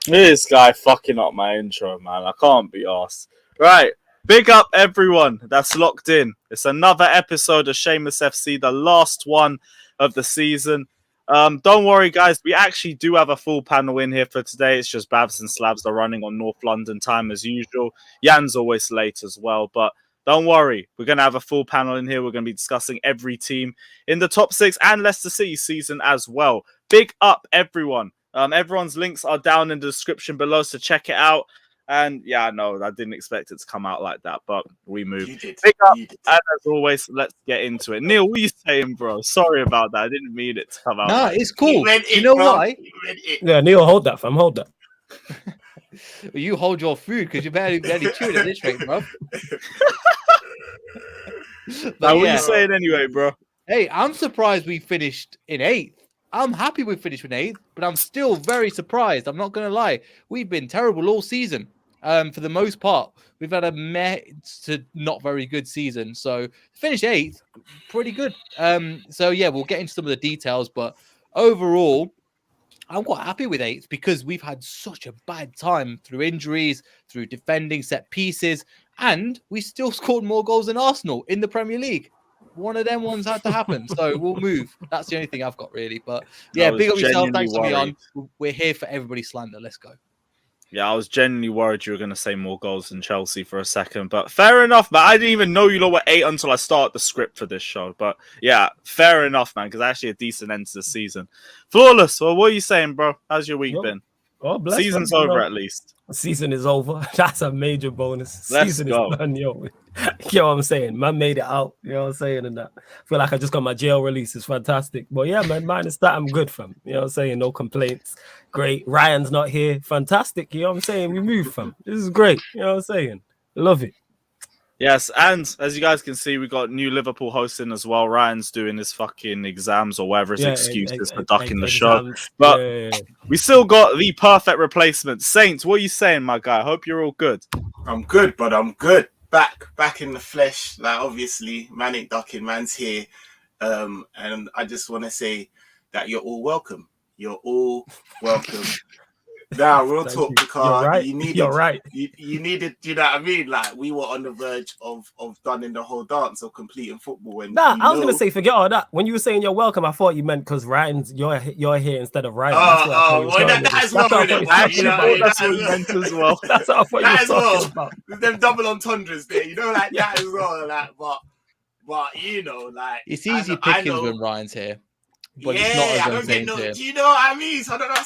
This guy fucking up my intro, man. I can't be arsed. Right. Big up everyone that's locked in. It's another episode of Shameless FC, the last one of the season. Don't worry, guys. We actually do have a full panel in here for today. It's just Babs and Slabs are running on North London time as usual. Jan's always late as well, but don't worry. We're going to have a full panel in here. We're going to be discussing every team in the top six and Leicester City season as well. Big up everyone. Everyone's links are down in the description below, so check it out. And yeah, no, I didn't expect it to come out like that, but we moved. You did. Big up, You did. and as always, let's get into it. Neil, what are you saying, bro? Sorry about that. I didn't mean it to come out. Nah, like it's cool. You know bro. why? Yeah, Neil, hold that, fam. Hold that. You hold your food because you're barely chewing at this rate, bro. What are you saying anyway, bro? Hey, I'm surprised we finished in 8th. I'm happy we finished in 8th, but I'm still very surprised. I'm not going to lie. We've been terrible all season. For the most part, we've had a meh to not very good season. So finish 8th, pretty good. So yeah, we'll get into some of the details, but overall, I'm quite happy with 8th because we've had such a bad time through injuries, through defending set pieces, and we still scored more goals than Arsenal in the Premier League. One of them ones had to happen, so we'll move. That's the only thing I've got really. But yeah, big up yourself. Thanks for being on. We're here for everybody's slander. Let's go. Yeah, I was genuinely worried you were going to say more goals than Chelsea for a second, but fair enough, man. I didn't even know you lot were 8 until I started the script for this show. But yeah, fair enough, man, because actually a decent end to the season. Flawless. Well, what are you saying, bro? How's your week been? Oh, bless Season's them, over at least. Season is over. That's a major bonus. Let's Season go. is done, yo. You know what I'm saying? Man made it out. You know what I'm saying? And that. I feel like I just got my jail release. It's fantastic. But yeah, man, minus that, I'm good, fam. You know what I'm saying? No complaints. Great. Ryan's not here. Fantastic. You know what I'm saying? We moved, fam. This is great. You know what I'm saying? Love it. Yes, and as you guys can see, we got new Liverpool hosting as well. Ryan's doing his fucking exams or whatever his excuse is for ducking the show. But we still got the perfect replacement. Saints, what are you saying, my guy? I hope you're all good. I'm good, but I'm good. Back in the flesh. Like, obviously, man ain't ducking, man's here. And I just want to say that you're all welcome. You're all welcome. Now, real talk, because you needed, you know what I mean? Like, we were on the verge of done in the whole dance of completing football. And I was gonna say, forget all that. When you were saying you're welcome, I thought you meant because Ryan's you're here instead of Ryan. That's what I meant as well. That's what I thought you were talking about. Them double entendres there, you know, like that as well. Like, but you know, like it's easy pickings when Ryan's here. But yeah, it's not as I don't get no. Do you know what I mean? So I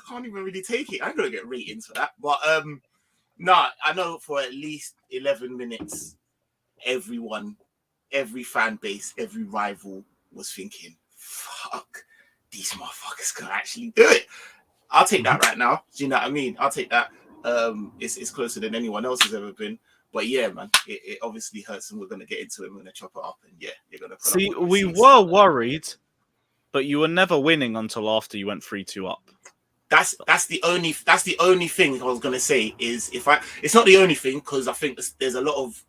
can't even really take it. I'm gonna get ratings for that. But I know for at least 11 minutes, everyone, every fan base, every rival was thinking, "Fuck, these motherfuckers can actually do it." I'll take that right now. Do you know what I mean? I'll take that. It's closer than anyone else has ever been. But yeah, man, it obviously hurts, and we're gonna get into it. We're gonna chop it up, and yeah, you're gonna see. We were worried. But you were never winning until after you went 3-2 up. That's the only thing I was gonna say is it's not the only thing because I think there's a lot of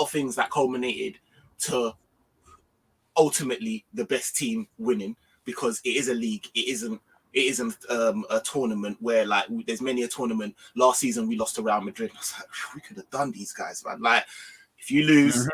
things that culminated to ultimately the best team winning because it is a league. It isn't a tournament where like there's many a tournament. Last season we lost to Real Madrid. I was like, we could have done these guys, man. Like if you lose,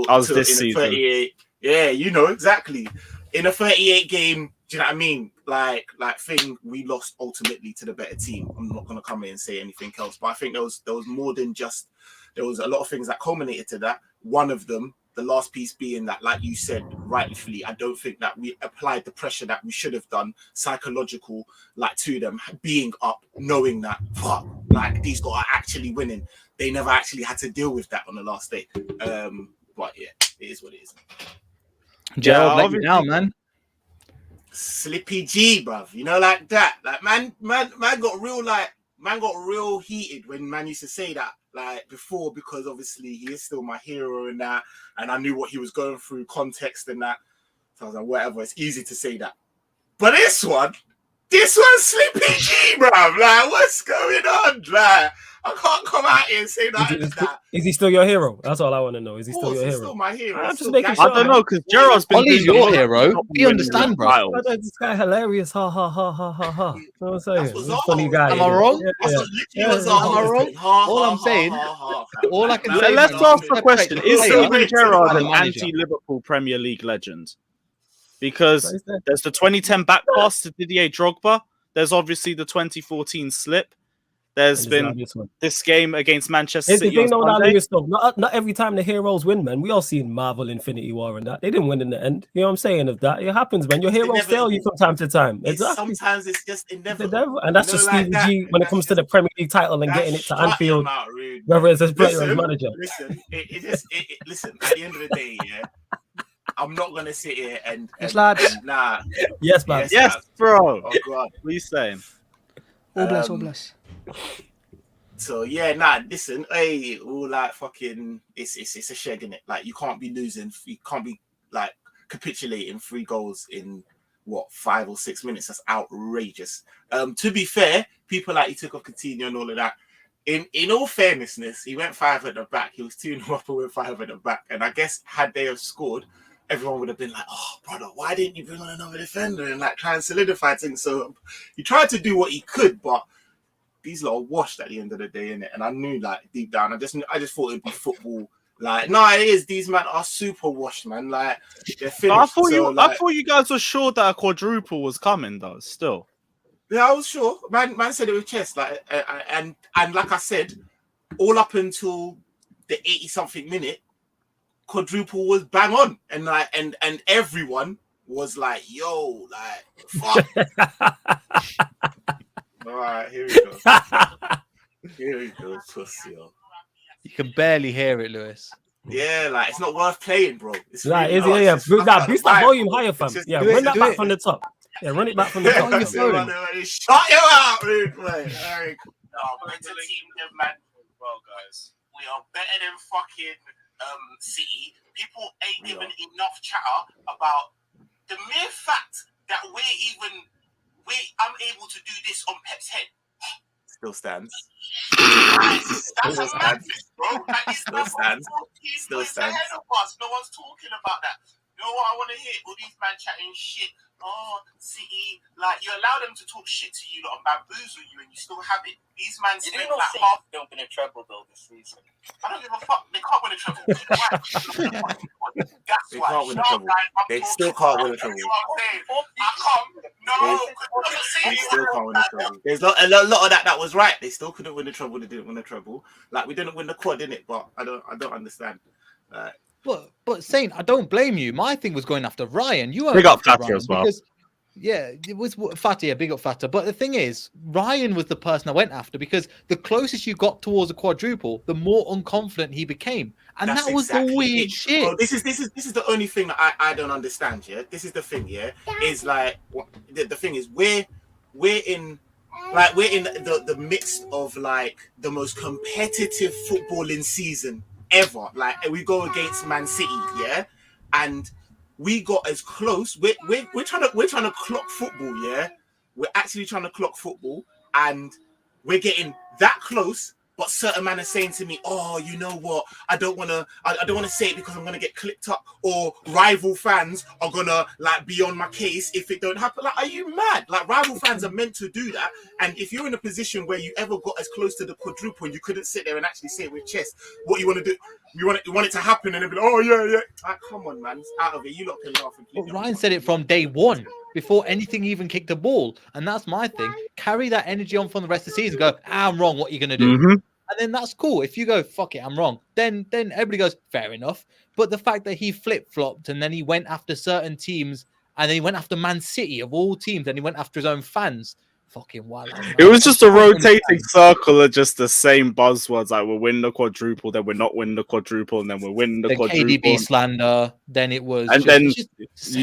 I was this season. 38, yeah, you know exactly. In a 38 game, do you know what I mean? Like thing, we lost ultimately to the better team. I'm not gonna come in and say anything else, but I think there was more than just. There was a lot of things that culminated to that. One of them, the last piece being that, like you said rightfully, I don't think that we applied the pressure that we should have done, psychological, like to them being up, knowing that fuck, like these guys are actually winning. They never actually had to deal with that on the last day. But yeah, it is what it is. Gerald, let you down, man. Slippy G, bruv. You know, like that. Like man got real heated when man used to say that like before because obviously he is still my hero and that, and I knew what he was going through, context and that. So I was like, whatever. It's easy to say that, but this one, This one's Slippy G, bruv. Like, what's going on? Like, I can't come out here and say that. Is he still your hero? That's all I want to know. Is he Of still course, your he's hero? still my hero. I'm He's just still making gangster, sure. I don't man. know, because Gerard's been Ollie's doing your the hero. most We understand, bro. titles. This guy hilarious. Ha ha ha ha ha ha. You know what I'm saying? That's He's what a funny Zaha guy. Am I isn't he? wrong? Yeah, That's yeah. what literally what Am I Zaha was wrong? doing. Ha, All ha, I'm ha, saying- ha, ha. all I can Now say he's Let's is done ask the it. question: Separate is the Steven player Gerrard from an the manager. anti-Liverpool Premier League legend? Because What is that? there's the 2010 back pass to Didier Drogba. There's obviously the 2014 slip. There's And been this one. this game against Manchester Here's the City on thing, though, Sunday. Lewis, though. Not every time the heroes win, man. We all seen Marvel, Infinity War, and that they didn't win in the end. You know what I'm saying? Of that, it happens, man. Your It's heroes fail you inevitable. from time to time. Exactly. Sometimes it's just The inevitable. devil. And that's You know, just like Stevie that. G when it That's comes to just- the Premier League title and getting it to shut your Anfield, mouth, Rude. whether it's as player or as manager. Listen, listen. At the end of the day, yeah, I'm not gonna sit here and Yes, lads. and nah. Yes, man. Yes, lads. bro. Oh God. What are you saying? All bless, all Um, bless. So yeah, nah. Listen, hey, all like fucking. It's a shag, innit? Like you can't be losing. You can't be like capitulating 3 goals in what 5 or 6 minutes. That's outrageous. To be fair, people like he took off Coutinho and all of that. In all fairnessness, he went 5 at the back. He was 2-0 up and went 5 at the back. And I guess had they have scored, everyone would have been like, "Oh, brother, why didn't you bring on another defender and like try and solidify things?" So he tried to do what he could, but these lot are washed at the end of the day, innit? And I knew, like, deep down, I just thought it'd be football. Like, no, it is. These men are super washed, man. Like, they're finished. I thought you guys were sure that a quadruple was coming, though. Still, yeah, I was sure. Man said it with chest, like, and like I said, all up until the 80-something minute, quadruple was bang on, and like, and everyone was like, "Yo, like, fuck." All right, here we go. Here we go, pussy. You can barely hear it, Lewis. Yeah, like it's not worth playing, bro. It's Like, really not. yeah. It's just Nah, fuck boost the that vibe, volume bro. higher, fam. It's just- Yeah, do it, run that do back it. from the top. Yeah, run it back from the Yeah, top. your that's phone. it. Shut you out, rude boy. Better team than Man. Well, guys, we are better than fucking City. People ain't given enough chatter about the mere fact that I'm able to do this on Pep's head. Still stands. That's a madness, bro. Still stands. Still stands. Ahead of us. No one's talking about that. You know what I want to hear? All these man chatting shit. Oh, City, like you allow them to talk shit to you, and bamboozle you, and you still have it. These man spent like half. They'll win a treble though this season. I don't give a fuck. They can't win a treble. That's they can't win a treble. They still can't win a treble. I can't. No, they still can't win a treble. There's a lot of that was right. They still couldn't win the treble. They didn't win the treble. Like we didn't win the quad, didn't it? But I don't understand. But Saint, I don't blame you. My thing was going after Ryan. You Big were up Fatty as well. because, yeah, it was Fatty. Yeah, big up Fatty. But the thing is, Ryan was the person I went after because the closest you got towards a quadruple, the more unconfident he became, and That's that was exactly the weird it. shit. Well, this is the only thing that I don't understand. Yeah, this is the thing. Yeah, is like the thing is we're in the midst of like the most competitive footballing season ever. Like we go against Man City, yeah, and we got as close. We're trying to clock football, yeah. We're actually trying to clock football, and we're getting that close. But certain man are saying to me, "Oh, you know what? I don't want to say it because I'm gonna get clipped up, or rival fans are gonna like be on my case if it don't happen." Like, are you mad? Like, rival fans are meant to do that. And if you're in a position where you ever got as close to the quadruple and you couldn't sit there and actually say it with chest, what you want to do? You want it to happen, and then be like, "Oh yeah." Like, come on, man, it's out of it. You lot can laugh. But Ryan said it from day one, before anything even kicked a ball, and that's my thing. Carry that energy on from the rest of the season. Go, I'm wrong. What are you gonna do? Mm-hmm. And then that's cool. If you go, fuck it, I'm wrong. Then everybody goes, fair enough. But the fact that he flip-flopped and then he went after certain teams and then he went after Man City of all teams and he went after his own fans. Fucking wild. It was just a rotating circle of just the same buzzwords. Like we're winning the quadruple, then we're not winning the quadruple, and then we're winning the quadruple. KDB slander. Then it was. And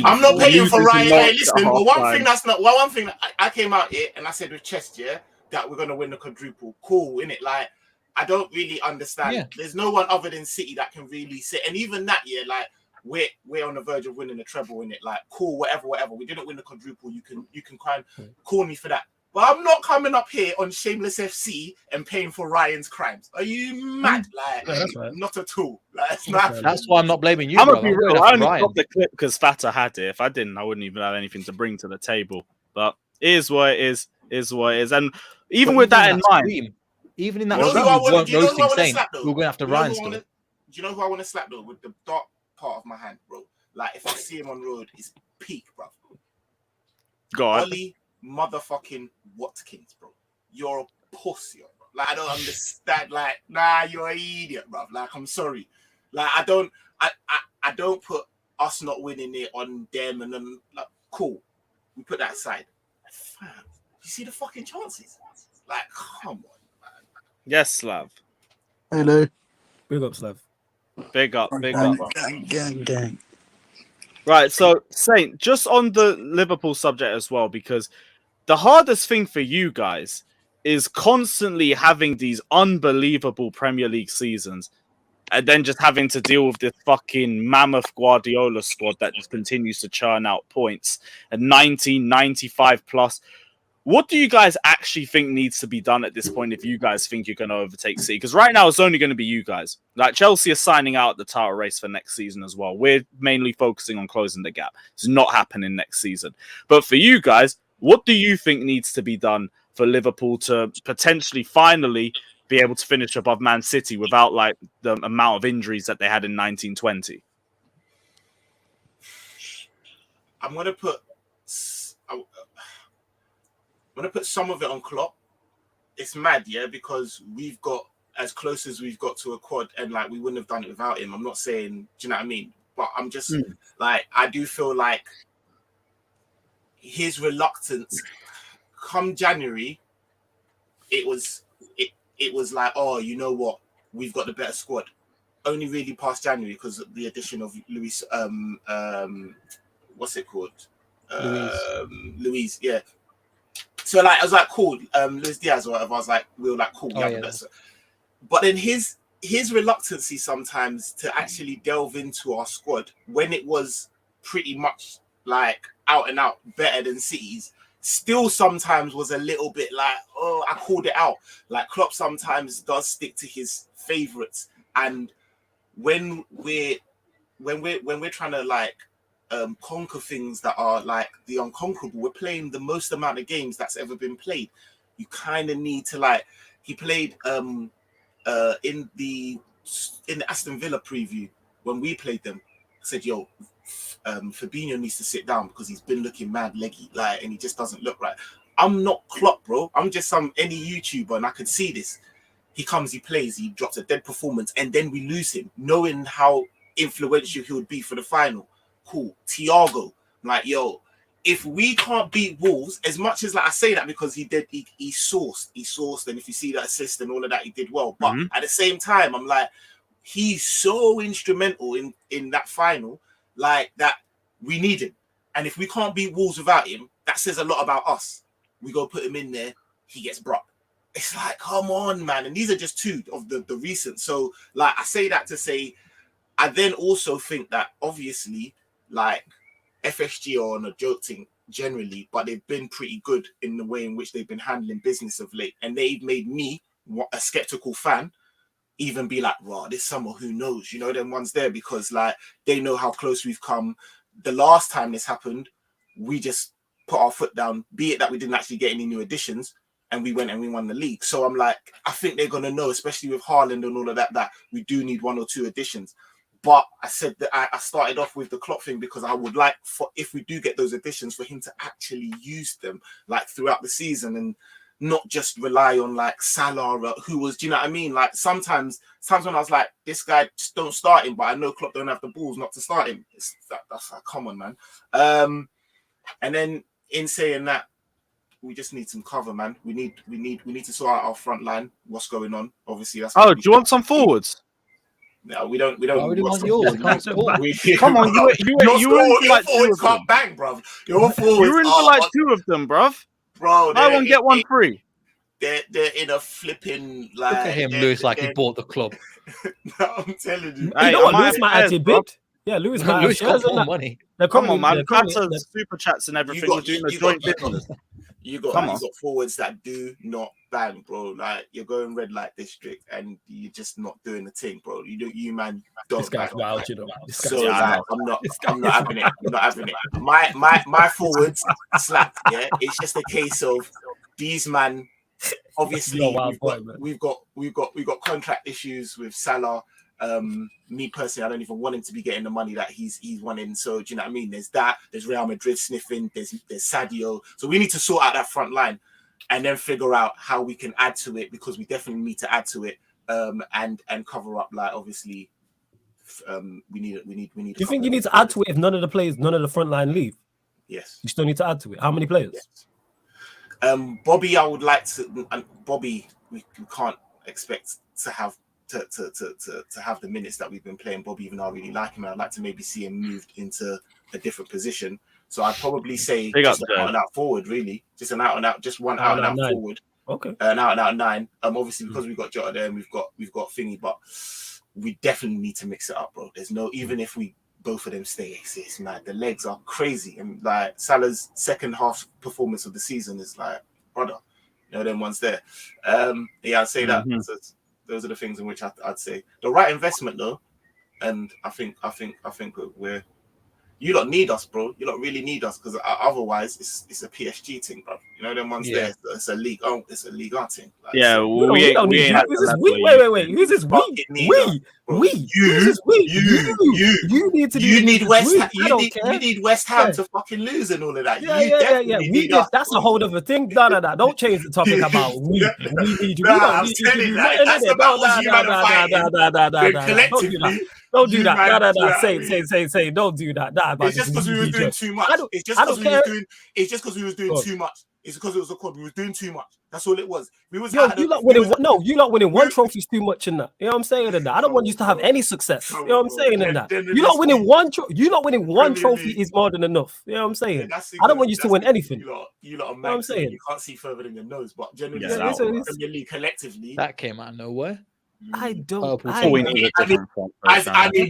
I'm not paying for Ryan. Hey, listen, but one time. thing that I came out here and I said with chest, yeah, that we're gonna win the quadruple. Cool, innit? Like, I don't really understand. Yeah. There's no one other than City that can really sit. And even that, yeah, like we're on the verge of winning the treble in it. Like, cool, whatever. We didn't win the quadruple. You can kind of call me for that. But I'm not coming up here on Shameless FC and paying for Ryan's crimes. Are you mad? Like, that's right. Not at all. Like, it's not. That's why I'm not blaming you, I'm bro. gonna be I'm going real. I after only Ryan. got the clip because Fata had it. If I didn't, I wouldn't even have anything to bring to the table. But it is what it is. Is what it is. And even with that in mind, even in that You know stream, who I we wanna- weren't do you know who I roasting wanna saying slap, though? we're going after You know Ryan who I still. wanna- Do you know who I want to slap though? With the dark part of my hand, bro. Like, if I see him on road, it's peak, bro. God, Ollie motherfucking Watkins, bro. You're a pussy, bro. Like, I don't understand. Like, nah, you're an idiot, bro. Like, I'm sorry. Like, I don't put us not winning it on them and then, like, cool. We put that aside. Fam, you see the fucking chances? Like, come on, man. yes, Slav. Hello. Big up, Slav. Big up. Gang. Right, so Saint, just on the Liverpool subject as well, because the hardest thing for you guys is constantly having these unbelievable Premier League seasons and then just having to deal with this fucking mammoth Guardiola squad that just continues to churn out points at 1995 plus. What do you guys actually think needs to be done at this point if you guys think you're going to overtake City? Because right now it's only going to be you guys. Like, Chelsea are signing out the title race for next season as well. We're mainly focusing on closing the gap. It's not happening next season. But for you guys, what do you think needs to be done for Liverpool to potentially finally be able to finish above Man City without like the amount of injuries that they had in 1920? I'm gonna put some of it on Klopp. It's mad, yeah, because we've got as close as we've got to a quad, and like we wouldn't have done it without him. I'm not saying, do you know what I mean? But I'm just like, I do feel like his reluctance come January, it was like, oh, you know what? We've got the better squad. Only really past January because of the addition of Luis. What's it called? Luis. Yeah. So like, I was like, cool. Luis Diaz or whatever. I was like, we were like, cool. But then his reluctancy sometimes to actually delve into our squad when it was pretty much like out and out better than City's, still sometimes was a little bit like, oh, I called it out. Like, Klopp sometimes does stick to his favourites, and when we're trying to like conquer things that are like the unconquerable, we're playing the most amount of games that's ever been played. You kind of need to, like, he played in the Aston Villa preview when we played them. I said, yo, Fabinho needs to sit down because he's been looking mad leggy, like, and he just doesn't look right. I'm not Klopp, bro. I'm just any YouTuber, and I could see this. He comes, he plays, he drops a dead performance, and then we lose him, knowing how influential he would be for the final. Cool. Thiago, like, yo, if we can't beat Wolves, as much as like I say that because he sourced, and if you see that assist and all of that, he did well. But at the same time, I'm like, he's so instrumental in that final, like, that we need him. And if we can't beat Wolves without him, that says a lot about us. We go put him in there, he gets brought. It's like, come on, man. And these are just two of the recent. So, like, I say that to say, I then also think that obviously, like, FSG are on a joke thing generally, but they've been pretty good in the way in which they've been handling business of late. And they've made me, a skeptical fan, even be like, wow, this summer, who knows? You know, them ones there, because like they know how close we've come. The last time this happened, we just put our foot down, be it that we didn't actually get any new additions, and we went and we won the league. So I'm like, I think they're going to know, especially with Haaland and all of that, that we do need one or two additions. But I said that I started off with the Klopp thing because I would like, for if we do get those additions, for him to actually use them like throughout the season and not just rely on like Salah, who was, do you know what I mean? Like sometimes when I was like, this guy, just don't start him, but I know Klopp don't have the balls not to start him. That's like, come on, man. And then in saying that, we just need some cover, man. We need to sort out our front line. What's going on? Obviously, that's. Oh, do you want some forwards? No, we don't. Why would you want yours? You can't score. Come on, you were in for like two of them. Can't bang, bruv. Your forwards You were in for like two of them, bruv. Bro, Buy one, get one free. They're in a flipping like. Look at him, Lewis, like he bought the club. No, I'm telling you. You know what? Lewis might actually bid. Yeah, Lewis might have Lewis got shares in more that. money. They're Come on, man. they're currently- Patters, super chats, and everything. got- We're doing a you joint got- business. You Come got on. forwards that do not bang, bro. Like you're going red light district and you're just not doing the thing, bro. You man don't. This guy's bang. wild, you know. This guy's So Yeah, I like, know. I'm not having it. I'm not having it. My forwards slapped. Yeah, it's just a case of these man. Obviously, You're a wild boy, man. we've got contract issues with Salah. Me personally, I don't even want him to be getting the money that he's wanting. So do you know what I mean? There's that. There's Real Madrid sniffing. There's Sadio. So we need to sort out that front line and then figure out how we can add to it, because we definitely need to add to it. And cover up, like, obviously, we need. Do you think you need to add to it if none of the front line leave? Yes. You still need to add to it. How many players? Yes. Bobby, I would like to. Bobby, we can't expect to have to have the minutes that we've been playing Bobby, even though I really like him. I'd like to maybe see him moved into a different position. So I'd probably say just an out and out forward, really, just an out and out, just one out and out forward. Okay. An out and out 9. Obviously because we've got Jota there and we've got Thingy, but we definitely need to mix it up, bro. There's no, even if we both of them stay, it's mad. The legs are crazy, and like Salah's second half performance of the season is like, brother, them ones there. Yeah, I'd say that. So those are the things in which I'd say the right investment, though. And I think we're. You lot need us, bro. You lot really need us, because otherwise it's a PSG thing, bro. Them ones there. It's a league. Oh, it's a league thing. Like, Yeah, so, we ain't. Who's this we? Wait. Who's this we? We. You need to. You need West. You need West Ham to fucking lose and all of that. Yeah. We did. That's a whole other thing. No. Don't change the topic about we. We need you. We don't need you. That's the battles you man are fighting. Collectively. Don't do that. Say. Don't do that. It's just because we were doing too much. It's just because we was doing too much. It's because it was a quad. We was doing too much. That's all it was. We was. You lot winning one trophy is too much in that. You know what I'm saying in that. I don't want you to have any success. You know what I'm saying in that. You lot winning one trophy is more than enough. You know what I'm saying. I don't want you to win anything. You lot are mad. I'm saying you can't see further than your nose, but generally, Premier League collectively, that came out of nowhere. I don't. I mean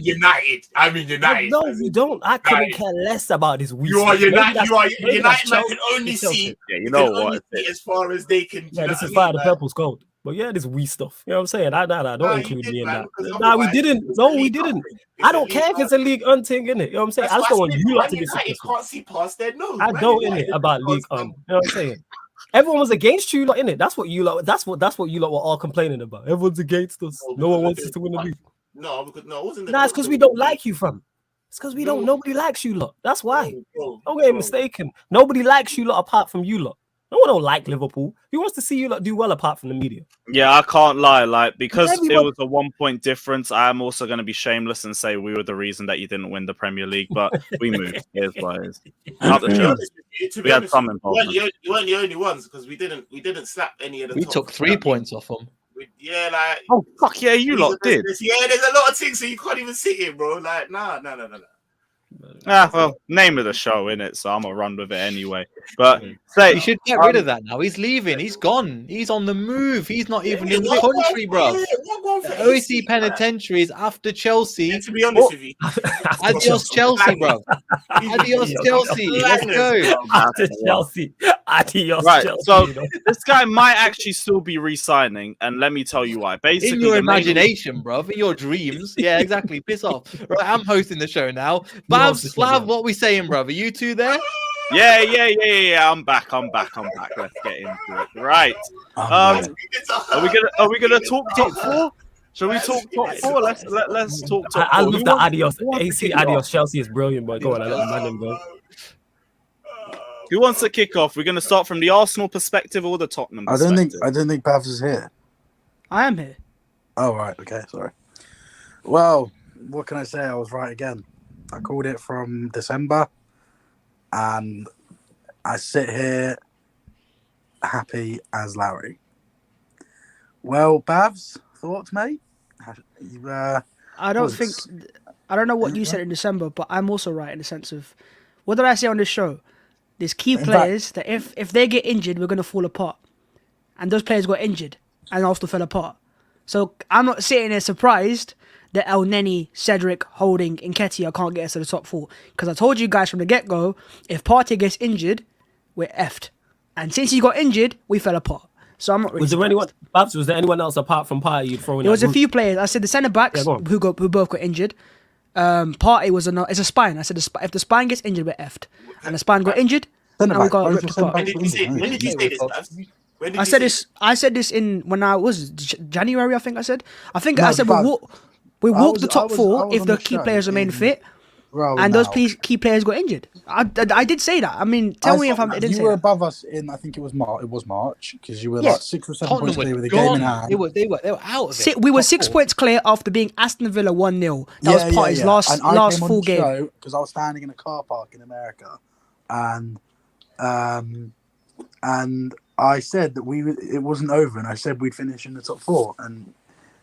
United. No, you don't. I couldn't care less about this. You are United. United man can only see. Yeah, you know what? As far as they can. Yeah, this is fire. The purple's gold. But yeah, this wee stuff. You know what I'm saying? Nah, don't include me in that. Nah, we didn't. No, we didn't. I don't care if it's a league unting, innit? You know what I'm saying? I just don't want you lot to be successful. Can't see past their nose. I don't, innit, about league on. You know what I'm saying? Everyone was against you lot, innit? That's what you lot were all complaining about. Everyone's against us. No one wants us to win the league. No, it wasn't. Nah, it's because we don't like you, fam. It's because we don't. Nobody likes you lot. That's why. Don't get mistaken. Nobody likes you lot apart from you lot. No one don't like Liverpool. Who wants to see you lot do well apart from the media? Yeah, I can't lie. Like, because it was a 1 point difference, I am also going to be shameless and say we were the reason that you didn't win the Premier League, but we moved. Here's what it is. Not the Chelsea. We had some involvement. You weren't the only ones, because we didn't slap any of the. We took 3 points off them. Yeah, like. Oh fuck yeah, you lot did. Yeah, there's a lot of things, so you can't even sit here, bro. Like, no. Well, name of the show, innit? So I'm gonna run with it anyway. But say you should get rid of that now. He's leaving. He's gone. He's on the move. He's not even in the country, bro. The OC penitentiary is after Chelsea. Yeah, to be honest with you, adios Chelsea, bro. Adios Chelsea. Let's go. After Chelsea. Adios right, Chelsea. So this guy might actually still be re-signing, and let me tell you why. Basically, in your imagination, bro, in your dreams. Yeah, exactly. Piss off. Right, I'm hosting the show now. Slav, what we saying, brother? You two there? Yeah. I'm back. Let's get into it. Right. Are we gonna talk top 4? Shall we talk top 4? Let's talk top 4. I love the adios. AC adios Chelsea is brilliant, but go on, I let the man go. Who wants to kick off? We're gonna start from the Arsenal perspective or the Tottenham perspective? I don't think Pavs is here. I am here. Oh right, okay, sorry. Well, what can I say? I was right again. I called it from December, and I sit here happy as Larry. Well, Bavs, thoughts, mate? I don't know what you said in December, but I'm also right in the sense of, what did I say on this show? There's key players that if they get injured, we're going to fall apart. And those players got injured, and Arsenal fell apart. So I'm not sitting there surprised that El Neni, Cedric, Holding, Nketiah can't get us to the top 4. Because I told you guys from the get-go, if Partey gets injured, we're effed. And since he got injured, we fell apart. So I'm not really. Was there anyone else apart from Partey you'd throw in? There was a few players. I said the centre backs who both got injured. Partey was it's a spine. I said if the spine gets injured, we're effed. And the spine got injured, and we got ripped apart. When did you say this, Bavs? When did I you said say this. I said this in when I was January. I think I said we walked the top 4 if the key players remain fit. And those key players got injured. I did say that. I mean, tell me if I didn't say you were that. above us in. I think it was March. It was March because you were like 6 or 7 points clear with a game in hand. They were out of it. We were 6 points clear after being Aston Villa 1-0. That was Partey's last full game. Because I was standing in a car park in America, and I said that it wasn't over, and I said we'd finish in the top 4, and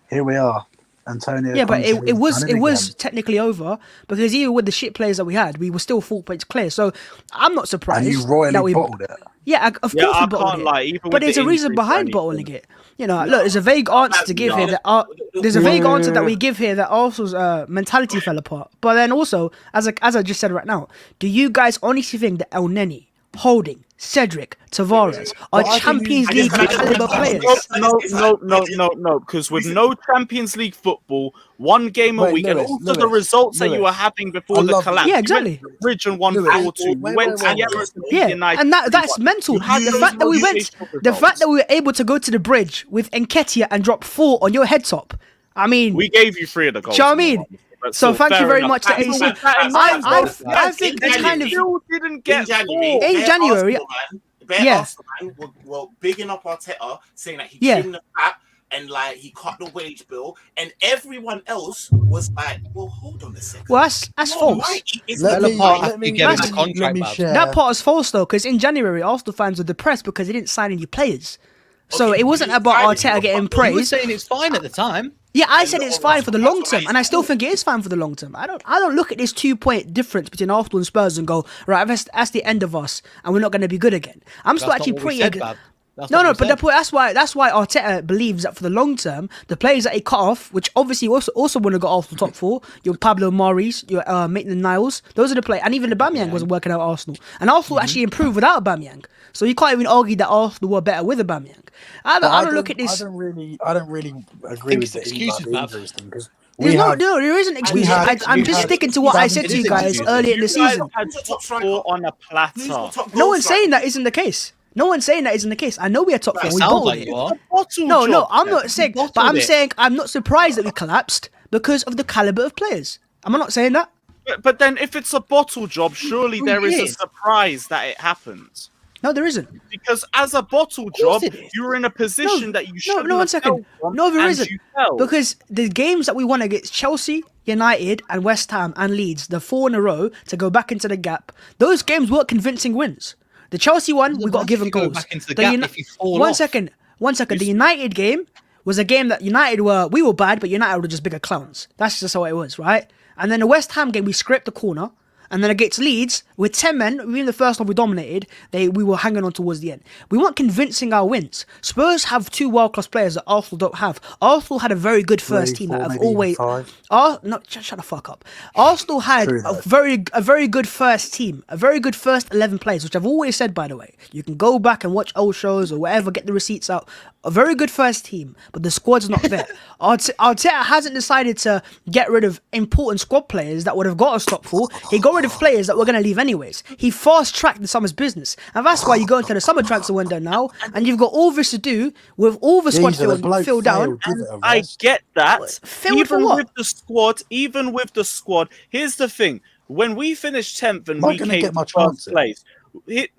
here we are. Antonio. Yeah, but it was technically over because even with the shit players that we had, we were still 4 points clear. So I'm not surprised. And you royally bottled it. Yeah, of course we bottled it. But there's a reason behind bottling it. You know, look, there's a vague answer to give here that we give here that Arsenal's mentality fell apart. But then also, as I just said right now, do you guys honestly think that El Neni, Holding, Cedric, Tavares are Champions League caliber players? No. Because with no Champions League football, one game a week, and also the results that you were having before the collapse. Yeah, exactly. Bridge and 1-4-2. We went to United. And that's mental. The fact that we were able to go to the bridge with Nketiah and drop 4 on your head top. I mean, we gave you 3 of the goals. Do you know what I mean? So thank you very much to AC. I think it's kind of didn't get in January. Well, bigging up Arteta, saying that he trimmed the fat and like he cut the wage bill, and everyone else was like, "Well, hold on a second. Well, that's false. That part is false though, because in January, Arsenal fans were depressed because they didn't sign any players. So it wasn't about Arteta getting praised. You were saying it's fine at the time. Yeah, I said it's fine for the long term, and I still think it is fine for the long term. I don't look at this 2-point difference between Arsenal and Spurs and go, right, that's the end of us, and we're not going to be good again. I'm still actually pretty. That's why Arteta believes that for the long term, the players that he cut off, which obviously also want to go Arsenal top 4, your Pablo Maris, your Maitland-Niles, those are the players, and even Aubameyang wasn't working out at Arsenal, and Arsenal actually improved without Aubameyang, so you can't even argue that Arsenal were better with Aubameyang. I don't look at this. I don't really agree with the injuries thing because. There isn't excuses. I'm just sticking to what I said to you guys earlier in the season. Top 4 on a platter. No one's saying that isn't the case. I know we are top 4. We bottled it. No, I'm not saying. But I'm saying I'm not surprised that we collapsed because of the caliber of players. Am I not saying that? But then, if it's a bottle job, surely there is a surprise that it happens. No, there isn't. Because as a bottle job, you're in a position that you shouldn't. No, 1 second. No, there isn't. Because the games that we won against Chelsea, United, and West Ham and Leeds, the 4 in a row to go back into the gap, those games weren't convincing wins. The Chelsea one, we got given goals. One second. The United game was a game that we were bad, but United were just bigger clowns. That's just how it was, right? And then the West Ham game, we scraped the corner. And then against Leeds, with 10 men, even the first half we dominated, we were hanging on towards the end. We weren't convincing our wins. Spurs have 2 world-class players that Arsenal don't have. Arsenal had a very good first team that have always... shut the fuck up. Arsenal had a very good first team, a very good first 11 players, which I've always said, by the way. You can go back and watch old shows or whatever, get the receipts out. A very good first team, but the squad's not there. Arteta hasn't decided to get rid of important squad players that would have got us top 4. He got rid of players that were going to leave anyways. He fast-tracked the summer's business. And that's why you go into the summer transfer window now, and you've got all this to do with all the squad filled down. I get that. Even with the squad, here's the thing. When we finished 10th and we came first place,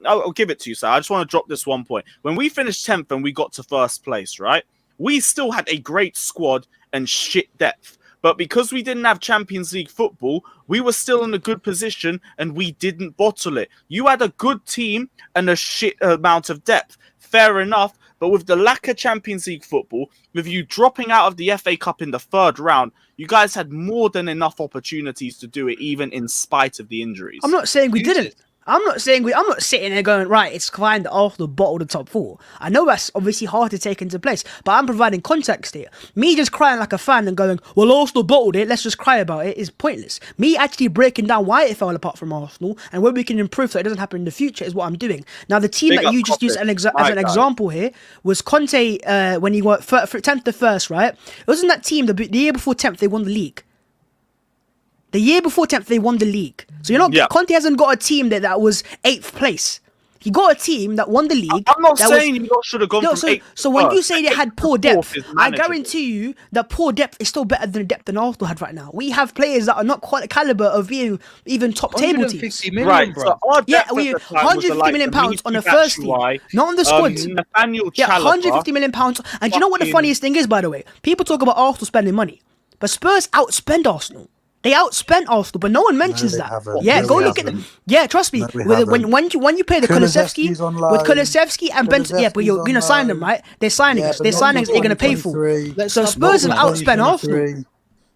I'll give it to you, sir. I just want to drop this 1 point. When we finished 10th and we got to first place, right? We still had a great squad and shit depth. But because we didn't have Champions League football, we were still in a good position and we didn't bottle it. You had a good team and a shit amount of depth. Fair enough. But with the lack of Champions League football, with you dropping out of the FA Cup in the 3rd round, you guys had more than enough opportunities to do it, even in spite of the injuries. I'm not saying we didn't. I'm not sitting there going, right, it's fine that Arsenal bottled the top 4. I know that's obviously hard to take into place, but I'm providing context here. Me just crying like a fan and going, well, Arsenal bottled it, let's just cry about it, is pointless. Me actually breaking down why it fell apart from Arsenal and where we can improve so it doesn't happen in the future is what I'm doing. Now, the team that you just used as an example here was Conte when he went 10th to 1st, right? It wasn't that team, the year before 10th, they won the league. The year before 10th, they won the league. So Conte hasn't got a team that was 8th place. He got a team that won the league. I'm not saying you should have gone from 8th. So when you say they had poor depth, I guarantee you that poor depth is still better than the depth than Arsenal had right now. We have players that are not quite the caliber of being even top table teams. Million, right, bro. so our depth we 150 million pounds on the first team, not on the squad. Nathaniel Yeah, 150 million pounds. And do you know what the funniest thing is, by the way? People talk about Arsenal spending money, but Spurs outspend Arsenal. They outspent Arsenal, but no one mentions that. Yeah, go look at them. Yeah, trust me. When you pay the Kulusevski with Kulusevski and Benton, yeah, but you're gonna sign them, right? They're signing us. They're signing us. You're gonna pay for. So Spurs have outspent Arsenal.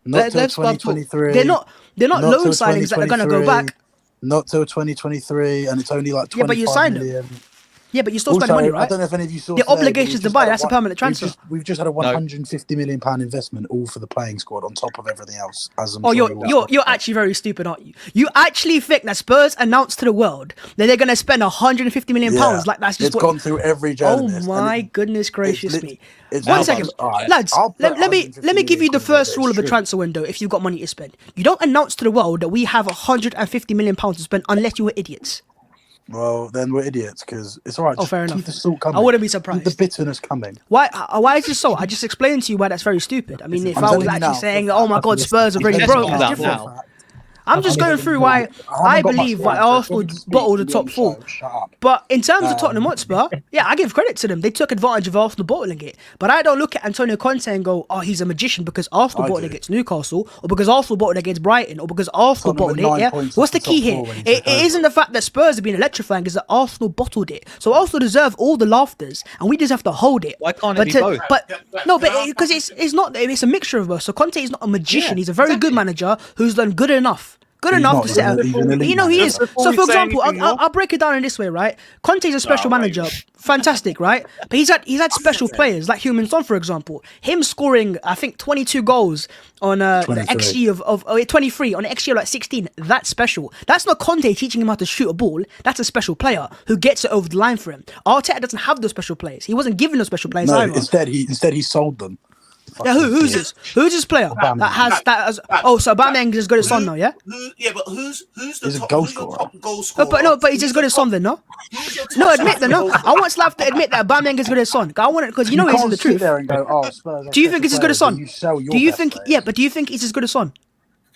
Not till 2023. They're not loan signings that are gonna go back. Not till 2023, and it's only like 25 but you signed million. Yeah, but you're still spending money, right? I don't know if any of you saw the obligations to buy, that's a permanent transfer. We've just had a £150 million investment all for the playing squad on top of everything else. You're actually very stupid, aren't you? You actually think that Spurs announced to the world that they're going to spend £150 million? Like that's just gone through every journalist. Oh my goodness gracious me! 1 second, lads. Let me give you the first rule of the transfer window. If you've got money to spend, you don't announce to the world that we have £150 million to spend unless you were idiots. Well, then we're idiots because it's all right. Oh, fair enough. Keep the salt coming. I wouldn't be surprised. Keep the bitterness coming. Why is it so? I just explained to you why that's very stupid. I mean, if I was actually saying, "Oh my God, Spurs are really broke," that's different. I'm just going through why I believe why Arsenal bottled the top 4. But in terms of Tottenham Hotspur, yeah, I give credit to them. They took advantage of Arsenal bottling it. But I don't look at Antonio Conte and go, oh, he's a magician because Arsenal bottled against Newcastle, or because Arsenal bottled against Brighton, or because Arsenal bottled it. Yeah, what's the key here? It isn't the fact that Spurs have been electrifying, it's that Arsenal bottled it. So Arsenal deserve all the laughters, and we just have to hold it. Why can't it be both? Because it's not. It's a mixture of both. So Conte is not a magician. He's a very good manager who's done good enough. Good enough to set out. You know, he is. So, for example, I'll break it down in this way, right? Conte's a special manager. Fantastic, right? But he's had special players, like Heung-min Son, for example. Him scoring, I think, 22 goals on the XG of 23, on an XG of like 16. That's special. That's not Conte teaching him how to shoot a ball. That's a special player who gets it over the line for him. Arteta doesn't have those special players. He wasn't given those special players either. Instead he sold them. Yeah, who's this? Who's this player that has? Oh, so Aubameyang is as good as Son now, yeah? But who's He's the a goal top goal scorer? But he's as good as Son then, no? No, admit that, no. I want Slav to admit that Aubameyang is as good as Son. I want it because you know he's in the truth. There and go, oh, Spurs, do you think he's as good as Son? Do you think? Yeah, but do you think he's as good as Son?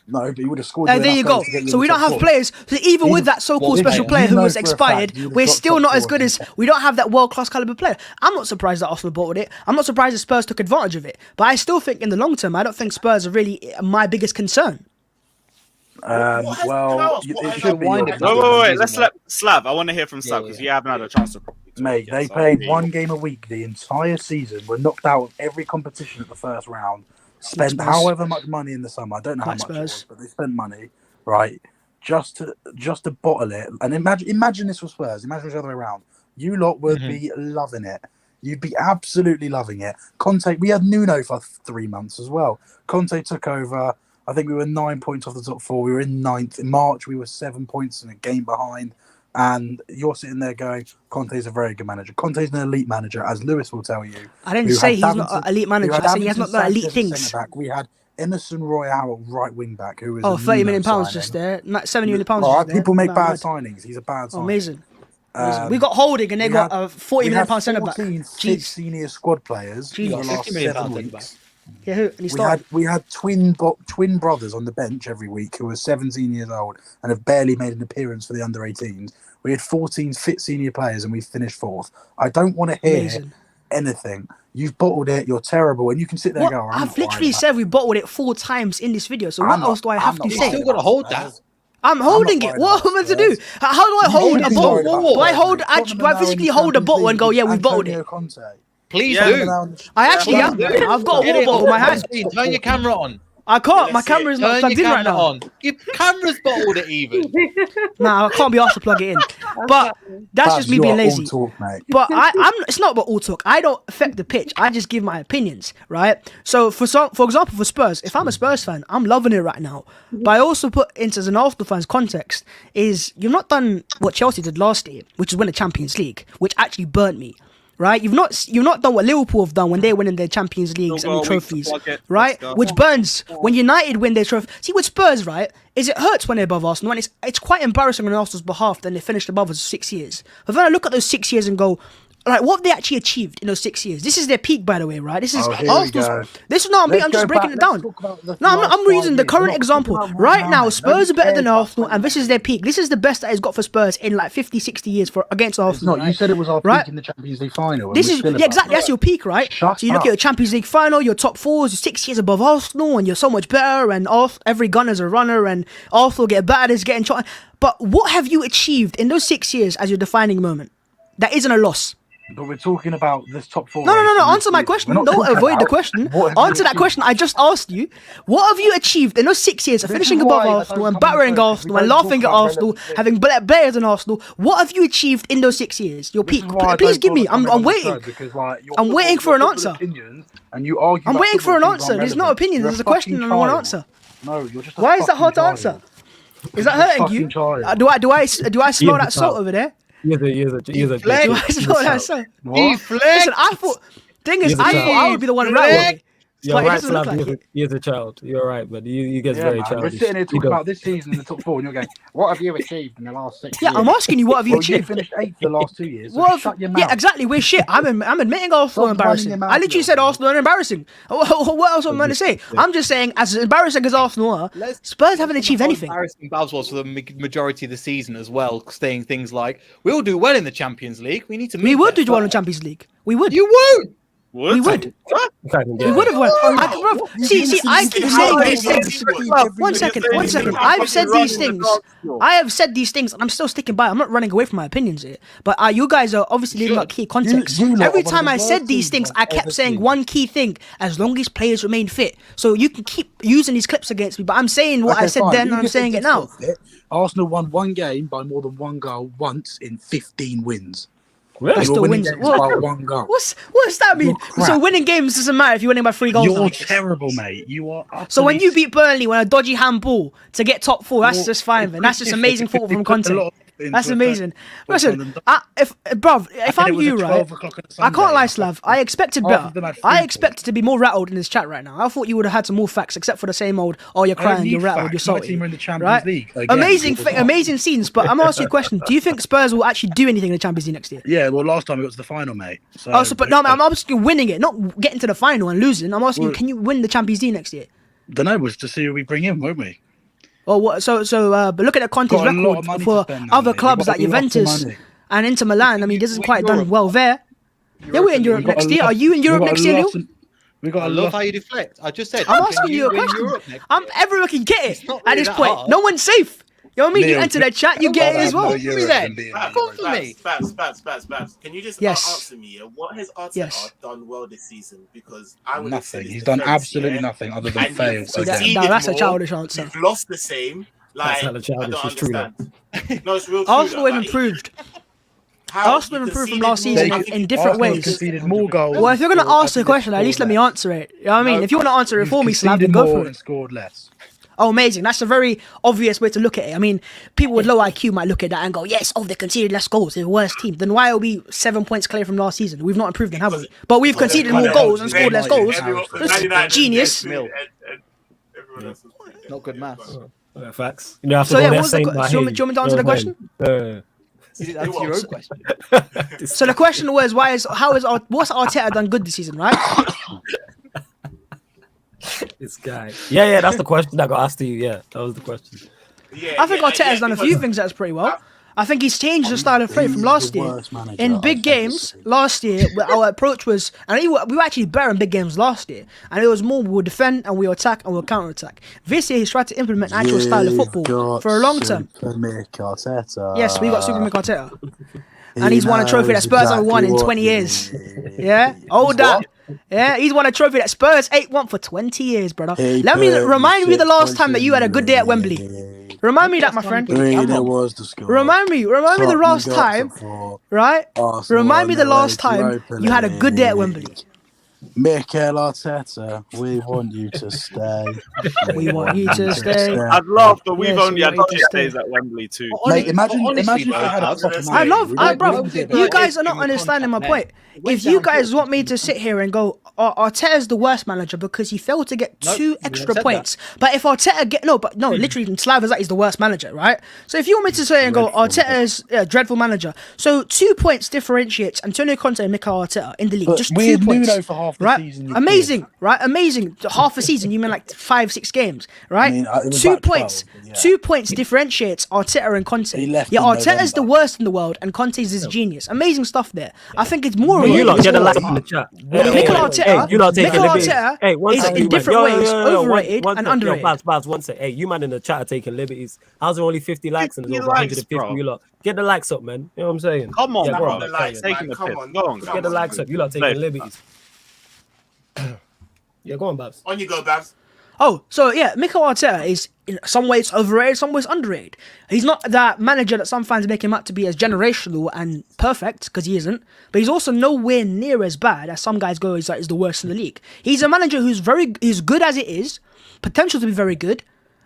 No, but he would have scored. There you go. So we don't have players. So even with that so-called special player who was expired, we're still not as good as. We don't have that world-class caliber player. I'm not surprised that Arsenal bought it. I'm not surprised that Spurs took advantage of it. But I still think in the long term, I don't think Spurs are really my biggest concern. It should be. Wait. Let's let Slav. I want to hear from Slav because you haven't had a chance to. Mate, they played one game a week the entire season. Were knocked out of every competition at the first round. Spent however much money in the summer. I don't know how much it was, but they spent money, right? Just to bottle it. And imagine this was Spurs. Imagine it was the other way around. You lot would be loving it. You'd be absolutely loving it. Conte, we had Nuno for 3 months as well. Conte took over. I think we were 9 points off the top 4. We were in 9th. In March, we were 7 points and a game behind. And you're sitting there going, Conte's a very good manager. Conte's an elite manager, as Lewis will tell you. I didn't say he's not an elite manager. I said he has not done elite things. We had Emerson Royale, right wing back, who was £30 million just there. £70 million just there. People make bad signings. He's a bad signing. Amazing. We got Holding and they got a £40 million centre back. 14 senior squad players in the last 7 weeks. Yeah, who? And we had twin brothers on the bench every week who were 17 years old and have barely made an appearance for the under-18s. We had 14 fit senior players and we finished 4th. I don't want to hear anything. You've bottled it. You're terrible. And you can sit there and go, I've literally said we bottled it 4 times in this video. So what else do I have to say? You've still got to hold that. I'm holding it. What am I meant to do? How do I hold a bottle? Do I physically hold a bottle and go, yeah, we bottled it? Please do. I actually am. I've got a water bottle in my hand. Turn your camera on. I can't. My Let's see it. camera's not Turn plugged your in right camera now. on. Your camera's bottled it even. Nah, I can't be asked to plug it in. But that's just me you being are lazy. all talk, mate. But I'm. It's not about all talk. I don't affect the pitch. I just give my opinions, right? So for example, for Spurs, if I'm a Spurs fan, I'm loving it right now. But I also put into an Arsenal fan's context is you've not done what Chelsea did last year, which is win the Champions League, which actually burnt me. Right, you've not done what Liverpool have done when they're winning their Champions Leagues and the trophies, right? Which burns when United win their trophy. See, with Spurs, right, is it hurts when they're above Arsenal, and it's quite embarrassing on Arsenal's behalf. Then they finished above us 6 years. But then I look at those 6 years and go, like, what have they actually achieved in those 6 years? This is their peak, by the way, right? This is Arsenal's. This is not me. I'm just breaking it down. No, I'm using the current example. Right now, Spurs are better than Arsenal, and this is their peak. This is the best that it's got for Spurs in like 50, 60 years against Arsenal. No, you said it was our peak in the Champions League final. This is exactly. That's your peak, right? So you look at your Champions League final, your top fours, you're 6 years above Arsenal, and you're so much better. And every gunner's a runner, and Arsenal get better. Is getting shot. But what have you achieved in those 6 years as your defining moment? That isn't a loss. But we're talking about this top four. No. Answer my question. Don't avoid the question. Answer that question I just asked you. What have you achieved in those 6 years of finishing above Arsenal and battering Arsenal and laughing at Arsenal, having players in Arsenal? What have you achieved in those 6 years? Your peak. Please give me. I'm waiting. I'm waiting for an answer. And you argue. I'm waiting for an answer. There's no opinion. There's a question and I want an answer. No, you're just. Why is that hard to answer? Is that hurting you? Do I smell that salt over there? You're a Do I smell that salt? Listen, I thought I would be the one right. You're right, Slav. You're a child. You're right, but you get very childish. We're sitting here talking about this season in the top four, and you're going, "What have you achieved in the last 6 years?" Yeah, I'm asking you, what have you achieved? You finished 8th the last 2 years. So shut your mouth. Yeah, exactly. We're shit. I'm admitting Arsenal are embarrassing. I literally said Arsenal are embarrassing. What else am I going to say? I'm just saying, as embarrassing as Arsenal are, Spurs haven't achieved anything. Embarrassing Babs was for the majority of the season as well, saying things like, "We'll do well in the Champions League. We need to." We would do well in the Champions League. We would. You won't. We would. We would have won. I keep saying these things. One second. I've said these things. I have said these things, and I'm still sticking by. I'm not running away from my opinions here. But you guys are obviously leaving out key context. Every time I said these things, I kept saying one key thing: as long as players remain fit. So you can keep using these clips against me, but I'm saying what I said then, and I'm saying it now. Arsenal won one game by more than one goal once in 15 wins. That's still wins. By one goal. What's that mean? So winning games doesn't matter if you're winning by 3 goals. You're terrible, mate. You are. So when you beat Burnley with a dodgy handball to get top 4, that's just fine, man. That's just amazing football from Conte. That's amazing. Listen, if I'm you, right, I can't lie, Slav. I expected better. I expected to be more rattled in this chat right now. I thought you would have had some more facts, except for the same old, "Oh, you're crying, you're rattled, you're salty." Right? Amazing scenes. But I'm asking you a question. Do you think Spurs will actually do anything in the Champions League next year? Yeah, well, last time it was the final, mate. But I'm asking winning it, not getting to the final and losing. I'm asking, can you win the Champions League next year? Don't know. We'll just see who we bring in, won't we? Oh, what? But look at the Conte's record for other clubs like Juventus and Inter Milan. I mean, this isn't quite done well there. Yeah, we're in Europe next year. Are you in Europe next year, Lil? I love how you deflect. I just said, I'm asking you a question. Everyone can get it at this point. No one's safe. You know what I mean? You enter their chat, you get it as well. Give me then. Come for me. Babs. Can you just answer me? What has Arteta done well this season? Because I would nothing. He's done absolutely nothing other than fail. No, that's a childish answer. You've lost the same. Like, I don't understand. No, it's real. Arsenal have improved. Arsenal have improved from last season in different ways. Conceded more goals. Well, if you're going to ask the question, at least let me answer it. You know what I mean? If you want to answer it for me, Slav, then go for it. Scored less. Oh, amazing. That's a very obvious way to look at it. I mean, people with low IQ might look at that and go, yes, they conceded less goals. They're the worst team. Then why are we 7 points clear from last season? We've not improved then, have we? But we've conceded more goals and scored less goals. That's genius. Not good maths. Facts. Do you want me to answer the question? That's your own question. So the question was, what's Arteta done good this season, right? This guy. Yeah, that's the question that got asked to you. Yeah, that was the question. I think Arteta's done a few things that's pretty well. I think he's changed the style of play from last year. In big games, last year, our approach was, and we were actually better in big games last year, and it was more we would defend and we would attack and we'll counter-attack. This year, he's tried to implement an actual style of football for a long term. Yes, we got Super Mick Arteta. And he's won a trophy that Spurs haven't won in 20 years. Yeah? Hold that. Yeah, he's won a trophy that Spurs 8-1 for 20 years, brother. He Let me put remind me the 6 last time that points you had a in good day at the Wembley. league. Remind me that, my friend. 3-0 was the score. Remind me the Tottenham last got time, top 4. right? Arsenal Remind me on the their way last to time Europa you had a good day at League. Wembley. Mikel Arteta, we want you to stay. We want you to stay. I'd love, but we've Yes, only we had want you to shit stay. days at Wembley too. Mate, imagine honestly, if I had a I was gonna proper say, I man. love, We I, don't- we bro. don't do it. You guys are not understanding my point. If you guys want me to sit here and go, Arteta's the worst manager because he failed to get Nope, 2 you extra never said points. But if Arteta literally, Slav is like he's the worst manager, right? So if you want me to say and go, Arteta's a dreadful manager, so 2 points differentiates Antonio Conte and Mikel Arteta in the league. But Just we 2 had points, Nuno for half the right? season. you Amazing, kid. right? Amazing. Half a season, you mean like 5-6 games, right? I mean, it was 2 about 12, points. but yeah. 2 points differentiates Arteta and Conte. He left Yeah, in Arteta's the November. worst in the world, and Conte's his genius. Amazing stuff there. I think it's more. You lot realistic. get a like in the chat. Mikel Arteta, you lot taking Mikel liberties. Arteta Hey, one is sec, in you different man. ways overrated one and sec. underrated. Yo, Baz, one sec. Hey, you man in the chat are taking liberties. How's there only 50 likes and there's 50 over likes, 150? bro. You lot get the likes up, man. You know what I'm saying? Come on, Yeah, bro. go on. the likes, Taking man. the Come piss. on. Go on, Get the likes up. You lot taking Mate. liberties. Yeah, go on, Babs. On you go, Babs. Oh, so yeah, Mikel Arteta is in some ways overrated, some ways underrated. He's not that manager that some fans make him out to be as generational and perfect, because he isn't. But he's also nowhere near as bad as some guys go. He's like, he's the worst in the league. He's a manager who's good as it is, potential to be very good,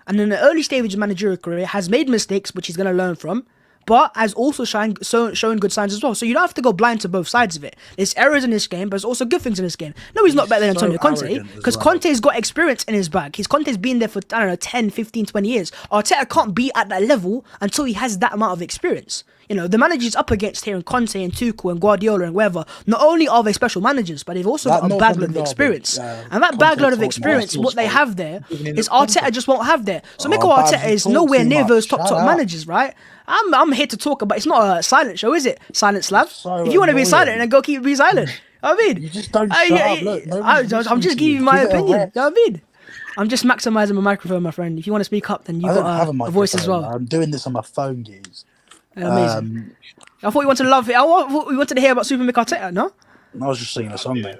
and in the early stage of his managerial career has made mistakes which he's going to learn from, but has also shown good signs as well. So you don't have to go blind to both sides of it. There's errors in this game, but there's also good things in this game. No, he's not better than so Antonio Conte, arrogant as because well. Conte's got experience in his bag. Conte's been there for, 10, 15, 20 years. Arteta can't be at that level until he has that amount of experience. You know, the managers up against here, and Conte and Tuchel and Guardiola and whoever, not only are they special managers, but they've also That got a North bagload of London experience. derby, And that Conte bagload of taught experience, Arsenal's what they fault. have there, Even in is the Arteta contract. just won't have there. So Oh, Mikel Babs, Arteta you is talk nowhere too near much. those Shut top up. managers, right? I'm here to talk about. It's not a silent show, is it? Silent Slav. So If you want to be annoying. silent, then go keep be silent. You know what I mean, You just don't shut up. Look, no I'm one's just listening giving to you my Give it a opinion. rest. You know what I mean? I'm just maximizing my microphone, my friend. If you want to speak up, then you I don't have got a a voice as microphone. well. I'm doing this on my phone, geez. Amazing. I thought you wanted to love it. I thought we wanted to hear about Super Mikel Arteta, no? I was just singing a song, mate.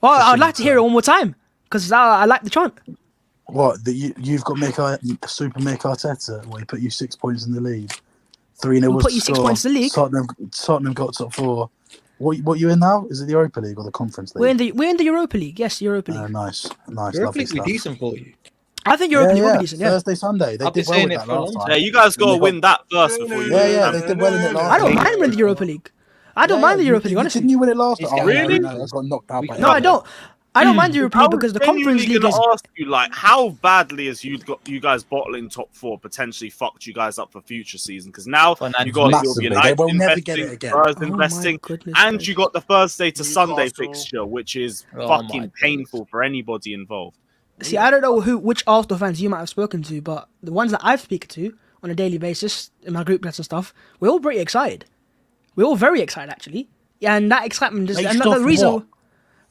Well, I'd like to hear it one more time because I like the chant. What? You've got Super Mick Arteta? Well, he put you 6 points in the lead. 3-0 We'll was put you the 6 score. points in the league. Tottenham got top 4. What you in now? Is it the Europa League or the Conference League? We're in the Europa League. Yes, Europa League. Nice, Europa lovely League be stuff. decent for you. I think Europa League will be decent. Yeah. Thursday, Sunday. They I've did been well saying with it that for a last long time. Yeah, you guys got to They got- win that first before you. Yeah, they did well in it last I don't time. mind winning the Europa League. I don't mind the Europa League, honestly. Didn't you win it last He's time? getting Really? No, got knocked out by No, I Everton. don't. I don't mind the Europa I League was because the Conference genuinely League gonna is. ask you, like, how badly has you guys bottling top 4 potentially fucked you guys up for future season? Because now you got Massively. Liverpool United They will never get it investing, again. Spurs Oh my investing, goodness and gracious. you got the Thursday to Sunday Newcastle. fixture, which is Oh my fucking goodness. painful for anybody involved. See, I don't know which Arsenal fans you might have spoken to, but the ones that I've spoken to on a daily basis in my group chats and stuff, we're all pretty excited. We're all very excited, actually. Yeah, and that excitement is Based another off reason. what?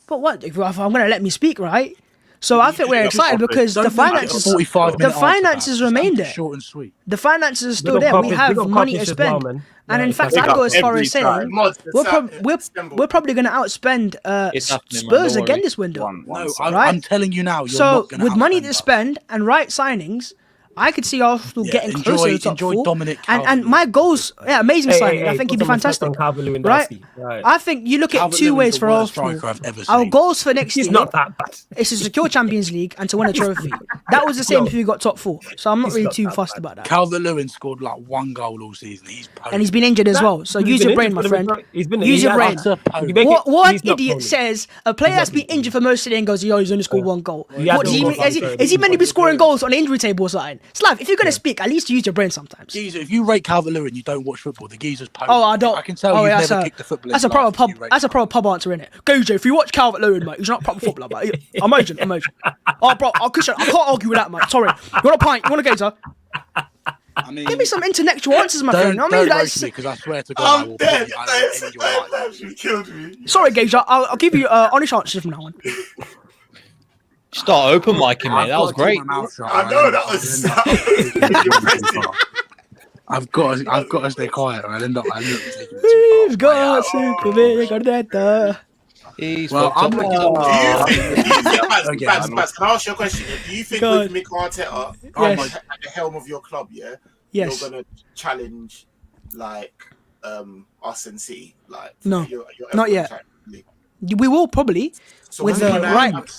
But what? If I'm going to let me speak, right? So I think we're Yeah, excited stop it. because the Don't make it a finances, 45-minute answer, finances Babs. remain Keep it there. Short and sweet. The finances are still Big there. up We Coppish, have big up money Coppish to as well, spend. man. And Yeah, in it's fact, big I'd up go as far every as saying Mods, we're probably going to outspend It's happening, man, Spurs don't again worry. this window. No, side. Right? I'm telling you now. You're So not gonna with money outspend to us. spend and right signings, I could see Arsenal Yeah, getting closer to the top enjoy 4. Dominic And Calvert-Lewin. my goals, amazing signing. I think he'd be put some respect fantastic. on Calvert-Lewin, Right? Right. I think you look at two Calvert-Lewin's ways the for worst Arsenal. striker I've ever Our seen. goals for next He's year not that bad. is to secure Champions League and to win a trophy. That was the same if we got top 4. So I'm not He's really not too that fussed bad. about that. Calvert-Lewin scored like 1 goal all season. He's potent. And he's been injured as well. So He's use been your brain, injured, my friend. He's been Use your brain. Utter potent. You make it- What he's not idiot Tony. says a player that's been not injured for most of the day and goes, yo, he's only scored 1 goal? He had What, no does he goal mean, is he, for is he meant to be scoring goals on the injury table or something? Slav, if you're going to speak, at least use your brain sometimes. Geezer, if you rate Calvert-Lewin, you don't watch football. The geezer's potent. Oh, I don't. I can tell oh, you've yeah, never kicked a football. That's a proper pub. That's a proper pub answer, innit? Gojo, if you watch Calvert-Lewin, mate, he's not a proper footballer, mate. Imagine. Oh, bro, Christian, I can't argue with that, mate. Sorry. You want a pint? You want a gazer? I mean, Give me some intellectual answers, my friend. don't I mean, roast me because I swear to God, I I'm will dead. put you. I will end your life. That actually killed me. sorry, Gazer. I'll give you honest answers from now on. Start open micing, mate. That was great. I know, that was I've got to stay quiet or I'll end up taking it too We've far. got Super Big. He's Well, I'm fucked looking up. Do you think, Okay, Baz, can I ask you a question? Do you think God. with Mikel Arteta Yes. at the helm of your club, Yes. you're gonna challenge like us and City? Like No. you're Not ever yet. gonna challenge? We will probably. So With when's the it gonna right- happen?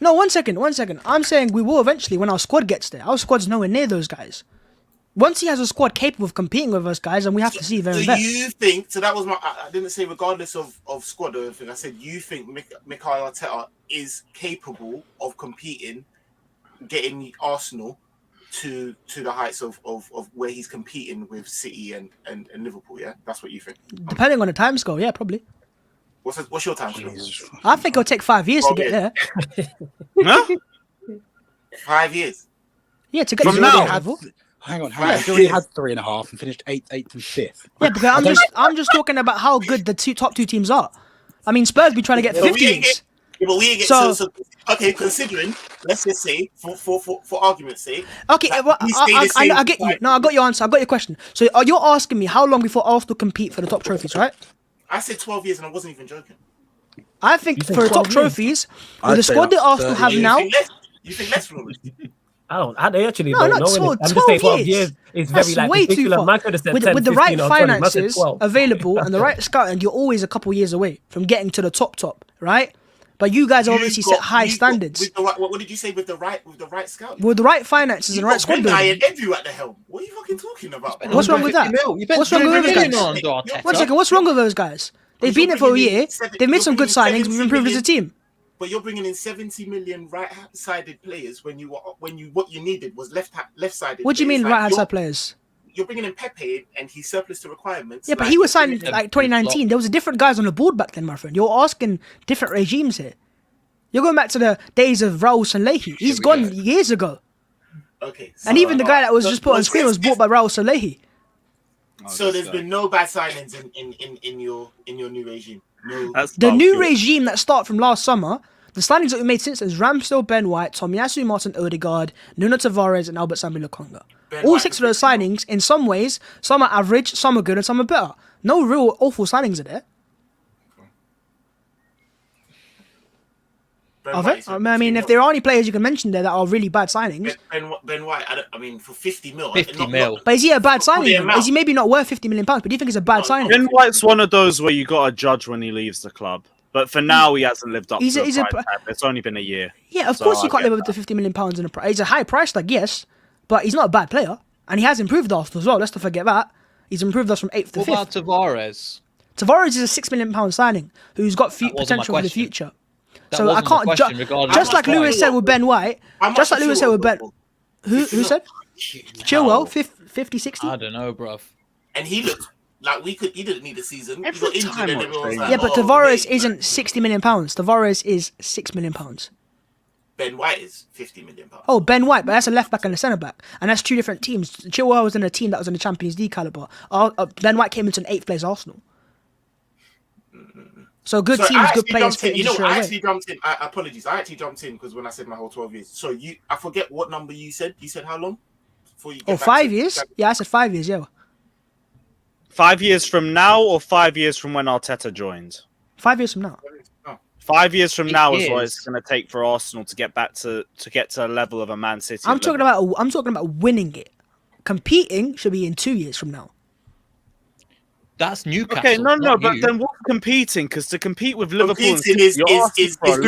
No, 1 second. I'm saying we will eventually when our squad gets there. Our squad's nowhere near those guys. Once he has a squad capable of competing with us guys, and we have to see their Do best. you think? So that was my. I didn't say regardless of squad or anything. I said you think Mikel Arteta is capable of competing, getting Arsenal to the heights of where he's competing with City and Liverpool. Yeah, that's what you think. Depending on the time scale, yeah, probably. What's your time? Jesus. I think it'll take 5 years to get there. Huh? 5 years. Yeah, to get From to now. that level. Hang on. He's already had 3.5 and finished 8th and 5th. Yeah, because I'm just talking about how good the top two teams are. I mean, Spurs be trying to get So we ain't 15s. but we ain't get So- okay. Considering, let's just say for argument's sake, Okay, well, He stayed the same I get you. height. No, I got your answer. I got your question. So you're asking me how long before Arsenal compete for the top trophies, right? I said 12 years and I wasn't even joking. I think You think for the top 12 years? trophies, I'd with the say squad that that's Arsenal 30 have years. now, You think less from I actually No, don't not know. 12 innit? I'm just saying 12 years. years is That's very like way too ridiculous. far. Man could have said with 10, the 15 right or 20. Man said finances 12. available and the right scouting, you're always a couple years away from getting to the top, right? But you guys obviously set high standards. What did you say with the right scout? With the right finances and right squad building. and Edu at the helm. What are you fucking talking about? What's wrong with that? What's wrong with those guys? 1 second, what's wrong with those guys? They've been there for a year. They've made some good signings. We've improved as a team. But you're bringing in 70 million right-sided players when what you needed was left-sided. What do you mean players. right-hand side players? You're bringing in Pepe and he's surplus to requirements. Yeah, but like, he was you're signed bringing- like 2019. There was different guys on the board back then, my friend. You're asking different regimes here. You're going back to the days of Raul Salehi. He's gone years ago. Okay. And even the guy that was just put on screen was bought by Raul Salehi. So there's been no bad signings in your new regime. No. That's The new bullshit. regime that started from last summer, the signings that we made since then is Ramsdale, Ben White, Tomiyasu, Martin Odegaard, Nuno Tavares, and Albert Sambi Lokonga. Ben All White 6 of those signings, in some ways, some are average, some are good, and some are better. No real awful signings are there. Ben Are White there? is I mean, if there are any players you can mention there that are really bad signings, Ben White, I mean, for 50 mil. 50 mil. but is he a bad signing? the amount. Is he maybe not worth £50 million? But do you think it's a bad signing? Ben White's one of those where you got to judge when he leaves the club. But for now, he hasn't lived up He's to a- the he's a- price tag. It's only been a year. Yeah, of So course I you can't get live up to £50 million in a price. He's a high price tag, yes, but he's not a bad player, and he has improved Arsenal as well. Let's not forget that he's improved us from 8th to What 5th. about Tavares? Tavares is a £6 million signing who's got That wasn't my potential for the question. future. That So I wasn't my can't question, ju- regardless just of like price. Lewis said with Ben White, How much just like is Lewis said Chilwell with Ben. go for? Who said? Chilwell, 50, 60? I don't know, bruv. And he looked like he didn't need a season. He Every got injured time and I everyone was say like, Yeah, but oh, Tavares mate. isn't £60 million. Tavares is £6 million. Ben White is 50 million pounds. Oh, Ben White, but that's a left back and a centre back, and that's two different teams. Chilwell was in a team that was in the Champions League caliber. Ben White came into an 8th place Arsenal. So good So I teams, good actually players jumped fit in. You into know, straight I away. actually jumped in. Apologies. I actually jumped in because when I said my whole 12 years. So I forget what number you said. You said how long? Before you get Oh, back 5 to- years? Yeah, I said 5 years. Yeah, 5 years from now or 5 years from when Arteta joined? 5 years from now. Oh. 5 years from 8 now is what years. it's going to take for Arsenal to get back to get to a level of a Man City. I'm talking about winning it. Competing should be in 2 years from now. That's Newcastle. Okay, no, not but you. then what's competing? Because to compete with Liverpool and Competing City, is you're asking for a lot.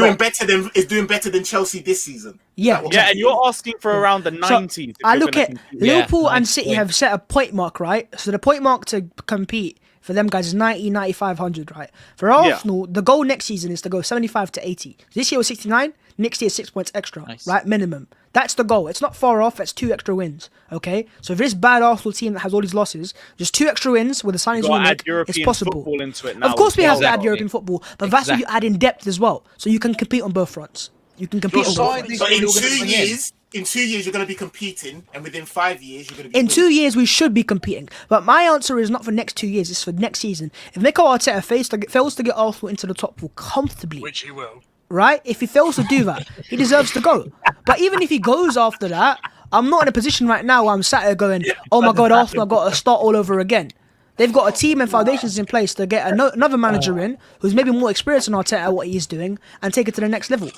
doing better than Chelsea this season. Yeah, Yeah, and you're asking for around the 90s. if I you're look gonna at compete. Liverpool Yeah, and 90 City points. have set a point mark, right? So the point mark to compete for them guys is 90, 95, 100, right? For Arsenal, the goal next season is to go 75 to 80. This year was 69, next year 6 points extra, Nice. right? Minimum. That's the goal. It's not far off. It's 2 extra wins, okay? So for this bad Arsenal team that has all these losses, just 2 extra wins with the signings You've we got to add make, it's European possible. football into it now. Of course we have to add Exactly. European football, but that's what you add in depth as well. So you can compete on both fronts. You can compete on both fronts. So in 2 years, you're going to be competing, and within 5 years, you're going to be In 2 years, we should be competing. But my answer is not for next 2 years, it's for next season. If Mikel Arteta fails to get Arsenal into the top 4 comfortably, Which he will. right? If he fails to do that, he deserves to go. But even if he goes after that, I'm not in a position right now where I'm sat here going, oh my God, Arsenal, I've got to start all over again. They've got a team and foundations in place to get another manager in who's maybe more experienced than Arteta at what he's doing and take it to the next level.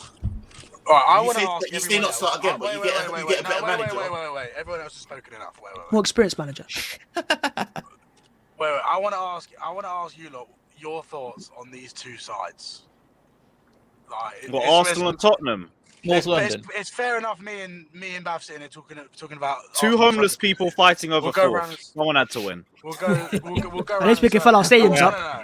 All right, I You want to say- ask. you say not start again, but you get a better manager. Wait. Everyone else has spoken enough. More experienced manager. Wait. I want to ask you lot your thoughts on these two sides. Like, Well, Arsenal and Tottenham. North London. It's fair enough. Me and Bav sitting there talking about Two Arsenal homeless Tottenham. people fighting over We'll go fourth. round- No one had to win. We'll go. We'll go. At least we can fill our stadiums up.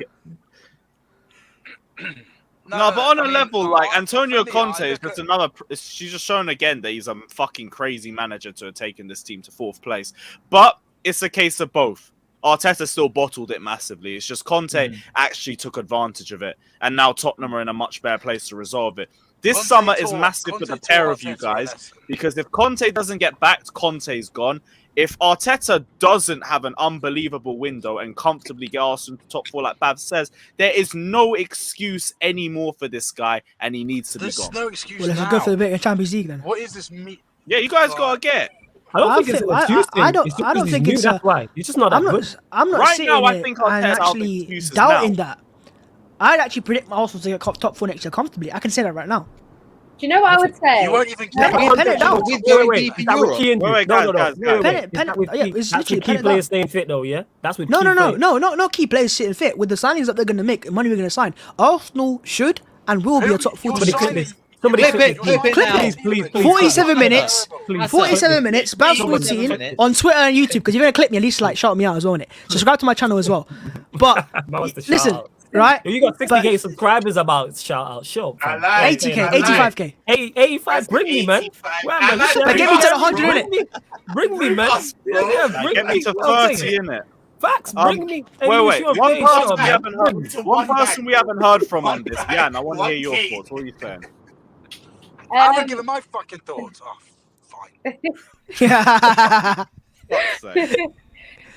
No, but on a level, like for Antonio me, Conte I is look just another. She's just shown again that he's a fucking crazy manager to have taken this team to fourth place. But it's a case of both. Arteta still bottled it massively. It's just Conte actually took advantage of it, and now Tottenham are in a much better place to resolve it. This Conte summer is taught- massive for Conte the pair taught of you Arteta a guys lesson. because if Conte doesn't get backed, Conte's gone. If Arteta doesn't have an unbelievable window and comfortably get Arsenal to top four, like Bav says, there is no excuse anymore for this guy, and he needs to There's be gone. no excuse Well, let's now. go for the bit of Champions League then. What is this meat? Yeah, you guys gotta get. I don't I think it's think- an excuse. I don't- It's just I don't 'cause think he's it's new, a- that's why. He's just not that I'm good. not Right sitting now, I here think and Arteta's out of actually excuses doubting now. that. I'd actually predict my Arsenal to get top four next year comfortably. I can say that right now. Do you know what I would say? You won't even Yeah, get pen it down. We're going deep in Is that with Europe. key injuries? Wait, No, guys, no. guys. Pen it, Is that pen it. with Yeah, key- it's that's literally with pen key it players down. staying fit though, yeah? That's with No, key no, no, players. no, not key players sitting fit. With the signings that they're going to make, the money we're going to sign, Arsenal should and will be a top 4 Somebody team. clip this. Somebody Clip clip it, this. clip it Clip now. it. Please. 47 minutes. Please. 47 minutes. Babs Somebody- 14 on Twitter and YouTube. Because you're going to clip me, at least like shout me out as well, innit? Subscribe to my channel as well. But Man wants to shout listen, out. right? If you got But- 60k subscribers about shout out, sure. I fam. like 80k, I like 85k. 85, bring me, man. 85. Right, I man. like Yeah, that. Get me to the 100, bring me. Bring me, man. us, bro. Yeah, Like, bring get me. me to You know what I'm 30, saying? innit? Facts, bring me. Wait. One person man. we haven't heard from on this. Yeah, and I want to hear your 1K. thoughts. What are you saying? I haven't given my fucking thoughts. Oh, fine. Yeah. Fuck's sake.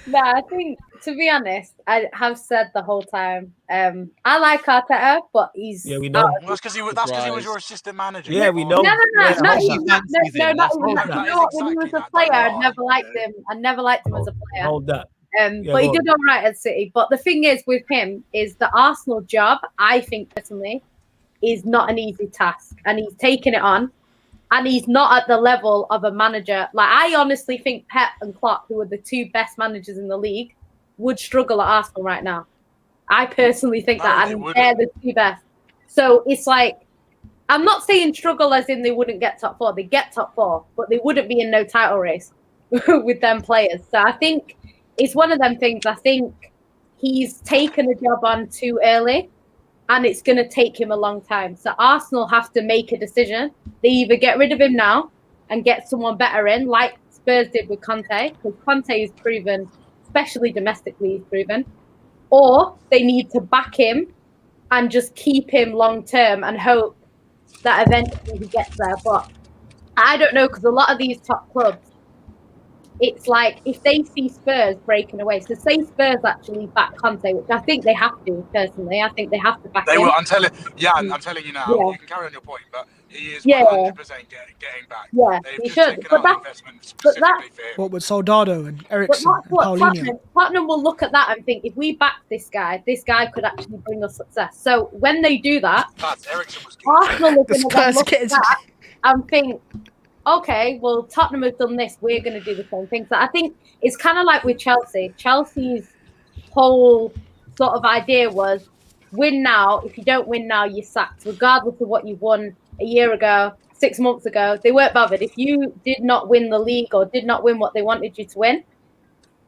No, I think, to be honest, I have said the whole time, I like Arteta, but he's Yeah, we know. That's because he was your assistant manager. Yeah, we know. No, Yeah, not he even fancies that. No, him, not that's even all that. that. You know what? When he was Exactly a that. player, I Oh, never liked him. I never liked him as a player. Hold that. Yeah, But he go did all right at City. But the thing is with him is the Arsenal job, I think personally, is not an easy task. And he's taken it on. And he's not at the level of a manager. Like, I honestly think Pep and Klopp, who are the two best managers in the league, would struggle at Arsenal right now. I personally think No, that. they And wouldn't. they're the two best. So it's like, I'm not saying struggle as in they wouldn't get top four. They get top four, but they wouldn't be in no title race with them players. So I think it's one of them things. I think he's taken a job on too early, and it's going to take him a long time. So Arsenal have to make a decision. They either get rid of him now and get someone better in, like Spurs did with Conte, because Conte is proven, especially domestically, he's proven, or they need to back him and just keep him long term and hope that eventually he gets there. But I don't know, because a lot of these top clubs, it's like if they see Spurs breaking away. So say Spurs actually back Conte, which I think they have to, personally. I think they have to back They him. will. I'm telling you now. Yeah. You can carry on your point, but he is Yeah. 100% getting back. Yeah, They've he just should. taken But out that- investment but specifically for him. What with Soldado and But Ericsson that's and what Paulinho? Tottenham will look at that and think, if we back this guy could actually bring us success. So when they do that, That's Ericsson was good. Arsenal are The going to Spurs look get at that and think, okay, well, Tottenham have done this, we're going to do the same thing. So I think it's kind of like with Chelsea. Chelsea's whole sort of idea was win now. If you don't win now, you're sacked, regardless of what you won a year ago, 6 months ago. They weren't bothered. If you did not win the league or did not win what they wanted you to win,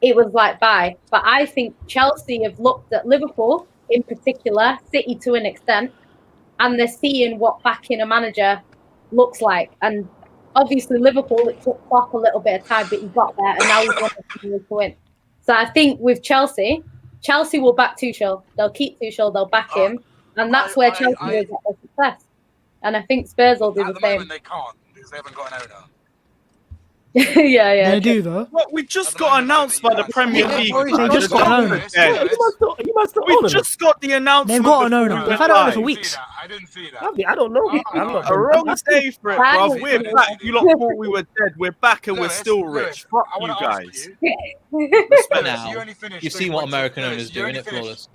it was like bye. But I think Chelsea have looked at Liverpool in particular, City to an extent, and they're seeing what backing a manager looks like. And obviously Liverpool, it took Klopp a little bit of time, but he got there, and now he's going to win. So I think with Chelsea will back Tuchel. They'll keep Tuchel, they'll back him, and that's where Chelsea will get their success. And I think Spurs will do At the the same. moment, they can't because they haven't got an owner. Yeah. They do though. What we just got announced by the Premier League. They just got an owner. Yeah. You must have We owned it. just got the announcement. They've got an before owner. we They've went had an owner for live. weeks. I didn't see that. I don't know. I'm not A wrong day for it, Wow. bruv. We're back. You lot thought we were dead. We're back and we're still rich. Fuck I you wanna ask guys. Lewis, Now, you only finished You've 3 seen what points. American Lewis, owners you do, only innit, finished- flawless?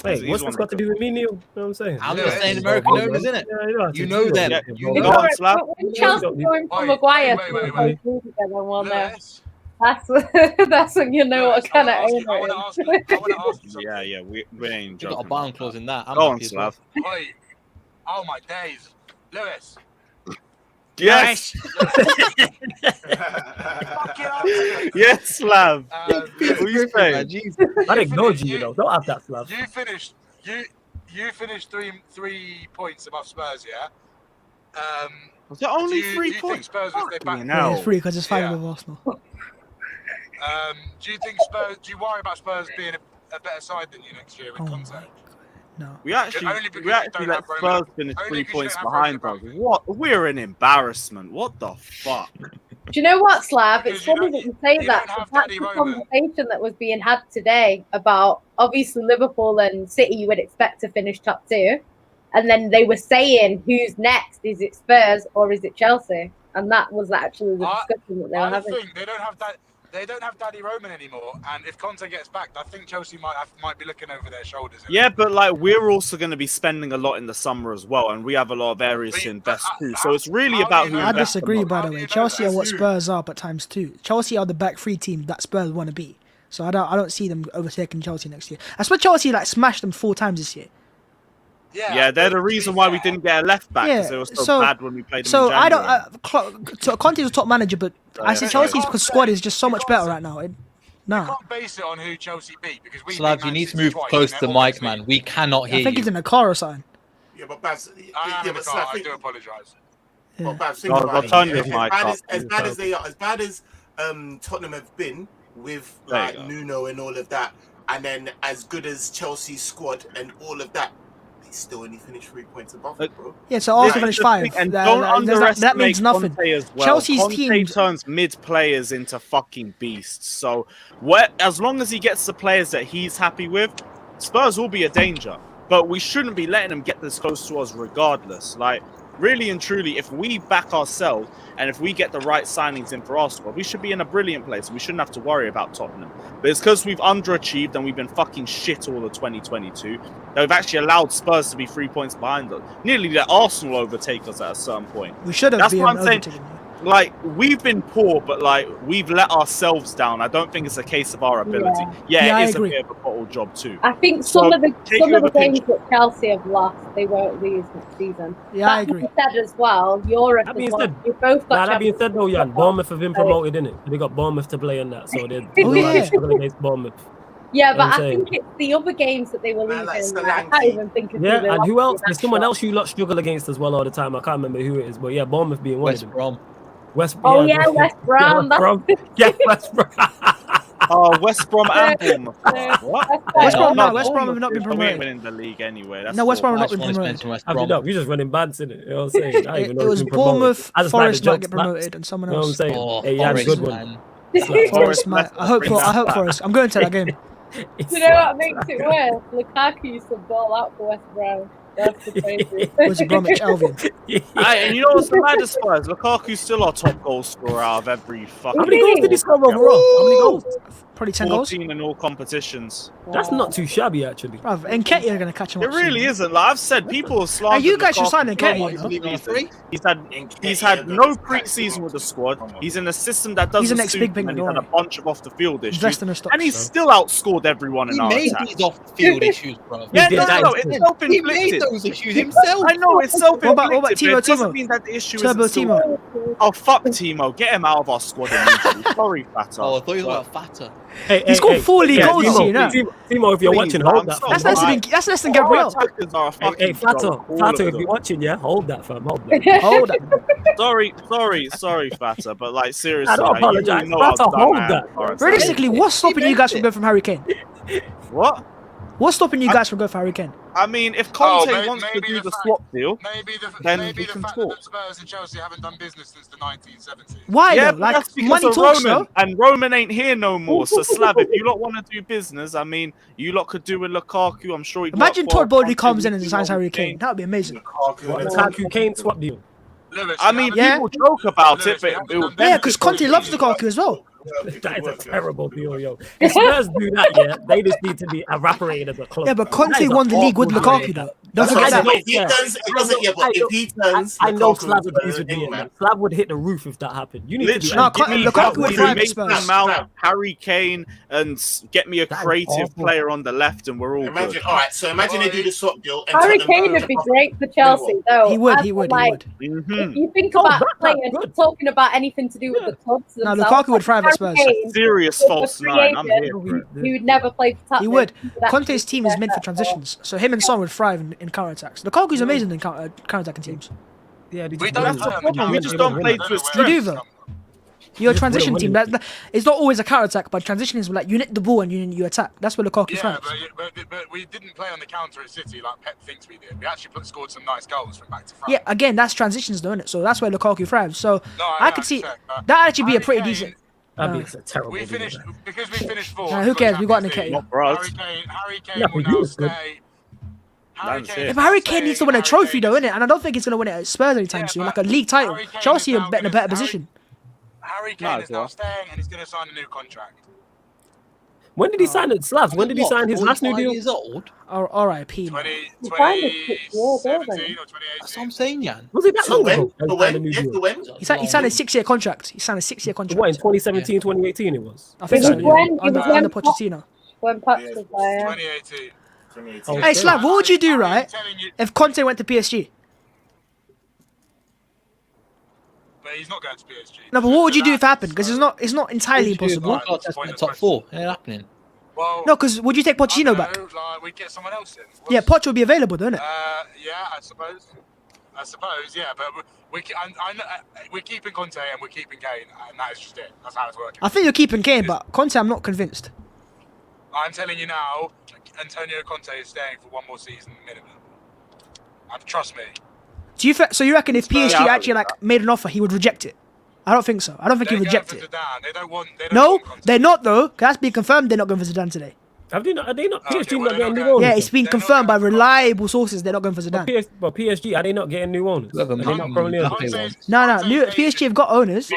Hey, what's this got to do with me, Neil? You know what I'm saying? I'm Yeah, just saying it's American all owners, good. innit? Yeah, You know them. Yeah, You go know on, them. Slav. When Chelsea going from Maguire to wait. together, well, no. Lewis, That's when you know what Lewis, kind of I owner want it to is. ask you something. Yeah, we ain't You've joking. got a bound clause in that. I'm Go on, happy as well. Slav. Wait. Oh my days. Lewis. Yes. Fucking hell. Yes, Slav. Lewis, What are you saying? Jesus. I ignored you, though. Don't have that, Slav. You finished 3 points above Spurs, yeah? Was that Do only you 3 think points? Spurs will stay back? Fucking Yeah, hell. it's free because it's 5 Yeah. of Arsenal. Do you think Spurs? Do you worry about Spurs being a better side than you next year with Oh Conte? my. No. We actually Only because you let don't have Spurs Roman. finish Only 3 because you points don't have behind Roman us. Abramovich. What? We're an embarrassment. What the fuck? Do you know what, Slav? It's Because you funny don't- that you say you that. don't have That's Daddy the Roman. conversation that was being had today about obviously Liverpool and City. You would expect to finish top 2, and then they were saying who's next? Is it Spurs or is it Chelsea? And that was actually the discussion that they were I having. think they don't have that. They don't have Daddy Roman anymore, and if Conte gets back, I think Chelsea might be looking over their shoulders. Yeah, but like we're also going to be spending a lot in the summer as well, and we have a lot of areas to invest too. So it's really how about do who you I know invests. disagree, the by How the do way. you know Chelsea are that? what Spurs are, but times 2. Chelsea are the back 3 team that Spurs want to be. So I don't see them overtaking Chelsea next year. I suppose Chelsea like smashed them 4 times this year. Yeah, they're the reason why we didn't get a left back because Yeah, they were so so- bad when we played them So in I January. don't. So Conte's a top manager, but I see yeah. Chelsea's squad is just so much better right now. You Nah, can't base it on who Chelsea beat because we. Slav, beat you Man need to City move twice, close and to the they're mic, man. We cannot hear I think you. he's in a car or something. Yeah, but Babs, I am in the but car. Slav, I think- do apologise. Yeah. But Babs, think I'll about it. turn yeah. your mic up. As bad as they are, as bad as Tottenham have been with There you like go. Nuno and all of that, and then as good as Chelsea's squad and all of that, they still only finished 3 points above it, bro. Yeah, so Arsenal This finished is the 5. thing, and That- don't that means underestimate nothing. Conte as well. Chelsea's Conte teams- turns mid players into fucking beasts. So, as long as he gets the players that he's happy with, Spurs will be a danger. But we shouldn't be letting them get this close to us, regardless. Like, really and truly, if we back ourselves and if we get the right signings in for our squad, we should be in a brilliant place. We shouldn't have to worry about Tottenham. But it's because we've underachieved and we've been fucking shit all of 2022 that we've actually allowed Spurs to be 3 points behind us. Nearly let Arsenal overtake us at a certain point. We should have That's been what I'm saying. overtaken. Like, we've been poor, but like we've let ourselves down. I don't think it's a case of our ability. Yeah, Yeah, I it is agree. a bit of a bottle job too. I think So, some of the take it with a games pinch. that Chelsea have lost, they won't lose next season. Yeah, that I agree. being said as well, Europe That as being well. said- You've both got That being said, though, Jan, Champions Bournemouth have been League. promoted, innit? They got Bournemouth to play in that, so they're Oh, yeah. struggling against Bournemouth. Yeah, but I'm I saying. think it's the other games that they were Man, like losing. Solanke. I can't even think of Yeah, who they and lost who to else? in There's that someone shot. else you lot struggle against as well all the time. I can't remember who it is, but yeah, Bournemouth being one West of them. Brom. Oh yeah, West Brom. West Brom. Yeah, West Brom. Oh, West Brom and Bournemouth. What? West Brom, no, no, West Brom have not been We ain't promoted. winning the league anyway. That's No, West Brom have I not just been want to promoted. mention West Have you Brom. not? You're just running bands, innit? You know what I'm saying? I It, even know it who's was been promoted. Bournemouth, I just Forest like might the get jokes, promoted, and someone You know what I'm else. saying? Oh, Hey, yeah, Forest, good one. man. Forest might. I hope for. I hope Forest. I'm going to that game. Do you know what makes it worse? Lukaku used to ball out for West Brom. That's the crazy. West Bromwich Albion. Aye, and you know what's the maddest part is Lukaku's still our top goal scorer out of every fucking. How many goals did he score overall? How many goals? Probably 10 goals. 14 in all competitions. That's not too shabby, actually. Bruv, Nketiah are going to catch him It up soon. really isn't. Like I've said, people are slandering. you guys should Lukaku sign for Nketiah, what you know? he's On a free? He's had no pre-season with the squad. He's in a system that doesn't He's the next suit big him, thing, and don't he's had a worry. bunch of off the field issues. Invest in the stocks. And he's still outscored everyone in He our made attack. these off-field issues, bro. Yeah, did no, that it's instead. He made self-inflicted. those issues himself. I know it's self-inflicted. What about but Timo, it doesn't Timo? mean that the issue Turbo isn't still- Timo. Oh fuck Timo, get him out of our squad immediately. Sorry, Fata. Oh, I thought you were about fatter. Hey, He's got 4 league goals, Timo, you know. Timo, if you're Please, watching, man, hold I'm that. so fam. That's less than Our Gabriel. attackers are a fucking Hey, Fato, joke, all Fato, of if them. you're watching, yeah, hold that, fam. Hold that. Hold that. Sorry, Fata, but like seriously, I don't like, you apologize. really know how Fata, done hold I am that. for our Realistically, what's stopping you guys from it. going from Harry Kane? What? What's stopping you guys from going for Harry Kane? I mean, if Conte maybe- wants to maybe do the the fact- swap deal, then Maybe we the can fact talk. that Spurs and Chelsea haven't done business since the 1970s. Why Yeah, though? but that's Like because money of talks, Roman, though. and Roman ain't here no more. So Slav, if you lot want to do business, I mean, you lot could do with Lukaku. I'm sure he'd Imagine work well. Todd Bowley Conte comes in would and do signs well Harry with Kane. That would be amazing. Lukaku What, and Lukaku Kane swap deal? Lewis, I we mean, haven't- Yeah. people joke about Lewis, it, we but haven't it would done Yeah, business because since Conte loves 20. Lukaku as well. That is a terrible deal, yo. If Spurs do that, yeah, they just need to be evaporated as a club. Yeah, but That Conte is a won the league with awful Lukaku deal. though. Don't That's forget what I'm that. saying. If he turns, it doesn't. Yeah, but if he turns, I know Lukaku Slav into agrees a with me. wingman. Man. Slav would hit the roof if that happened. You need to Literally, No, be. give me Lukaku would Lukaku, thrive at Mason Spurs. Mount, Harry Kane, and get me a That is creative awful. player on the left, and we're all Imagine, good. all right. So imagine they do the swap deal. And Harry Tottenham Kane go would be to- great for Chelsea, though. He would. I He feel would. He like would. If you think Oh, about that's players good. talking about anything to do with the clubs No, themselves, Lukaku would thrive at Harry Spurs. Kane Serious was a false free nine. I'm agent. here for it. He would never play for Tottenham. He would. That- Conte's team is meant for transitions, so him and Son would thrive in counter attacks. Lukaku's amazing in counter attacking teams. Yeah, they We just don't win. play on the We counter. just don't play I to know his where You do it's though. come from. You're a Just transition win team. it. It's not always a counter attack, but transition is like you nick the ball and you attack. That's where Lukaku Yeah, thrives. but we didn't play on the counter at City like Pep thinks we did. We actually scored some nice goals from back to front. Yeah, again, that's transitions, though, isn't it? So that's where Lukaku thrives. So No, I could see accept that actually be a Harry pretty Kane, decent. That'd be a terrible We deal. finished because we finished fourth. Nah, who cares? We got Nketiah. Not for us. Harry Kane Yeah, will for you now it's good. stay. That's it. Yeah, but Harry Kane needs to win a trophy, though, innit? And I don't think he's going to win it at Spurs anytime Yeah, soon, but like a league title. Harry Kane Chelsea is are now in a gonna- better Harry- position. Harry Might Kane as is well. now staying and he's going to sign a new contract. When did he sign it? Slav, when did he sign his last new 45 deal? years old. R.I.P. man. 2017 or That's what 2018. I'm saying, Jan. Was it that So long when? ago? So He signed a when? new Yes, deal? so when? He signed a 6-year contract. He signed a 6-year contract. What, in 2017, 2018 it was? I think It so, was yeah. when- it Under was when Pochettino. When Potts Yeah, was there. 2018. 2018. Oh, Hey, Slav, what would you do, I'm right, telling you, if Conte went to PSG? but he's not going to PSG. No, but what would you do if it happened? Because it's not entirely impossible. Right. Well, that's in the top four. It ain't happening. Well, No, because would you take I Pochettino don't back? know, like, we'd get someone else in. Yeah, Poch will be available, don't it? Yeah, I suppose. Yeah, but we're keeping Conte and we're keeping Kane, and that is just it. That's how it's working. I think you're keeping Kane, but Conte, I'm not convinced. I'm telling you now, Antonio Conte is staying for one more season minimum. Trust me. So you reckon if PSG Yeah. actually made an offer, he would reject it? I don't think so. I don't think They're he'd going reject for it. Zidane. They don't want No, Conte. they're not though. 'Cause that's been confirmed. They're not going for Zidane today. Have they not? Are they not? Okay, PSG well, not they're getting not new going- owners. Yeah, it's been They're not confirmed by going for Conte. reliable sources. They're not going for Zidane. But PSG, are they not getting new owners? Whoever Are they made not them, currently owners? Conte Conte's- No, Conte's PSG have got owners.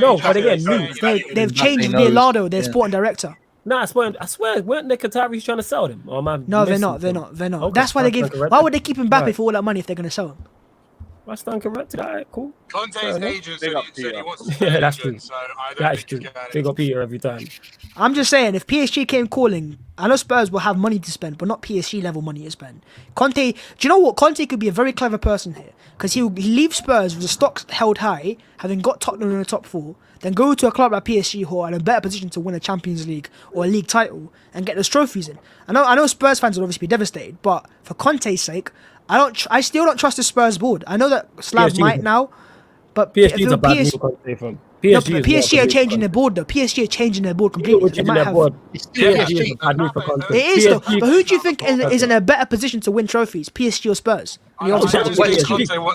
No, but again, new. They've changed knows. Leonardo, their Yeah. sporting director. No, I swear, weren't the Qataris trying to sell them? Or am I No, they're missing not. They're something? not. They're not. Okay, That's why they that's give. correct. Why would they keep Mbappe Right. for all that money if they're going to sell him? That's done correct. All right, cool. Conte's Fair enough. agent Big said up he Peter. wants to stay Yeah, that's agent, true. so I don't That's think true. he's going Big up Peter every time. I'm just saying, if PSG came calling, I know Spurs will have money to spend, but not PSG level money to spend. Conte, do you know what? Conte could be a very clever person here because he leaves Spurs with the stocks held high, having got Tottenham in the top four, then go to a club like PSG who are in a better position to win a Champions League or a league title and get those trophies in. I know Spurs fans would obviously be devastated, but for Conte's sake, I still don't trust the Spurs board. I know that Slav PSG might is- now, but PSG is a bad PSG move. Conte from no, PSG. but PSG are changing their board though. PSG are changing their board completely. We're They changing might their have- board. Yeah, PSG is a bad move for Conte. It is though, PSG but who do you think is in a better position to win trophies, PSG or Spurs? I don't don't think think PSG Conte wa-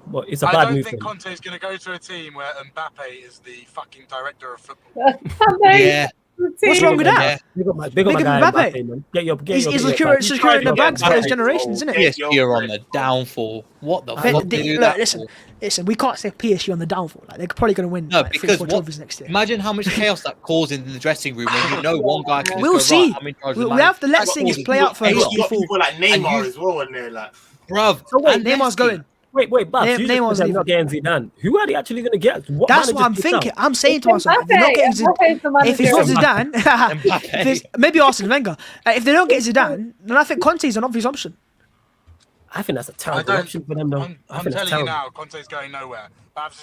But it's a I bad don't move. think for him. Conte is going to go to a team where Mbappe is the fucking director of football. Yeah. What's wrong with that? Yeah. Big up my Big guy up Mbappe. Mbappe, man. Get your He's get securing the Yeah, bags for his Mbappe. generations, isn't it? PSG are on the downfall. What the They- fuck? they- do look, that listen. We can't say PSG on the downfall. Like they're probably going to win. No, like, because 3-4 what? trophies next year. Imagine how much chaos that caused in the dressing room when you know one guy can just We'll go, see. Right, I'm in charge of We the have to let That things causes play out chaos. first You got before. people like Neymar you- as well in there, like. Bruv. So wait, and Neymar's Messi. going. Wait, Babs, you just Neymar's said they're not getting Zidane. Who are they actually going to get? What That's what managers I'm do you sell? thinking. I'm saying to myself, if they're not getting Zidane, if it's not Zidane, if it's, maybe Arsene Wenger. If they don't get Zidane, then I think Conte is an obvious option. I think that's a I terrible don't. option for them, though. I'm I think that's telling you terrible. now, Conte's going nowhere.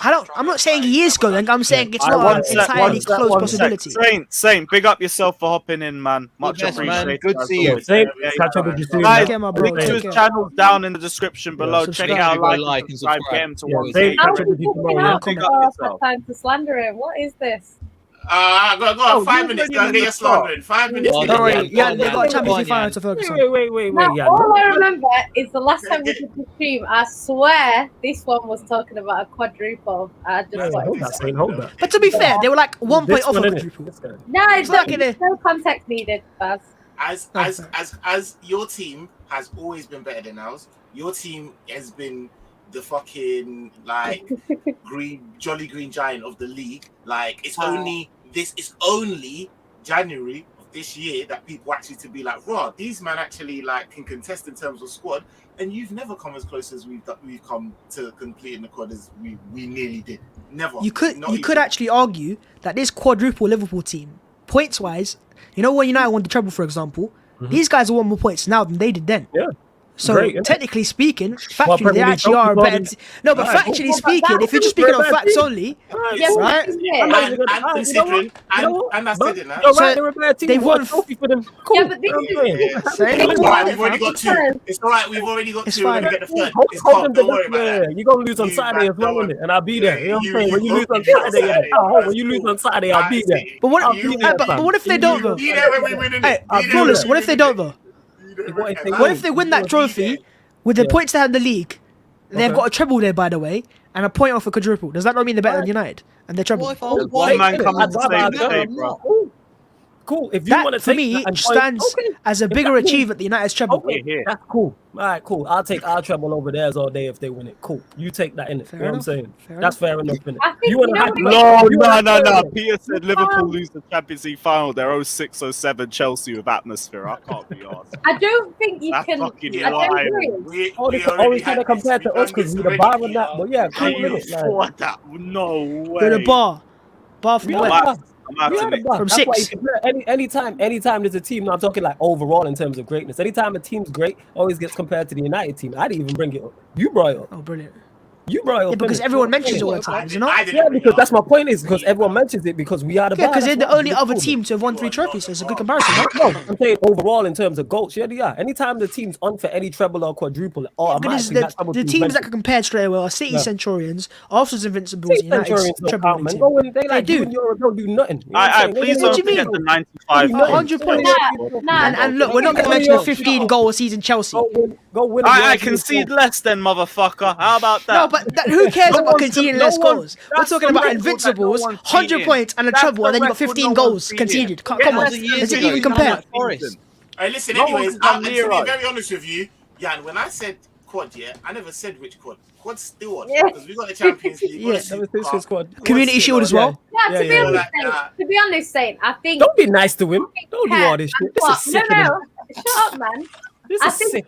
I'm not saying he is going. I'm saying it's not an entirely closed possibility. Saint, big up yourself for hopping in, man. Much Yes, man. appreciated. Good to as see you. always. Saint, Yeah, catch up with you soon. Guys, Take care, my bro. link to Take his care. channels down in the description below. subscribe. Check it out, Everybody like, and subscribe. Get him to Yeah, 1K. Saint, How catch are up with you you talking tomorrow. out Big Yeah. up yourself. time to slander him? What is this? Go on. 5 minutes. Go get your slandering. 5 minutes. Oh, Don't worry, Yeah, they got a Champions League yeah. final to focus on. Wait, Now, yeah. all I remember is the last time we did the stream. I swear this one was talking about a quadruple. I just Hold that. But to be fair, they were like 1 point This off a one, innit? quadruple. This guy. no, it's Fuck not. it. No context needed, Baz. As your team has always been better than ours. Your team has been the fucking like jolly green giant of the league. Like it's only January of this year that people actually to be like, raw, these men actually like can contest in terms of squad, and you've never come as close as we've come to completing the quad as we nearly did. Never. You could actually argue that this quadruple Liverpool team, points wise, you know when United won the treble, for example, these guys have won more points now than they did then. Yeah. So Great, technically speaking, Well, factually, they Premier League actually are a trophy better. No, but Right. factually speaking, if you're just speaking on facts only, Yeah, right? And considering, and I said it now. You're So right, they're a better team. they've We've won won a trophy for them. Cool. Yeah, but this is It's alright, we've already got 2. It's alright, we've already got It's 2. We're fine. gonna get the third. Hold It's them calm, don't worry about that. You're gonna lose on You Saturday as well, man, innit? And I'll be there. You know what I'm saying? When you lose on you Saturday, Saturday, when you lose on Saturday, I'll be there. But what? I'll be there, But fam. what if they don't though? Be there when we win, innit? Hey, Be there flawless. when What we if they win, don't innit? though? What if they win that trophy with the points they had in the league? They've Okay. got a treble there, by the way, and a point off a quadruple. Does that not mean they're better than United and they're treble? What if I was One man coming I'd to rather save have the them. day, bro. Cool. If you want to That for me stands as a bigger achievement than United's treble. Okay, Here. that's cool. All right, cool. I'll take our treble over theirs all day if they win it. Cool. You take that in it. You know what I'm enough. saying? Fair That's fair enough. Innit? I think You want you to know have what- No. Peter said Liverpool lose the Champions League final. They're 06-07 Chelsea with atmosphere. I can't be arsed. I don't think you That's can. fucking I don't wild. agree. always trying to compare to us because we the bar and that. But yeah, cool. Are you Innit? Like, for that? No way. They're the bar from we where? are the bar. I'm out We to are the Nick. bar. From That's why 6. you compare anytime there's a team. Now I'm talking like overall in terms of greatness. Anytime a team's great, always gets compared to the United team. I didn't even bring it up. You brought it up. Oh, brilliant. You brought it up. Yeah, because innit? everyone mentions it all the I time, did- you know? I didn't Yeah, bring because it that's up. my point is because everyone mentions it because we are the Yeah, bar. because they're That's the why. only other Cool. team to have won 3 trophies, so it's a good comparison, no? No, I'm saying overall in terms of goals. Yeah. Anytime the team's on for any treble or quadruple, Because automatically that's the teams that can compare straight away are City Yeah. Centurions, Arsenal's Invincibles, United's Centurions don't treble count, man. team. Go in, they like do. you and Euro don't do nothing. You know what I'm saying? Please They don't do forget mean? the 95 100 points. And look, we're not going to mention the 15 goal season Chelsea. Go win. I concede less then, motherfucker. How about that? No, but who cares about conceding less no one- goals? We're that's talking the about record that no Invincibles, one's 100 beaten. points and a That's treble, the and then you got record 15 no goals one's beaten. conceded. Come Yeah, on, that's does the it years even ago. compare? Forest. Alright, listen, No anyways, one's done to be Leroy. very honest with you, Jan, when I said quad, yeah, I never said which quad. Quad's still on, Yeah. because we got the Champions League. Yeah. Never since his squad. Community Shield as well. Yeah, to be yeah. honest, to be honest, Saint, I think. Don't be nice to him. Don't do all this shit. This is sick. No, shut up, man. This I is think sick.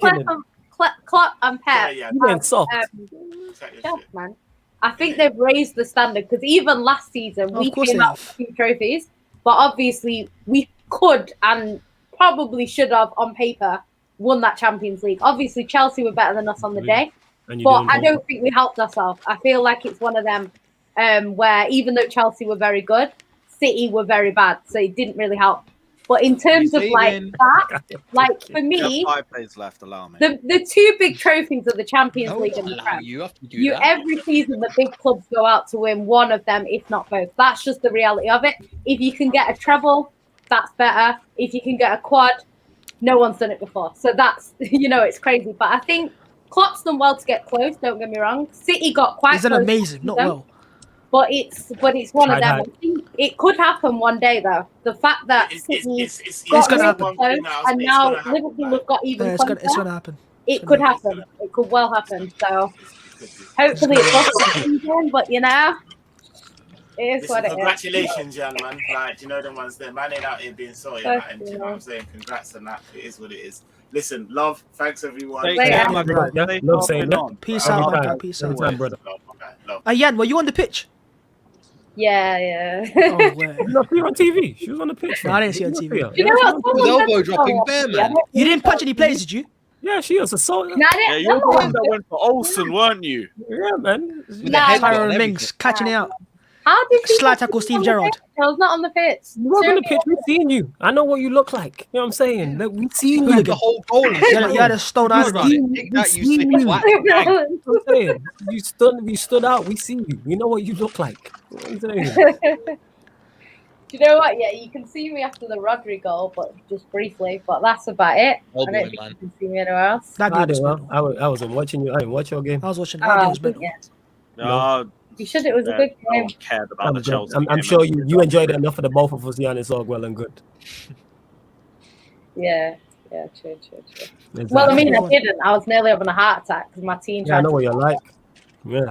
Klopp and Pep. Yeah, You ain't soft. Exactly. Shut up, man. I think they've raised the standard because even last season we Of course came they out with 2 trophies, but obviously we could and probably should have on paper won that Champions League. Obviously Chelsea were better than us on the day, but I don't think we helped ourselves. I feel like it's one of them where even though Chelsea were very good, City were very bad, so it didn't really help. But in terms of like that, like for me, 5 days left. Allow me. the 2 big trophies are the Champions League and the Allow Prem. you have to do that. Every season the big clubs go out to win one of them, if not both. That's just the reality of it. If you can get a treble, that's better. If you can get a quad, no one's done it before. So that's it's crazy. But I think Klopp's done well to get close, don't get me wrong. City got quite He's done close amazing, this not season, well. But it's one of Tried them. hard. I think it could happen one day though. The fact that City got gonna really happen. close and now Liverpool have got even Yeah, it's closer. gonna happen. It could happen. It could well happen. So hopefully it's not season, but it is what it is. Congratulations, Jan, man. Like, you know them ones there. Man ain't out here being sorry. And, you know what I'm saying? Congrats on that. It is what it is. Listen, love. Thanks, everyone. Take Later. care, my brother. Yeah, Stay love calm saying and that. on. Peace Bro. out, Anytime. man. Peace out. Anytime, brother. Love. Yan, were you on the pitch? Yeah. Oh, wait. You know, see her on TV. She was on the pitch. No, I didn't see her on TV. You know what? With elbow dropping bare, man. You didn't punch any players, did you? Yeah, she was a soldier. No, I Yeah, didn't. you're the No, one that went for Olsen, weren't you? Yeah, man. With the Nah, head Tyron and Mings catching it out. How did you Slide tackle Steve Gerrard. I was not on the pitch. You was on the pitch. We seen you. I know what you look like. You know what I'm saying? Look, we seen you. The whole goal. You had a stone Think eye. about it. Take that, you sick You twat. I'm saying, you stood out. We see you. We know what you look like. You know what I'm saying? Do you know what? Yeah, you can see me after the Rodri goal, but just briefly. But that's about it. Oh, I don't boy, think man. you can see me anywhere else. That I game was did well. mental. I wasn't watching you. I didn't watch your game. I was watching. Oh, That game was mental. yeah. You should. It was a good No game. one cared about the Chelsea. I'm game. sure you enjoyed it enough for the both of us, Jan. It's all well and good. Yeah. Yeah. True. Exactly. Well, I mean, I didn't. I was nearly having a heart attack because my team. Yeah, I know what you're like. Yeah.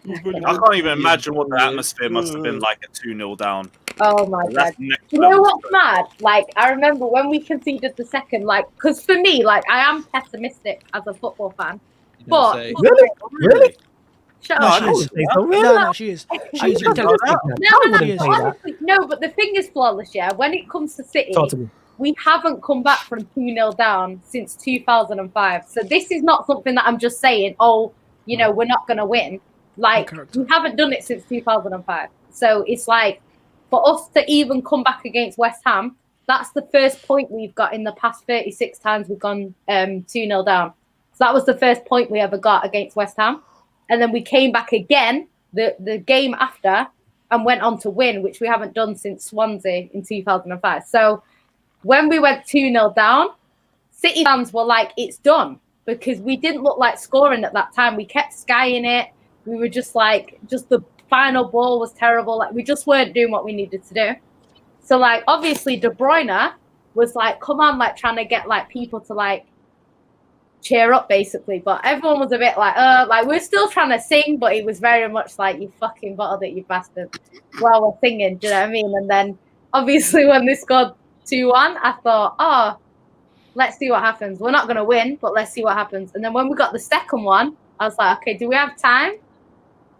I can't even imagine what the atmosphere must have been like at 2-0 down. Oh my god! That's next You know level what's stuff. mad? Like, I remember when we conceded the second. Like, because for me, like, I am pessimistic as a football fan. But Really? shut No, up. she I is. would say so. Really? No, she is. She is. I Tell her. No, She is. honestly, no. But the thing is, flawless. Yeah, when it comes to City, Talk to me. we haven't come back from 2-0 down since 2005. So this is not something that I'm just saying. Oh, you know, we're not going to win. Like, we haven't done it since 2005. So it's like, for us to even come back against West Ham, that's the first point we've got in the past 36 times we've gone 2-0 down. So that was the first point we ever got against West Ham. And then we came back again the game after and went on to win, which we haven't done since Swansea in 2005. So when we went 2-0 down, City fans were like, it's done. Because we didn't look like scoring at that time. We kept skying it. We were just like, just the final ball was terrible. Like, we just weren't doing what we needed to do. So, like, obviously, De Bruyne was like, come on, like, trying to get, like, people to, like, cheer up, basically. But everyone was a bit like, we're still trying to sing, but it was very much like, you fucking bottled it, you bastard, while we're singing. Do you know what I mean? And then, obviously, when they scored 2-1, I thought, oh, let's see what happens. We're not going to win, but let's see what happens. And then when we got the second one, I was like, okay, do we have time?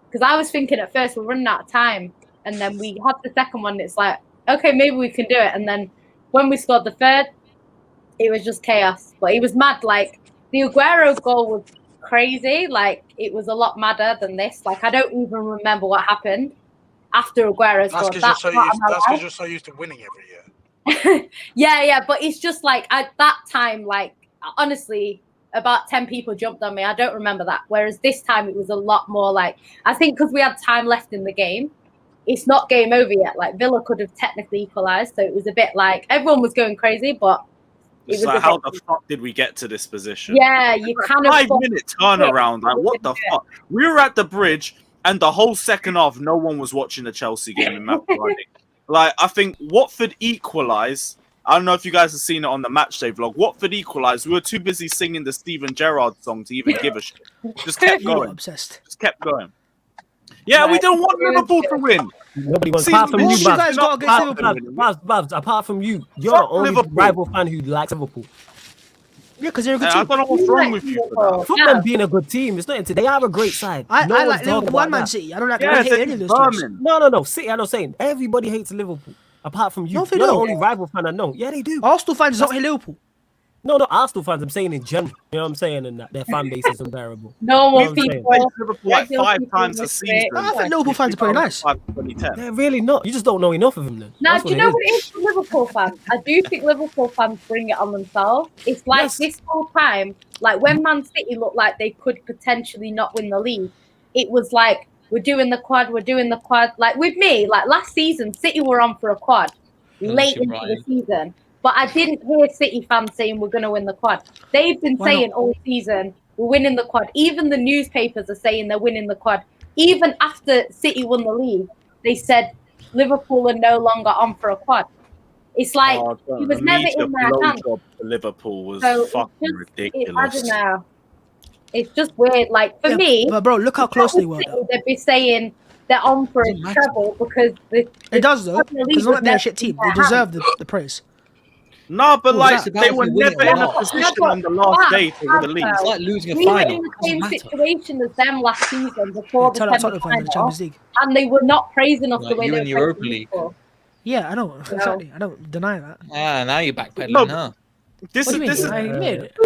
Because I was thinking at first we're running out of time. And then we had the second one. It's like, okay, maybe we can do it. And then when we scored the third, it was just chaos. But it was mad. Like, the Aguero goal was crazy. Like, it was a lot madder than this. Like, I don't even remember what happened after Aguero scored. That's because you're so used to winning every year. Yeah. But it's just like, at that time, like, honestly, about 10 people jumped on me. I don't remember that. Whereas this time it was a lot more like, I think because we had time left in the game, it's not game over yet. Like, Villa could have technically equalised. So it was a bit like, everyone was going crazy, but It's like, how the fuck did we get to this position? Yeah, you kind of 5-minute turnaround. Like, what the fuck? We were at the bridge, and the whole second half, no one was watching the Chelsea game in Mount Riding. Like, I think Watford equalised. I don't know if you guys have seen it on the matchday vlog. Watford equalised. We were too busy singing the Steven Gerrard song to even give a shit. Just kept You were going. obsessed. Just kept going. Yeah, we don't want Liverpool to win. Nobody wants. See, Apart from what you, you guys got against Liverpool? Babs, apart from you, you're Fuck the only Liverpool. rival fan who likes Liverpool. Yeah, because they're a good I team. don't know what's wrong with you for that. Fuck them being a good team. It's not into. They are a great side. I No like one's talking Liverpool about and Man that. City. I don't like. I Yeah, don't hate any of those teams. vermin. No. City, I'm not saying everybody hates Liverpool. Apart from you, No, they you're the don't. only rival fan I know. Yeah, they do. Arsenal fans don't hate Liverpool. No, Arsenal fans. I'm saying in general. You know what I'm saying? And that their fan base is unbearable. normal You know what I'm saying? people. Played Liverpool like Regular 5 people times a would season. say, I think Liverpool fans are pretty nice. 2010. They're really not. You just don't know enough of them. Then. Now, That's do you it know is. what it is for Liverpool fans? I do think Liverpool fans bring it on themselves. It's like Yes. this whole time, like when Man City looked like they could potentially not win the league, it was like, we're doing the quad. Like with me, like last season, City were on for a quad late into the season. But I didn't hear City fans saying we're going to win the quad. They've been saying all season, we're winning the quad. Even the newspapers are saying they're winning the quad. Even after City won the league, they said Liverpool are no longer on for a quad. It's like, it was never in their hands. Job for Liverpool was So fucking ridiculous. I don't know. It's just weird. Like, for me, But bro, look how close they were. Though. they'd be saying they're on for a treble because It does though. Because it's not they're a shit team. They deserve the praise. No, but like it's they were about if you never win in or a not. position on the last day to win the league. It's like losing a we were final. in the Doesn't same matter. situation as them last season before the Tell Tottenham fans in the semi-final, Champions League. and they were not praising us Like the way you they in the were Europa praising League. before. Yeah, I know exactly. I don't deny that. Ah, now you're backpedaling. No, huh? This What do you is mean? I admit it.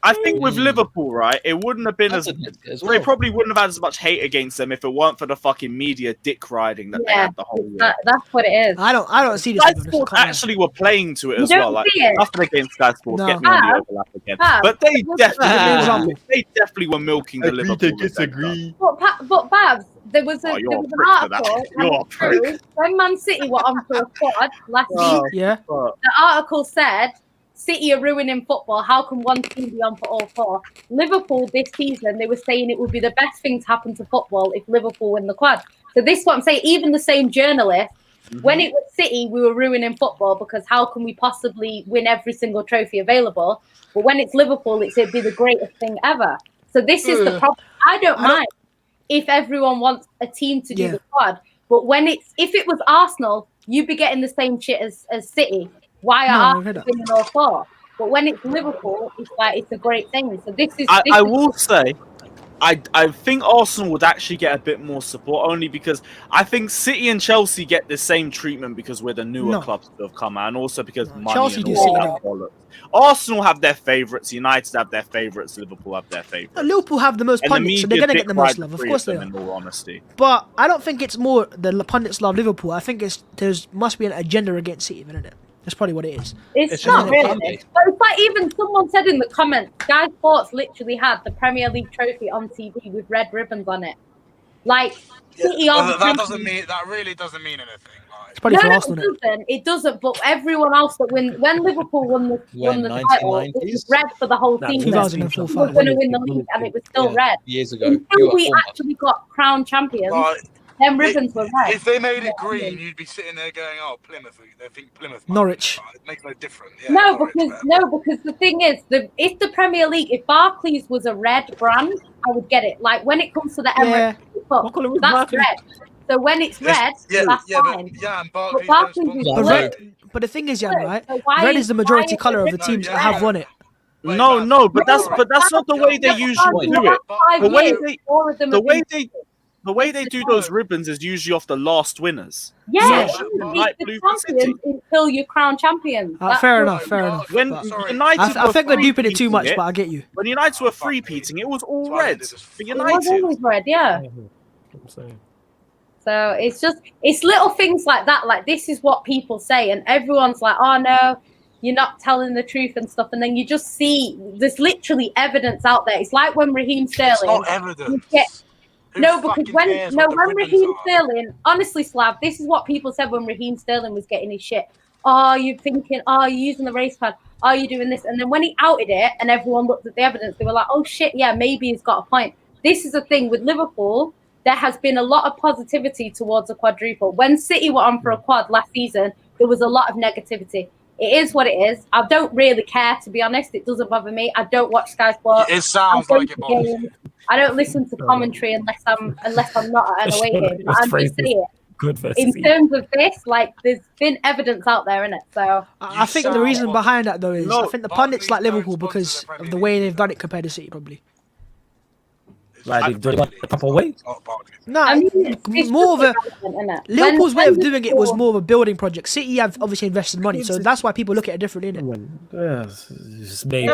I think with Liverpool, right, it wouldn't have been That's as admitted as they well. probably wouldn't have had as much hate against them if it weren't for the fucking media dick riding that they Yeah, had the whole year. that's what it is. I don't see this. Sky to be honest, I Sports can't lie. actually were playing to it You as well. don't Like see it. nothing against Sky Sports, No. get me on the overlap again. But they Give me an definitely were milking the Liverpool. But Babs, there was Oh, an you're a prick for that. article. You're a and it's true, when Man City were on for a quad last Oh, season, Yeah. but the article said City are ruining football. How can one team be on for all four? Liverpool this season, they were saying it would be the best thing to happen to football if Liverpool win the quad. So this is what I'm saying. Even the same journalist, when it was City, we were ruining football because how can we possibly win every single trophy available? But when it's Liverpool, it'd be the greatest thing ever. So this is the problem. I don't mind if everyone wants a team to do the quad, but if it was Arsenal, you'd be getting the same shit as City. Why are Arsenal winning all four? But when it's Liverpool, it's like it's a great thing. So this is. I will say, I think Arsenal would actually get a bit more support only because I think City and Chelsea get the same treatment because we're the newer clubs that have come out, and also because money Chelsea and do all City that bollocks. Arsenal have their favourites, United have their favourites, Liverpool have their favourites. Liverpool have the most And pundits, so they're going to get the most love. Of course they are. In all honesty. But I don't think it's more the pundits love Liverpool. I think must be an agenda against City, isn't it? That's probably what it is. It's not really. But it's like even someone said in the comments, Sky Sports literally had the Premier League trophy on TV with red ribbons on it. Like City that really doesn't mean anything. It's probably for Arsenal. It doesn't. But everyone else that when Liverpool won the title, it was red for the whole season. 2004, we were going to win the league, and it was still red. Years ago, until we actually got crowned champions. Them ribbons were red. If they made it green, you'd be sitting there going, "Oh, Plymouth." They think Plymouth. Norwich. It makes no difference. Yeah, no, because the thing is, if the Premier League, if Barclays was a red brand, I would get it. Like when it comes to the Emirates Cup, that's red. So when it's red, that's fine. And but the thing is, right? Red is the majority colour of the teams that have won it. No, but that's not the way they usually do it. The way they do those ribbons is usually off the last winners. Yeah, So light blue for City until you crown champions. Fair enough. When United, I think they're duping it too much, but I get you. When United were free-peating, it was all red for United. It was always red, yeah. So it's little things like that. Like this is what people say, and everyone's like, "Oh no, you're not telling the truth and stuff." And then you just see there's literally evidence out there. It's like when Raheem Sterling. It's not evidence. Because when Raheem Sterling, honestly, Slav, this is what people said when Raheem Sterling was getting his shit. Oh, you're thinking, you're using the race card. Oh, you're doing this. And then when he outed it and everyone looked at the evidence, they were like, oh shit, yeah, maybe he's got a point. This is the thing with Liverpool. There has been a lot of positivity towards a quadruple. When City were on for a quad last season, there was a lot of negativity. It is what it is. I don't really care, to be honest. It doesn't bother me. I don't watch Sky Sports. It sounds like it bothers you. I don't listen to commentary unless I'm not at an away game. I'm just saying. In terms of this, like there's been evidence out there, innit? So I think the reason behind that though is I think the pundits like Liverpool because of the way they've done it compared to City, probably. Like they've done it a proper way. No, more of a Liverpool's way of doing it was more of a building project. City have obviously invested money, so that's why people look at it differently, innit? Yeah,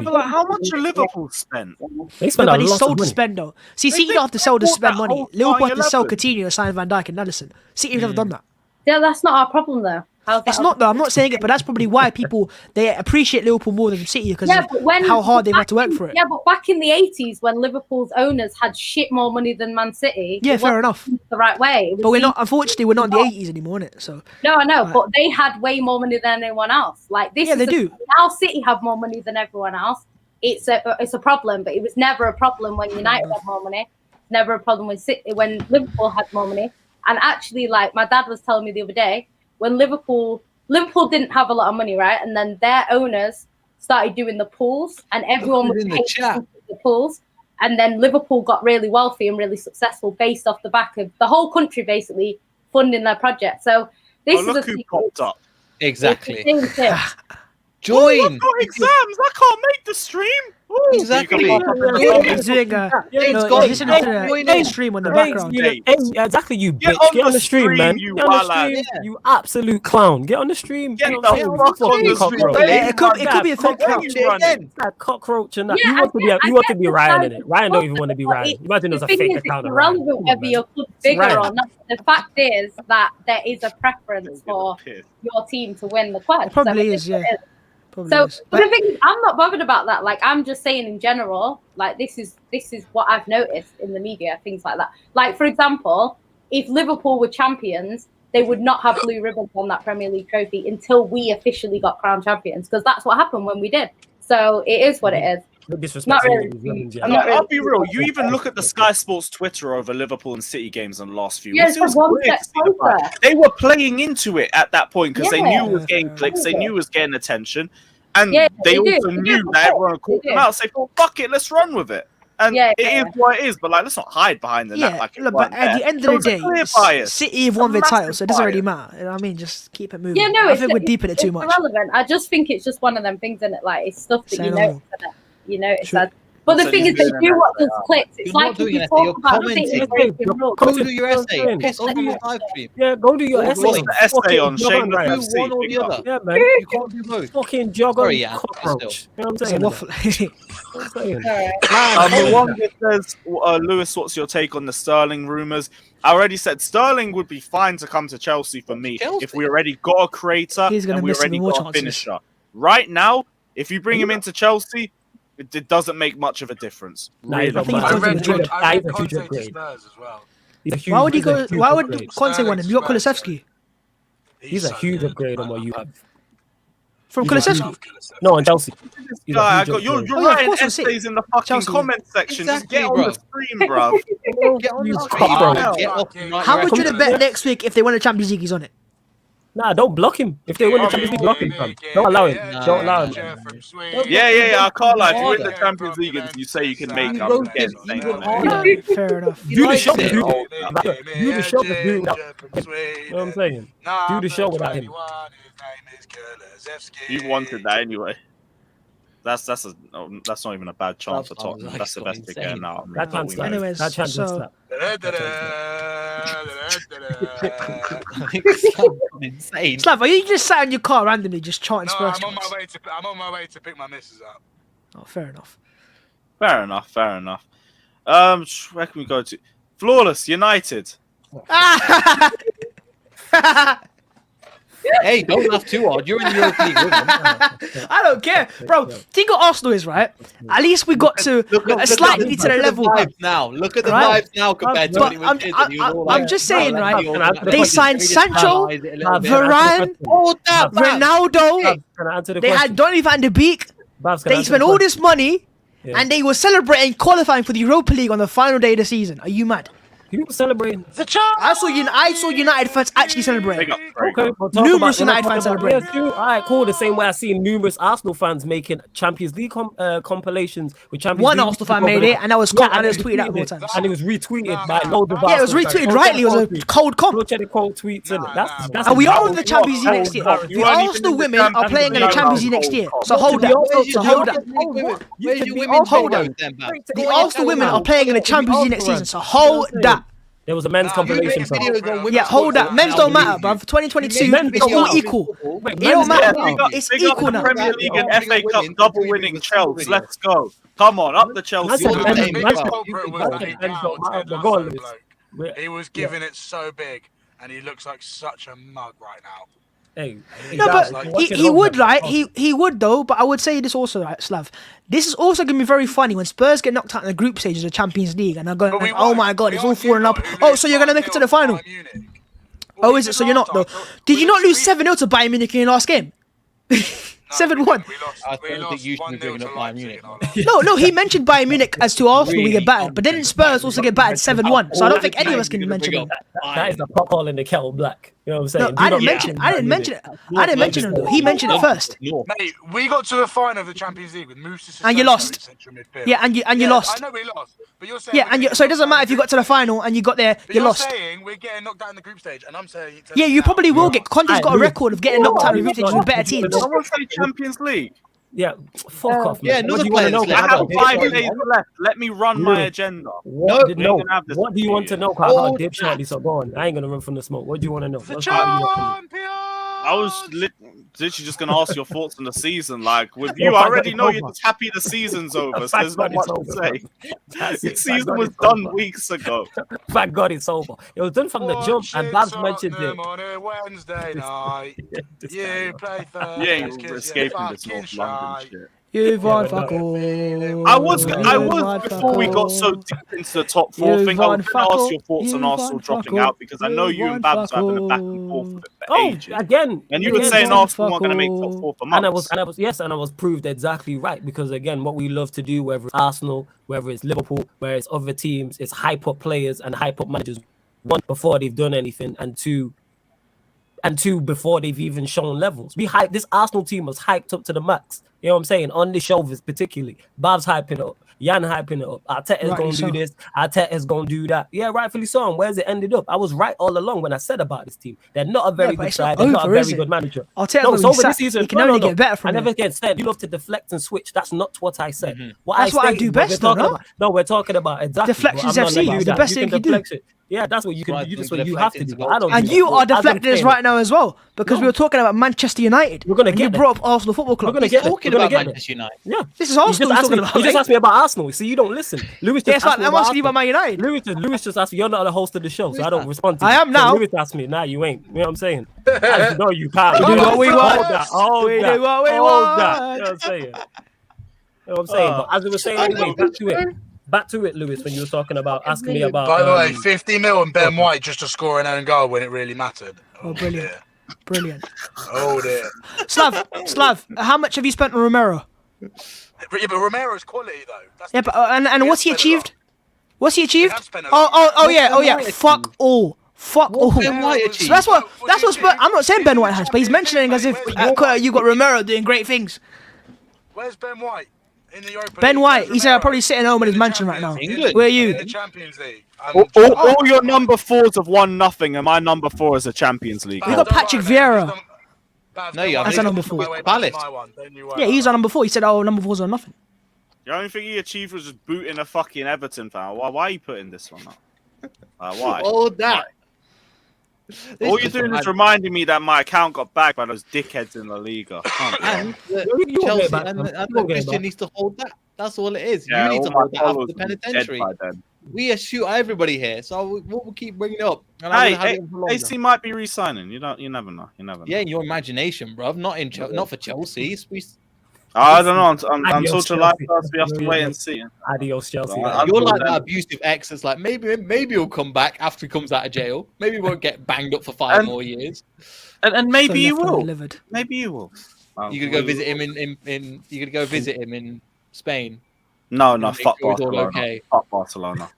but like, how much have Liverpool spent? They spent a lot sold of money. To spend though. See, City don't have to sell to spend money. Liverpool have to sell Coutinho, sign Van Dijk, and Alisson. City have never done that. Yeah, that's not our problem though. It's not though. I'm not saying it, but that's probably why people they appreciate Liverpool more than City because of how hard they've had to work for it. Yeah, but back in the 80s when Liverpool's owners had shit more money than Man City, yeah, fair enough. The right way. But we're not. Unfortunately, we're not in the 80s anymore, innit? So no, I know, but they had way more money than anyone else. Like this, they do. Now City have more money than everyone else. It's a problem, but it was never a problem when United had more money. Never a problem when Liverpool had more money. And actually, like my dad was telling me the other day, when Liverpool didn't have a lot of money, right? And then their owners started doing the pools, and everyone was paying the pools. And then Liverpool got really wealthy and really successful based off the back of the whole country basically funding their project. So this is look who popped up. Exactly. Join. I've got exams. I can't make the stream. Ooh, exactly. He's doing a stream on the background. Exactly, you bitch. Get on the stream, man. Get on the stream, you absolute clown. Get on the stream. Get the fuck on the stream. It could be a fake cockroach. That cockroach and that. You want to be Ryan in it. Ryan don't even want to be Ryan. Imagine there's a fake account of Ryan. It's irrelevant whether your club's bigger or not. The fact is that there is a preference for your team to win the quad. It probably is, yeah. Probably So is. but the thing is, I'm not bothered about that. Like, I'm just saying in general, like this is what I've noticed in the media, things like that. Like, for example, if Liverpool were champions, they would not have blue ribbons on that Premier League trophy until we officially got crowned champions, because that's what happened when we did. So it is what it is. No disrespect Not to really. these women's, yeah. I'm No, not really. I'll be real. You even look at the Sky Sports Twitter over Liverpool and City games in the last few Yeah, weeks. it's It was one weird to step see the closer. fact. They were playing into it at that point because they Yeah. knew it was getting clicks. They knew it was getting attention. And Yeah, they they do. also They do. knew that everyone called They them do. out and said, "Oh, fuck it, let's run with it." And Yeah, it yeah. is what it is. But like, let's not hide behind the net Yeah, like it look, weren't but at there. the end There of was the a clear day, bias. City have A won the title, massive so it doesn't really bias. matter. You know what I mean? Just keep it moving. Yeah, no, I think we're deep in it too much. irrelevant. I just think it's just one of them things, in it. Like, it's stuff that Say you no notice. more. Innit? You notice True. that. But the So thing you're is, they doing do an what essay does out. clicks. It's You're like not if doing you an essay, talk you're about commenting. City breaking rules. Go do your essay. saying. Piss off on the live stream. Yeah, go do your Go essay. do What's the essay on Fucking Shameless Ryan. Do FC? one or the Big up. other. Yeah, man. You can't do both. Fucking jog on Sorry, yeah, cockroach. You know what I'm It's a saying? waffle. I'm saying. Mwanga says, Lewis, what's your take on the Sterling rumours? I already said Sterling would be fine to come to Chelsea for me Chelsea? if we already got a creator He's gonna and we miss already even more got a chances. finisher. Right now, if you bring him into Chelsea, it doesn't make much of a difference. Nah, Really. he's not think bad. he's I going to read, Madrid. I read He's a huge Conte to upgrade. Spurs as well. He's a huge- Why would he he's a go? huge Why would upgrade. Conte want him? You got Kulusevski He's a so huge good. upgrade on what you have. from He's a huge- Kulusevski. No, on Chelsea. He's a Guy, huge you're upgrade. you're Oh, yeah, of writing course, I see. essays in the fucking Chelsea. comment section. Just Exactly, get on bro. the stream, bro. Get on You the stream. cockroach. Get off the How right much would track. you bet next week if they win the Champions League? He's on it. Nah, don't block him. If they win the Champions League, block him, fam. Don't allow him. Don't allow him. Yeah. I can't lie. If you win the Harder. Champions League and you say you can make, You I'm wrote getting it saying even that. harder. Fair enough. Do the show. it. Do the show. You know what I'm saying? Do the show without him. You wanted that anyway. That's not even a bad chance for Tottenham. That's the best they're getting out. That chance slap. Anyways, That chance so- slap. Insane. Slav, are you just sat in your car randomly just chanting No, Spurs? I'm on chants? my way to pick my missus up. Oh, fair enough. Fair enough. Where can we go to? Flawless United. Hey, don't laugh too hard. You're in the Europa League with them. I don't care, bro. Think of Arsenal is right. At least we got to slightly to the level. Vibes now. Look at the Right. vibes now compared to But when he was kids and he was all I'm like, just saying, right? They They signed Sancho, Varane, Oh, that Ronaldo. Can I answer the They question? had Donny van de Beek. Babs, can I They answer spent the all question? this money, Yeah. and they were celebrating qualifying for the Europa League on the final day of the season. Are you mad? You were celebrating. I saw United fans actually celebrating. Big up, Craig. Okay, we'll talk Numerous about- United fans Yeah, celebrating. true. All right, cool. The same way I've seen numerous Arsenal fans making Champions League compilations with Champions One League. Arsenal fan made it, and that was and it was tweeted out more times. And it was retweeted by loads of Yeah, it was Arsenal fans. retweeted Go rightly. It was check a the cold comp. Go check the cold tweets, innit? That's And we a are in the Champions League next year. You The weren't even Arsenal in the women are Champions playing in the League. Champions League next year. So To hold be that. honest, So to hold be that. honest, Where's to your be women honest, hold photos on. then, Bab? The Arsenal women are playing in the Champions League next season. So hold that. There was a men's compilation. videos on women's Yeah, hold that. Men's don't matter, bruv. For 2022, it's all equal. It don't matter. Big up, It's big up equal the now. Premier League and Big up FA Cup women, double big up winning women, Chelsea. big up Let's go. Come on, up the Chelsea. That's The it. big That's culprit was it. Nick That's Powell, it. Ted Go on, Lasso Lewis. bloke. He was giving it so big, and he looks like such a mug right now. Hey, No, guys, but watch it he on would, them. right? He would, though. But I would say this also, right, Slav. This is also going to be very funny when Spurs get knocked out in the group stage of the Champions League, and they're going, But we like, oh won't. my God, We it's all aren't falling up. Liverpool, who Oh, lose so you're going to make it to the 5-0 final? Bayern Munich. Oh, is it? So you're not, though. Did you not lose 7-0 to Bayern Munich in your last game? 7-1. I don't think you should be bringing up Bayern Munich. No, he mentioned Bayern Munich as to Arsenal we get battered, but didn't Spurs also get battered 7-1? So I don't think any of us can mention it. That is the pot hole in the kettle black. You know what I'm saying? No, Do I not didn't mention it. I didn't Bayern mention Munich. it. I didn't mention him, though. He mentioned it first. Mate, we got to the final of the Champions League with Moussa And you Sissoko lost. in central midfield. Yeah, and you I lost. know we lost, but you're saying Yeah, and so it doesn't matter if you got to the final and you got there, But you you're lost. saying we're getting knocked out in the group stage, and I'm saying Yeah, you probably will get. Conte's got a Alright, record of getting knocked out of group stages with better teams. Someone say Champions League. Yeah, fuck off. yeah, man. no What do you other want to know? players. I have Yeah, 5 yeah. days left. Let me run my agenda. What, we ain't no. gonna have this What do you want to know? 'Cause I Oh, got a dip shortly, so go on. I ain't gonna run from the smoke. What do you want to know? the What's your opinion? champion. I was literally just going to ask your thoughts on the season. Like, with you, I already know you're just happy the season's over, so there's not much to say. The season was done weeks ago. Thank God it's over. It was done from the jump, and Babs mentioned it. On a Wednesday night, you play first. You ain't escaping this North London shit. You've won fuck all. I was before we got so deep into the top four thing. I was going to ask your thoughts on Arsenal dropping out because I know you and Babs are having a back and forth with it for ages. Again, and you were saying Arsenal weren't going to make top four for months. And I was proved exactly right because again, what we love to do, whether it's Arsenal, whether it's Liverpool, whether it's other teams, is hype up players and hype up managers. One, before they've done anything, and two, before they've even shown levels. This Arsenal team was hyped up to the max. You know what I'm saying? On the shoulders, particularly. Bab's hyping it up. Jan hyping it up. Arteta's going to do this. Arteta's going to do that. Yeah, rightfully so. And where's it ended up? I was right all along when I said about this team. They're not a very good side. They're not a very good manager. Arteta's it's over this season. He can only get better from I never get said. You love to deflect and switch. That's not what I said. That's what I do best, though. No, we're talking about exactly. Deflections FC. The best thing you do. Yeah, that's what you can. That's what you have to do. I don't. And you are deflectors right now as well because we were talking about Manchester United. We're gonna get. You brought up Arsenal Football Club. We're gonna get talking about Manchester United. Yeah, this is Arsenal. You just asked me about Arsenal. See, you don't listen. Lewis just asked me I'm asking you about Man United. Lewis just asked me. You're not the host of the show, so I don't respond to you. I am now. Lewis asked me. Nah, you ain't. You know what I'm saying? No, you can't. We do what we want. We do what we want. You know what I'm saying? You know what I'm saying? But as we were saying anyway, back to it, Lewis, when you were talking about asking me about. By the way, 50 mil and Ben White just to score an own goal when it really mattered. Oh, brilliant. Dear. Brilliant. Oh, dear. Slav, how much have you spent on Romero? Yeah, but Romero's quality, though. That's and what's he achieved? What's he achieved? Oh, yeah. Fuck all. Ben White achieved. So that's what Spurs, I'm not saying Ben White has, but he's mentioning as if you got Romero doing great things. Where's Ben White? In the Europa Ben League? White, he's probably sitting home in his mansion right now. England. Where are you? In the Champions League. All your number fours have won nothing, and my number four is a Champions League. We got Patrick Vieira. No, you haven't. That's a number 4. Palace. Yeah, he's on number 4. He said, number 4's on nothing. The only thing he achieved was just booting a fucking Everton fan. Why are you putting this one up? Why? All that. All you're doing is reminding me that my account got bagged by those dickheads in La Liga. And Chelsea and Christian needs to hold that. That's all it is. Yeah, you need to hold that after the penitentiary. We shoot everybody here, so we'll keep bringing it up. And hey, AC might be re-signing. You never know. Yeah, in your imagination, bro. Not for Chelsea. I don't know. Until July 1st, we have to wait and see. Adios, Chelsea. You're like that abusive ex that's like, maybe he'll come back after he comes out of jail. Maybe he won't get banged up for 5 more years. And maybe you will. Maybe you will. You're gonna go visit him in. You're gonna go visit him in Spain. No, fuck Barcelona. Okay. Fuck Barcelona.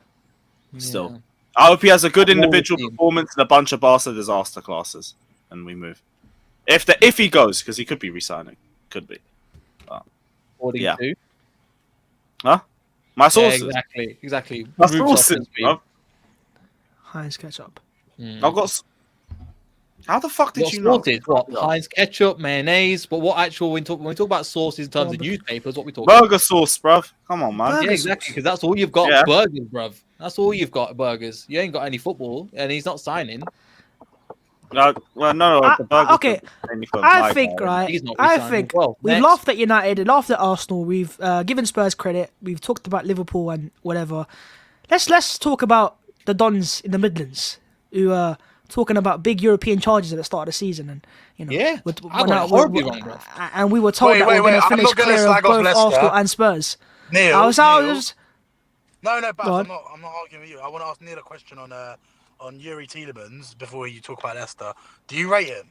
Still, yeah. I hope he has a good individual performance and a bunch of Barca disaster classes, and we move. If he goes, because he could be resigning, could be. Yeah. Huh? My sources. Yeah, exactly. My sources, bro. Heinz ketchup. I've got. How the fuck did you know? What? Heinz ketchup, mayonnaise. But what actual when we talk about sauces in terms of newspapers, what we talk burger sauce, bruv. Come on, man. Yeah, exactly. Because that's all you've got. Burgers, bruv. That's all you've got. Burgers. You ain't got any football, and he's not signing. No. Okay. I think we've laughed at United, laughed at Arsenal. We've given Spurs credit. We've talked about Liverpool and whatever. Let's talk about the Dons in the Midlands who are talking about big European charges at the start of the season, and I got horribly wrong, bro. And we were told that we're going to finish clear of both Arsenal and Spurs. Neil, No, Babs, I'm not arguing with you. I want to ask Neil a question on Yuri Tielemans before you talk about Leicester. Do you rate him?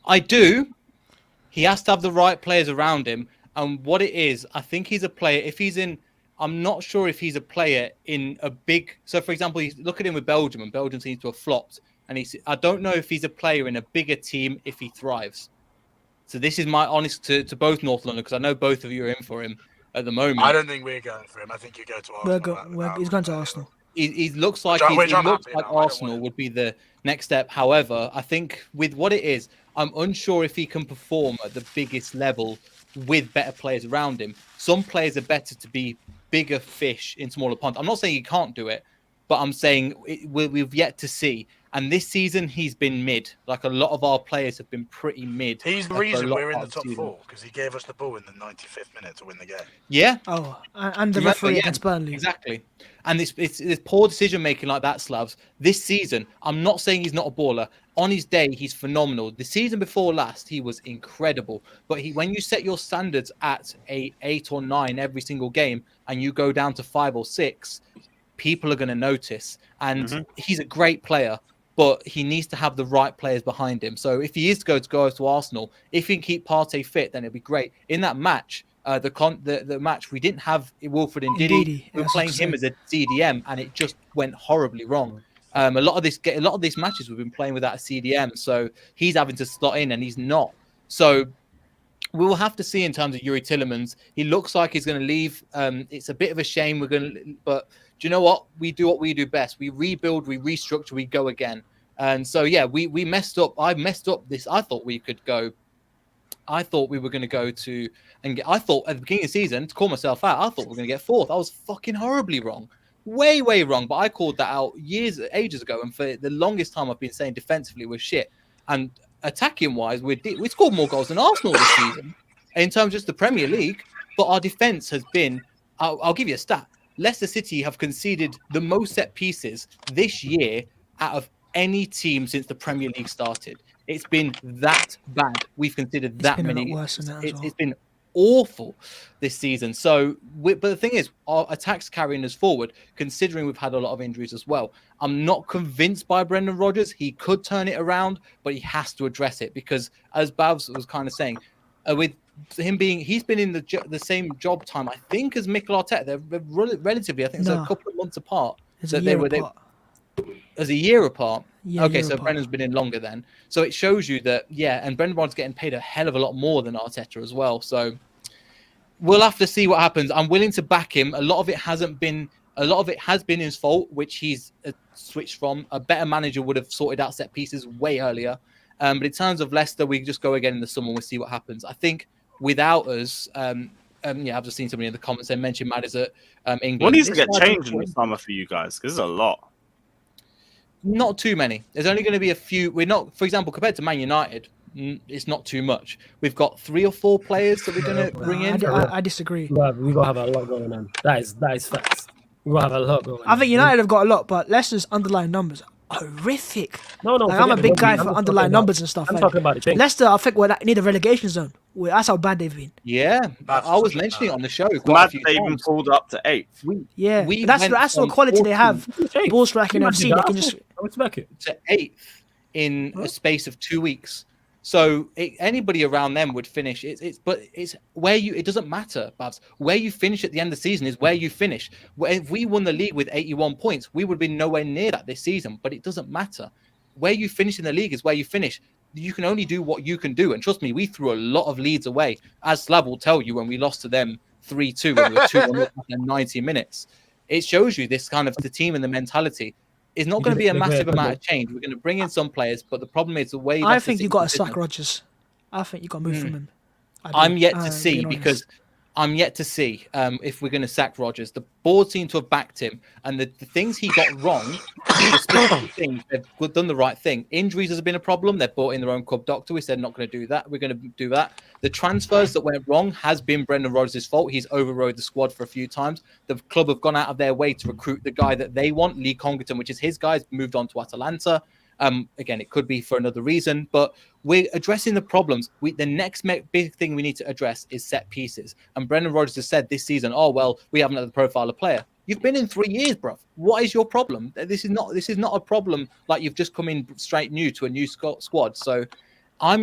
I do. He has to have the right players around him. And what it is, I think he's a player. I'm not sure if he's a player in a big. So, for example, look at him with Belgium, and Belgium seems to have flopped. And I don't know if he's a player in a bigger team if he thrives. So this is my honest to both North London, because I know both of you are in for him at the moment. I don't think we're going for him. I think you go to Arsenal. He's going to Arsenal. He looks like Arsenal would be the next step. However, I think with what it is, I'm unsure if he can perform at the biggest level with better players around him. Some players are better to be bigger fish in smaller ponds. I'm not saying he can't do it, but I'm saying we've yet to see. And this season, he's been mid. Like a lot of our players have been pretty mid. He's the reason we're in the top 4 because he gave us the ball in the 95th minute to win the game. Yeah. Oh, and the referee against Burnley. Exactly. And it's poor decision making like that, Slavs. This season, I'm not saying he's not a baller. On his day, he's phenomenal. The season before last, he was incredible. But when you set your standards at a 8 or 9 every single game, and you go down to 5 or 6, people are going to notice. And he's a great player, but he needs to have the right players behind him. So if he is going to go to Arsenal, if he can keep Partey fit, then it'll be great. In that match, the match, we didn't have Wilfred and Didi. We were playing him as a CDM, and it just went horribly wrong. A lot of these matches we've been playing without a CDM, so he's having to slot in, and he's not. So we will have to see in terms of Yuri Tillemans. He looks like he's going to leave. It's a bit of a shame. But do you know what? We do what we do best. We rebuild, we restructure, we go again. And so yeah, we messed up. I messed up this. I thought we could go. I thought we were going to go to and I thought at the beginning of the season, to call myself out, I thought we were going to get 4th. I was fucking horribly wrong. Way wrong. But I called that out ages ago. And for the longest time, I've been saying defensively we're shit. And attacking wise, we scored more goals than Arsenal this season in terms of just the Premier League. But our defense has been, I'll give you a stat. Leicester City have conceded the most set pieces this year out of any team since the Premier League started. It's been that bad. We've considered that many. It's been awful this season. So, but the thing is, our attacks carrying us forward, considering we've had a lot of injuries as well. I'm not convinced by Brendan Rodgers. He could turn it around, but he has to address it because, as Babs was kind of saying, with him he's been in the same job time, I think, as Mikel Arteta. They're relatively, I think, it's a couple of months apart. So they were as a year apart. Yeah, okay, so Brendan's been in longer then. So it shows you that, and Brendan Rodgers getting paid a hell of a lot more than Arteta as well. So we'll have to see what happens. I'm willing to back him. A lot of it has been his fault, which he's switched from. A better manager would have sorted out set pieces way earlier. But in terms of Leicester, we just go again in the summer and we'll see what happens. I think without us, I've just seen somebody in the comments, they mentioned Matt is at England. What needs to get changed in the summer for you guys? Because there's a lot. Not too many. There's only going to be a few. We're not, for example, compared to Man United, it's not too much. We've got 3 or 4 players that we're going to bring in. I disagree. We're going to have a lot going on. That is facts. We're going to have a lot going on. I think United have got a lot, but Leicester's underlying numbers are horrific. No. I'm a big guy for underlying numbers and stuff. I'm talking about the change. Leicester, I think, need a relegation zone. That's how bad they've been. Yeah, I was mentioning it on the show. They even pulled up to 8th. That's the quality they have. Ball striking FC, they can just to 8th in a space of 2 weeks. So anybody around them would finish. But it's where you. It doesn't matter, Babs. Where you finish at the end of the season is where you finish. If we won the league with 81 points, we would have been nowhere near that this season. But it doesn't matter. Where you finish in the league is where you finish. You can only do what you can do. And trust me, we threw a lot of leads away. As Slav will tell you, when we lost to them 3-2, when we were 2-1 after 90 minutes, it shows you this kind of the team and the mentality. It's not going to be a massive amount of change. We're going to bring in some players, but the problem is the way. I think you got to sack Rodgers. I think you got to move from him. I'm yet to see if we're going to sack Rodgers. The board seem to have backed him, and the things he got wrong, the specific things, they've done the right thing. Injuries has been a problem. They've brought in their own club doctor. We said not going to do that. We're going to do that. The transfers that went wrong has been Brendan Rodgers' fault. He's overrode the squad for a few times. The club have gone out of their way to recruit the guy that they want, Lee Congleton, which is his guy, moved on to Atalanta. Again, it could be for another reason, but we're addressing the problems. The next big thing we need to address is set pieces. And Brendan Rodgers has said this season, we haven't had the profile of player. You've been in 3 years, bruv. What is your problem? This is not a problem like you've just come in straight new to a new squad. So I'm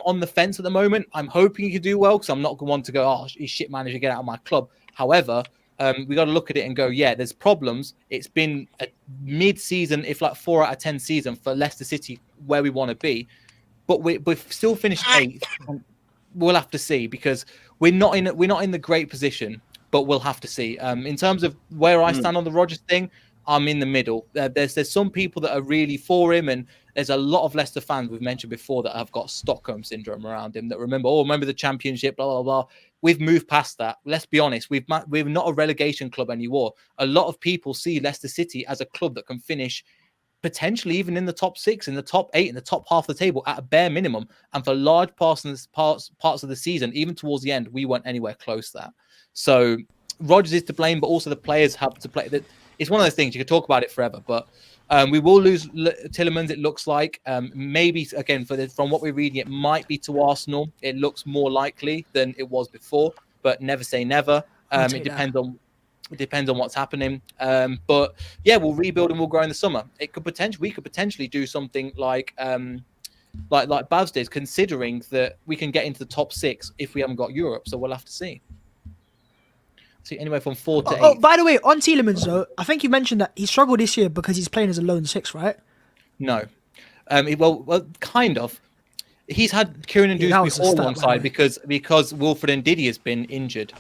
on the fence at the moment. I'm hoping he can do well because I'm not going to want to go, he's shit manager, get out of my club. However, we got to look at it and go, there's problems. It's been a mid-season, if like 4 out of 10 season for Leicester City where we want to be, but we've still finished 8th. We'll have to see because we're not in the great position, but we'll have to see. In terms of where I stand on the Rodgers thing, I'm in the middle. There's some people that are really for him, and there's a lot of Leicester fans we've mentioned before that have got Stockholm syndrome around him that remember the Championship, blah, blah, blah. we've moved past that. Let's be honest. We're not a relegation club anymore. A lot of people see Leicester City as a club that can finish potentially even in the top 6, in the top 8, in the top half of the table at a bare minimum. And for large parts of the season, even towards the end, we weren't anywhere close to that. So Rodgers is to blame, but also the players have to play. It's one of those things you could talk about it forever, but we will lose Tielemans. It looks like maybe again from what we're reading, it might be to Arsenal. It looks more likely than it was before, but never say never. It depends on. It depends on what's happening. But yeah, we'll rebuild and we'll grow in the summer. We could potentially do something like Bavs did, considering that we can get into the top 6 if we haven't got Europe. So we'll have to see. Anywhere from 4 to 8. Oh, by the way, on Tielemans though, I think you mentioned that he struggled this year because he's playing as a lone 6, right? No. Well, kind of. He's had Kieran and Dewsbury all alongside because Wilfred and Didi has been injured.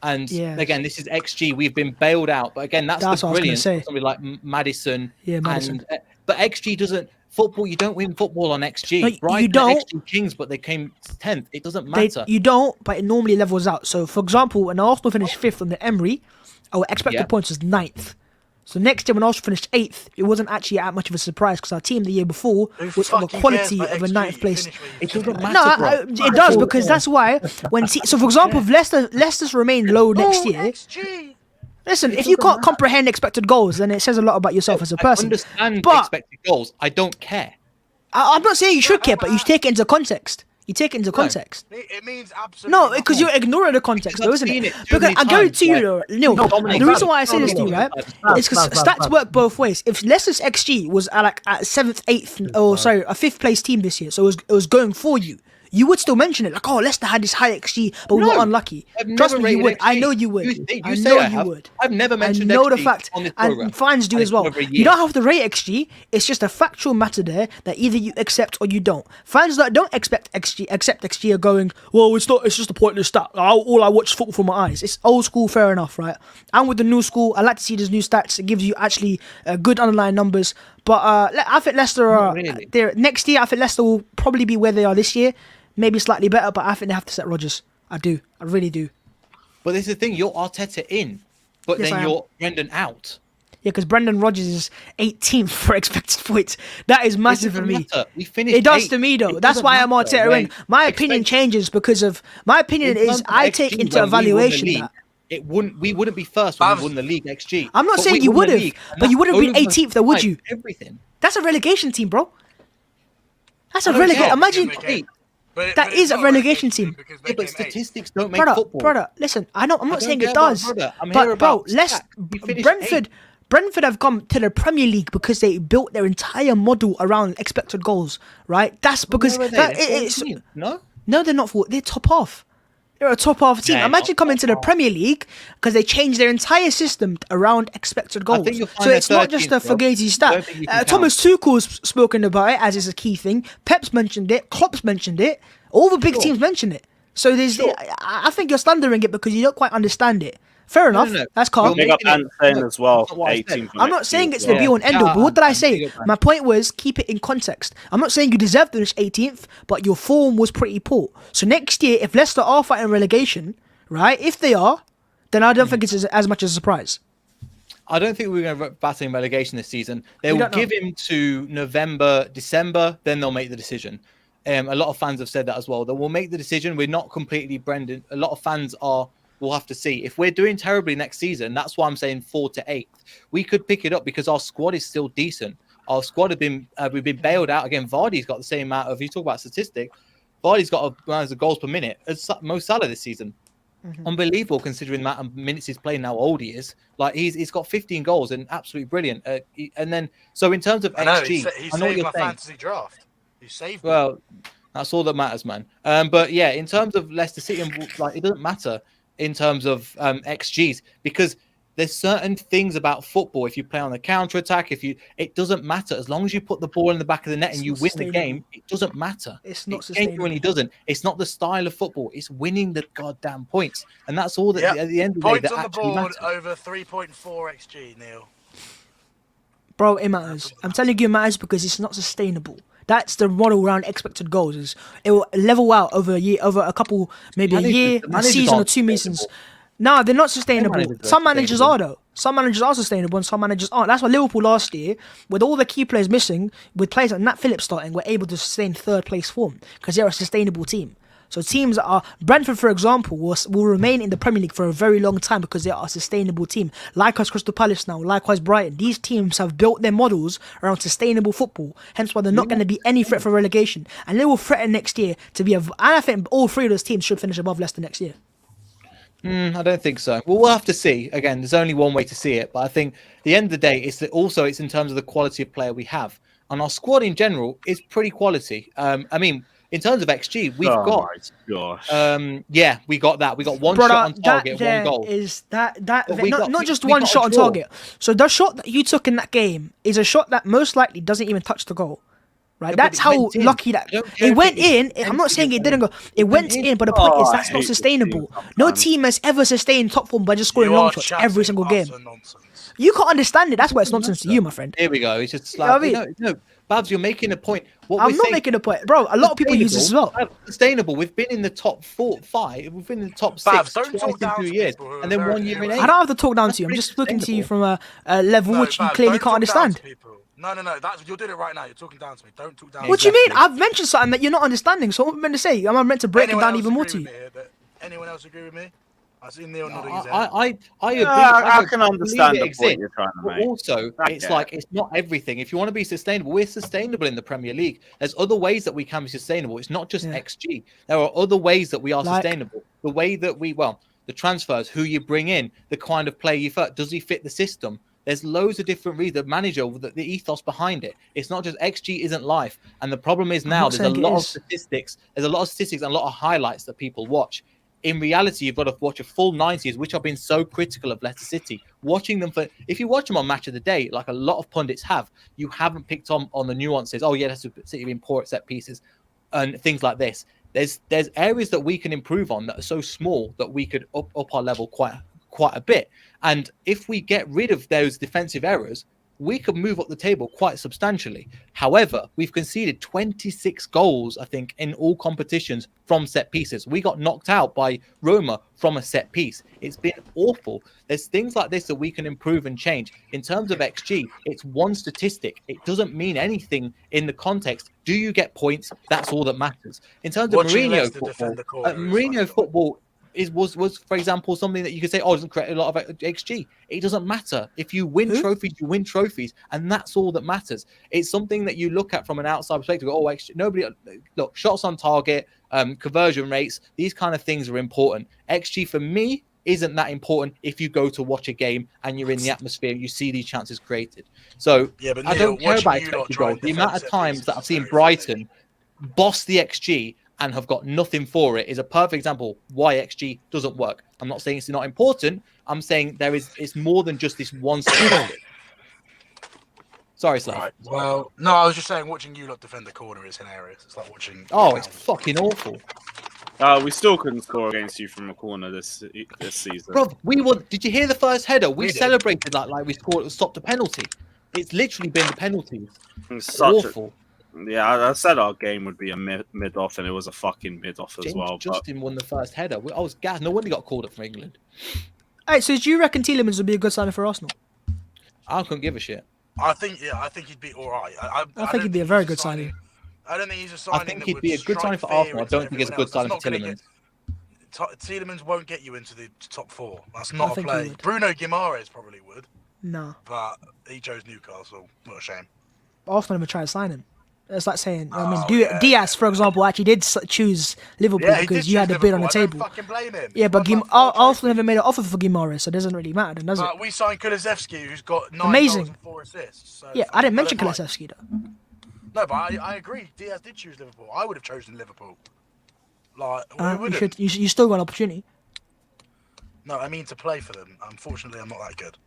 And again, this is XG. We've been bailed out. But again, that's the brilliance of somebody like Maddison. Yeah, Maddison. But XG doesn't... Football, you don't win football on XG. No, right? You don't. XG Kings, but they came 10th. It doesn't matter. You don't, but it normally levels out. So, for example, when Arsenal finished 5th on the Emery, our expected points was 9th. So next year when Arsenal finished 8th, it wasn't actually that much of a surprise because our team the year before was of a quality of a 9th place. It doesn't matter, bro. It does, because that's why when so for example, if Leicester's remain low next year. Listen, if you can't comprehend expected goals, then it says a lot about yourself as a person. I understand expected goals. I don't care. I'm not saying you should care, but you take it into context. You take it into context. It means absolutely no, because you're ignoring the context, though, isn't it? Because I guarantee you, Neil, the reason why I say this to you, right, is because stats work both ways. If Leicester's XG was at 7th, 8th, or sorry, a 5th place team this year, so it was going for you, you would still mention it, like, oh, Leicester had this high XG, but we were unlucky. Trust me, you would. I know you would. I know you would. I've never mentioned XG. I know XG the fact, on this program. and fans do as well. You don't have to rate XG. It's just a factual matter there that either you accept or you don't. Fans that don't accept XG are going, well, it's not. It's just a pointless stat. All I watch is football from my eyes. It's old school, fair enough, right? And with the new school, I like to see these new stats. It gives you actually good underlying numbers. But I think Leicester are there next year. I think Leicester will probably be where they are this year. Maybe slightly better, but I think they have to set Rodgers. I do. I really do. But this is the thing. You're Arteta in, but then you're Brendan out. Yeah, because Brendan Rodgers is 18th for expected points. That is massive for me. We finished. It does to me, though. That's why I'm Arteta in. My opinion changes because of... My opinion is I take into evaluation that. We wouldn't be first when we won the league XG. I'm not saying you would have, but you wouldn't have been 18th, though, would you? Everything. That's a relegation team, bro. That's a relegation. Imagine... That is a relegation team. Yeah, but statistics don't make football. Brother, listen, I'm not saying it does. But bro, Brentford have come to the Premier League because they built their entire model around expected goals, right? That's because no, they're not. They're top half. They're a top half team. Imagine coming to the Premier League because they changed their entire system around expected goals. So it's not just a fugazi stat. Thomas Tuchel's spoken about it as is a key thing. Pep's mentioned it. Klopp's mentioned it. All the big teams mention it. So there's. I think you're slandering it because you don't quite understand it. Fair enough. No. That's calm. Big up Ant saying as well. I'm not saying it's the be all and end all, but what did I say? My point was keep it in context. I'm not saying you deserve to finish 18th, but your form was pretty poor. So next year, if Leicester are fighting relegation, right? If they are, then I don't think it's as much as a surprise. I don't think we're going to battle in relegation this season. They will give him to November, December, then they'll make the decision. A lot of fans have said that as well. They will make the decision. We're not completely Brendan. A lot of fans are. We'll have to see. If we're doing terribly next season, that's why I'm saying 4 to 8. We could pick it up because our squad is still decent. Our squad have been we've been bailed out again. Vardy's got the same amount of. You talk about statistic. Vardy's got amount of goals per minute as Mo Salah this season. Mm-hmm. Unbelievable considering the amount of minutes he's playing, how old he is. Like he's got 15 goals and absolutely brilliant. And then so in terms of XG, he saved my fantasy draft. He saved me. Well, that's all that matters, man. But yeah, in terms of Leicester City, like it doesn't matter. In terms of XGs, because there's certain things about football. If you play on the counter attack, it doesn't matter as long as you put the ball in the back of the net and you win the game. It doesn't matter. It's not sustainable. When he doesn't. It's not the style of football. It's winning the goddamn points, and that's all that at the end of the day that actually matters. Points on the board over 3.4 XG, Neil. Bro, it matters. I'm telling you, it matters because it's not sustainable. That's the model around expected goals. Is it will level out over a year, over a couple, maybe a year, a season or 2 seasons. No, they're not sustainable. Some managers are though. Some managers are sustainable and some managers aren't. That's why Liverpool last year, with all the key players missing, with players like Nat Phillips starting, were able to sustain third place form because they're a sustainable team. So teams that are Brentford, for example, will remain in the Premier League for a very long time because they are a sustainable team. Likewise, Crystal Palace now. Likewise, Brighton. These teams have built their models around sustainable football. Hence, why they're not going to be any threat for relegation, and they will threaten next year to be. And I think all three of those teams should finish above Leicester next year. I don't think so. Well, we'll have to see. Again, there's only one way to see it, but I think at the end of the day, it's in terms of the quality of player we have, and our squad in general is pretty quality. I mean. In terms of XG, we've got. Yeah, we got that. We got one shot on target, one goal. Is not just one shot on target. So the shot that you took in that game is a shot that most likely doesn't even touch the goal. Right? Yeah, that's how lucky that it went in. I'm not saying it didn't go. It went in, but the point is that's not sustainable. No team has ever sustained top form by just scoring long shots every single game. You can't understand it. That's why it's nonsense to you, my friend. Here we go. It's just like, no, Babs, you're making a point. I'm not making a point, bro. A lot of people use this as well. Sustainable. We've been in the top 4, 5. We've been in the top 6 Babs, don't talk down 2 years, and then 1 year in 8. I don't have to talk down to you. I'm just speaking to you from a level which you clearly can't understand. No. You're doing it right now. You're talking down to me. Don't talk down. What do you mean? I've mentioned something that you're not understanding. So what am I meant to say? Am I meant to break it down even more to you? Anyone else agree with me? I see Neil nodding his head. I agree. I can understand the point you're trying to but make. Also, it's like it's not everything. If you want to be sustainable, we're sustainable in the Premier League. There's other ways that we can be sustainable. It's not just XG. There are other ways that we are sustainable. The way that the transfers, who you bring in, the kind of player you fit, does he fit the system? There's loads of different reasons. The manager, the ethos behind it. It's not just XG isn't life. And the problem is now there's a lot of statistics. There's a lot of statistics and a lot of highlights that people watch. In reality, you've got to watch a full 90s, which I've been so critical of Leicester City. Watching them if you watch them on Match of the Day, like a lot of pundits have, you haven't picked on the nuances. Oh yeah, Leicester City being poor at set pieces and things like this. There's areas that we can improve on that are so small that we could up our level quite a bit. And if we get rid of those defensive errors, we could move up the table quite substantially. However, we've conceded 26 goals, I think, in all competitions from set pieces. We got knocked out by Roma from a set piece. It's been awful. There's things like this that we can improve and change. In terms of XG, it's one statistic. It doesn't mean anything in the context. Do you get points? That's all that matters. In terms of Mourinho football, was for example something that you could say, it doesn't create a lot of XG. It doesn't matter. If you win trophies, you win trophies, and that's all that matters. It's something that you look at from an outside perspective. Look, shots on target, conversion rates, these kind of things are important. XG for me isn't that important if you go to watch a game and you're in the atmosphere, you see these chances created. So but I don't care about expected goals. The amount of times that I've seen Brighton boss the XG and have got nothing for it is a perfect example why XG doesn't work. I'm not saying it's not important. I'm saying it's more than just this one statistic. Sorry, Slav. Right. Well, no, I was just saying watching you lot defend the corner is hilarious. It's like watching. It's fucking awful. We still couldn't score against you from a corner this season. Bro, did you hear the first header? We celebrated like we stopped a penalty. It's literally been the penalties. It's awful. Yeah, I said our game would be a mid-off, and it was a fucking mid-off as well. Justin won the first header. I was gassed. No wonder he got called up from England. Hey, so do you reckon Tielemans would be a good signing for Arsenal? I couldn't give a shit. I think he'd be all right. I think he'd be a very good signing. I don't think he's a signing. I think he'd be a good signing for Arsenal. I don't think it's a good signing for Tielemans. Tielemans won't get you into the top 4. That's not a play. Bruno Guimaraes probably would. No. But he chose Newcastle. What a shame. Arsenal never tried to sign him. It's like saying, Diaz, for example, actually did choose Liverpool because you had a bid on the table. I don't fucking blame him. Yeah, but Arsenal never made an offer for Guimaraes, so it doesn't really matter, then, does it? We signed Kulusevski, who's got 9 goals and 4 assists. So I didn't mention Kulusevski, though. No, but I agree. Diaz did choose Liverpool. I would have chosen Liverpool. You still got an opportunity. No, I mean to play for them. Unfortunately, I'm not that good.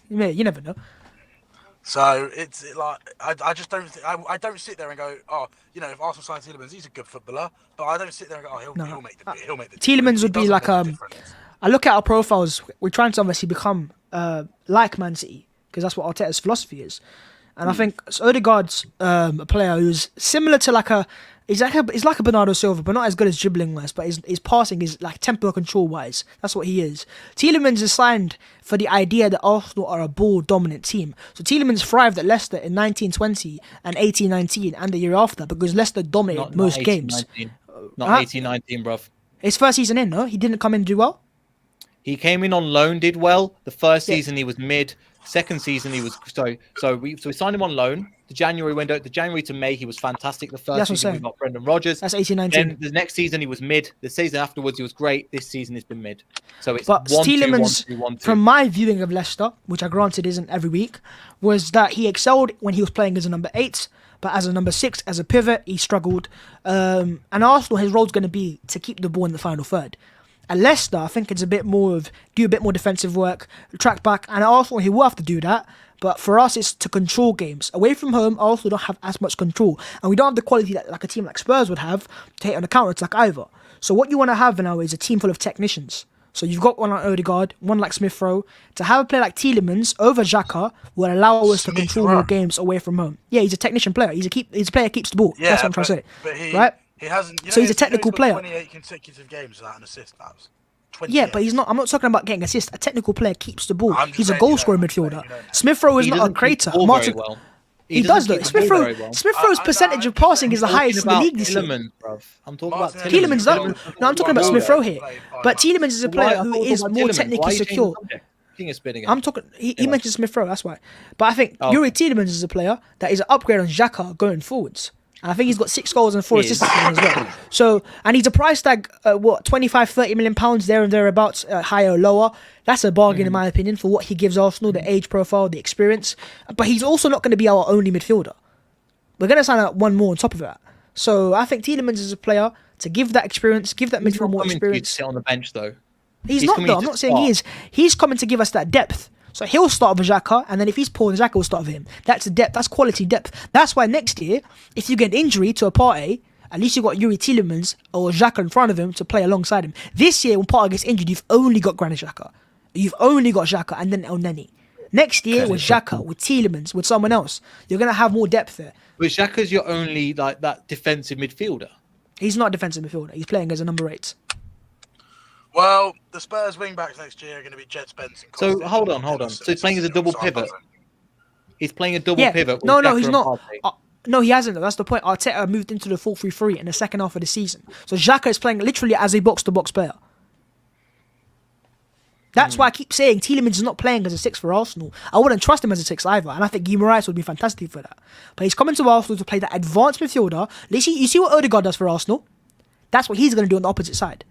You never know. So it's like I just don't I don't sit there and go, if Arsenal signs Tielemans, he's a good footballer, but I don't sit there and go, he'll make the Tielemans would be like I look at our profiles. We're trying to obviously become like Man City because that's what Arteta's philosophy is. And I think Odegaard's a player who's similar to he's like a Bernardo Silva, but not as good as dribbling wise. But his passing is like tempo control wise. That's what he is. Tielemans is signed for the idea that Arsenal are a ball dominant team. So Tielemans thrived at Leicester in 1920 and 18-19 and the year after because Leicester dominated most games. 18-19, bruv. His first season in, no, he didn't come in and do well. He came in on loan, did well. The first season he was mid. Second season he was so we signed him on loan. The January to May he was fantastic. The first season we got Brendan Rodgers. That's 18-19. Then the next season he was mid. The season afterwards he was great. This season he's been mid. So it's but 1-2, from my viewing of Leicester, which I granted isn't every week, was that he excelled when he was playing as a number 8, but as a number 6, as a pivot, he struggled. And Arsenal, his role's going to be to keep the ball in the final third. At Leicester, I think it's a bit more of do a bit more defensive work, track back, and at Arsenal he will have to do that. But for us, it's to control games. Away from home, Arsenal don't have as much control, and we don't have the quality that like a team like Spurs would have to hit on the counter-attack either. So what you want to have now is a team full of technicians. So you've got one like Odegaard, one like Smith Rowe. To have a player like Tielemans over Xhaka will allow us to control more games away from home. Yeah, he's a technician player. He's a player who keeps the ball. Yeah, that's what I'm trying to say. But right? He hasn't. So he's a technical player. 28 consecutive games without an assist. Yeah, but he's not. I'm not talking about getting assists. A technical player keeps the ball. He's a goal scoring midfielder. Smith Rowe is not a creator. Well. He does though. Smith Rowe's percentage of passing is the highest in the league this year. I'm talking about Tielemans. No, I'm talking about Smith Rowe here. But Tielemans is a player who is more technically secure. I'm talking. He mentioned Smith Rowe. That's why. But I think Yuri Tielemans is a player that is an upgrade on Xhaka going forwards. And I think he's got 6 goals and 4 assists as well. So, and he's a price tag, 25-30 million pounds there and thereabouts, higher or lower. That's a bargain in my opinion for what he gives Arsenal, the age profile, the experience. But he's also not going to be our only midfielder. We're going to sign out one more on top of that. So I think Tielemans is a player to give that experience, give that midfield more experience. Sit on the bench though. He's not though. I'm not saying he is. He's coming to give us that depth. So he'll start with Xhaka, and then if he's poor, Xhaka will start with him. That's depth. That's quality depth. That's why next year, if you get an injury to a Partey, at least you've got Yuri Tielemans or Xhaka in front of him to play alongside him. This year, when Partey gets injured, you've only got Granit Xhaka. You've only got Xhaka and then El Neni. Next year, with Xhaka, with Tielemans, with someone else, you're going to have more depth there. But Xhaka's your only that defensive midfielder. He's not a defensive midfielder. He's playing as a number 8. Well, the Spurs wing-backs next year are going to be Jed Spence and So hold on. So he's playing as a double pivot. He's playing a double pivot. No, he's not. No, he hasn't. That's the point. Arteta moved into the 4-3-3 in the second half of the season. So Xhaka is playing literally as a box-to-box player. That's why I keep saying Tielemans is not playing as a 6 for Arsenal. I wouldn't trust him as a 6 either, and I think Guimaraes would be fantastic for that. But he's coming to Arsenal to play that advanced midfielder. You see what Odegaard does for Arsenal? That's what he's going to do on the opposite side.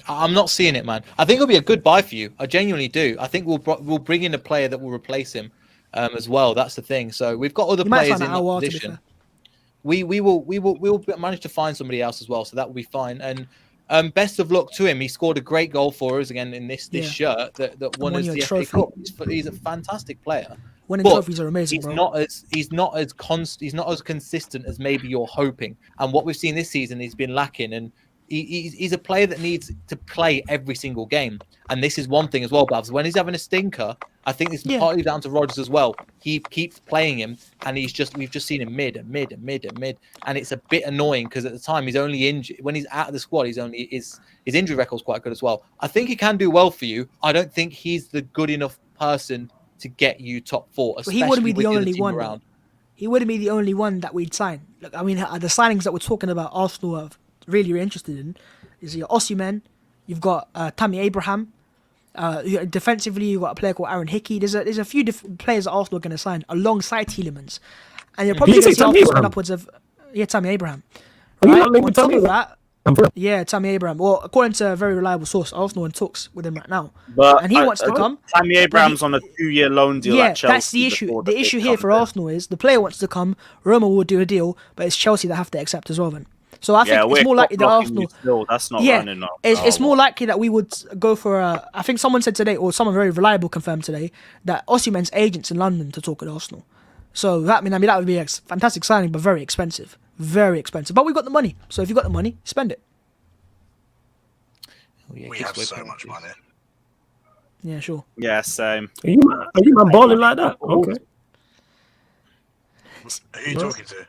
I'm not seeing it, man. I think it'll be a good buy for you. I genuinely do. I think we'll bring in a player that will replace him as well. That's the thing. So we've got other players in that position. We will manage to find somebody else as well. So that will be fine. And best of luck to him. He scored a great goal for us again in this shirt that won us the FA Cup. He's a fantastic player. Winning trophies are amazing, bro. He's not as consistent as maybe you're hoping. And what we've seen this season, he's been lacking. And he's a player that needs to play every single game. And this is one thing as well, Babs. When he's having a stinker, I think it's partly down to Rodgers as well. He keeps playing him, and we've just seen him mid. And it's a bit annoying because at the time he's only injured. When he's out of the squad, his injury record's quite good as well. I think he can do well for you. I don't think he's the good enough person to get you top 4. But he wouldn't be the only one. Around. He wouldn't be the only one that we'd sign. Look, I mean, the signings that we're talking about, Arsenal are really interested in is your Osimhen. You've got Tammy Abraham. Defensively, you've got a player called Aaron Hickey. There's a few different players that Arsenal are going to sign alongside Tielemans, and you're probably going to see upwards of Tammy Abraham. Right? On top of that, Tammy Abraham. Well, according to a very reliable source, Arsenal in talks with him right now, and he wants to come. Tammy Abraham's on a 2-year loan deal. Yeah, that's the issue. The issue here for Arsenal is the player wants to come. Roma will do a deal, but it's Chelsea that have to accept as well. Then. So I think it's more likely that Arsenal. That's not running up. It's more likely that we would go for I think someone said today, or someone very reliable confirmed today, that Osimhen's agent's in London to talk at Arsenal. So that would be a fantastic signing, but very expensive. Very expensive. But we've got the money. So if you've got the money, spend it. We have so much money. Yeah, sure. Yeah, same. Are you man balling like that? Okay. Who are you talking to?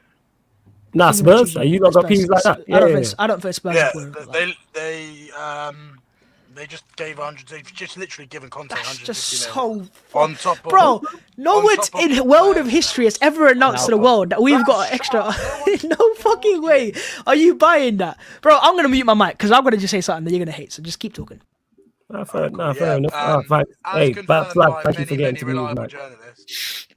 Nah, Spurs. Are you not got peas like that? I don't think Spurs. Yeah, Are they just gave 100. They've just literally given Conte That's 150 just mil so on top of. Bro, no on one top of in the world of players. history has ever announced to the world that we've got extra. No fucking way. Are you buying that, bro? I'm gonna mute my mic because I'm gonna just say something that you're gonna hate. So just keep talking. Fair enough. As Hey, confirmed flag. by Thank you for many, getting many to me, reliable man. journalists,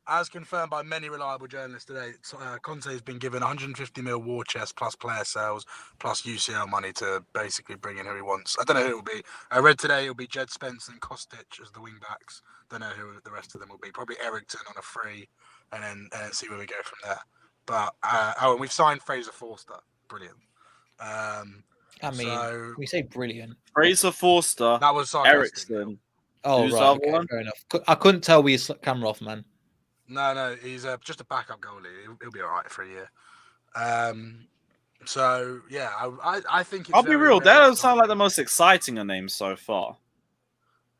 as confirmed by many reliable journalists today, Conte has been given 150 mil war chest plus player sales plus UCL money to basically bring in who he wants. I don't know who it will be. I read today it will be Jed Spence and Kostic as the wing backs. Don't know who the rest of them will be. Probably Eriksen on a free, and then see where we go from there. But and we've signed Fraser Forster. Brilliant. I mean, we say brilliant. Fraser Forster, That was sarcastic. Eriksen. Oh, Who's right. the other Okay, one? fair enough. I couldn't tell with his camera off, man. No, he's just a backup goalie. He'll be all right for a year. So yeah, I think it's. I'll be real. That doesn't sound like the most exciting of names so far.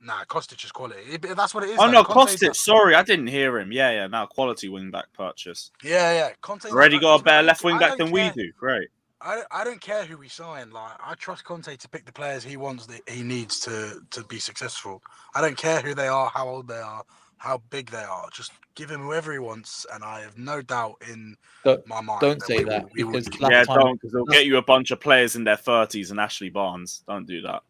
Nah, Kostic is quality. That's what it is. Oh though. no, Conte's Kostic. Sorry, I didn't hear him. Yeah. Now quality wing back purchase. Yeah. Conte's Already got a better left wing back than we do. Great. I don't care who we sign. Like, I trust Conte to pick the players he wants, that he needs to be successful. I don't care who they are, how old they are, how big they are. Just give him whoever he wants, and I have no doubt in my mind. Don't say that because don't, because they'll get you a bunch of players in their 30s and Ashley Barnes. Don't do that.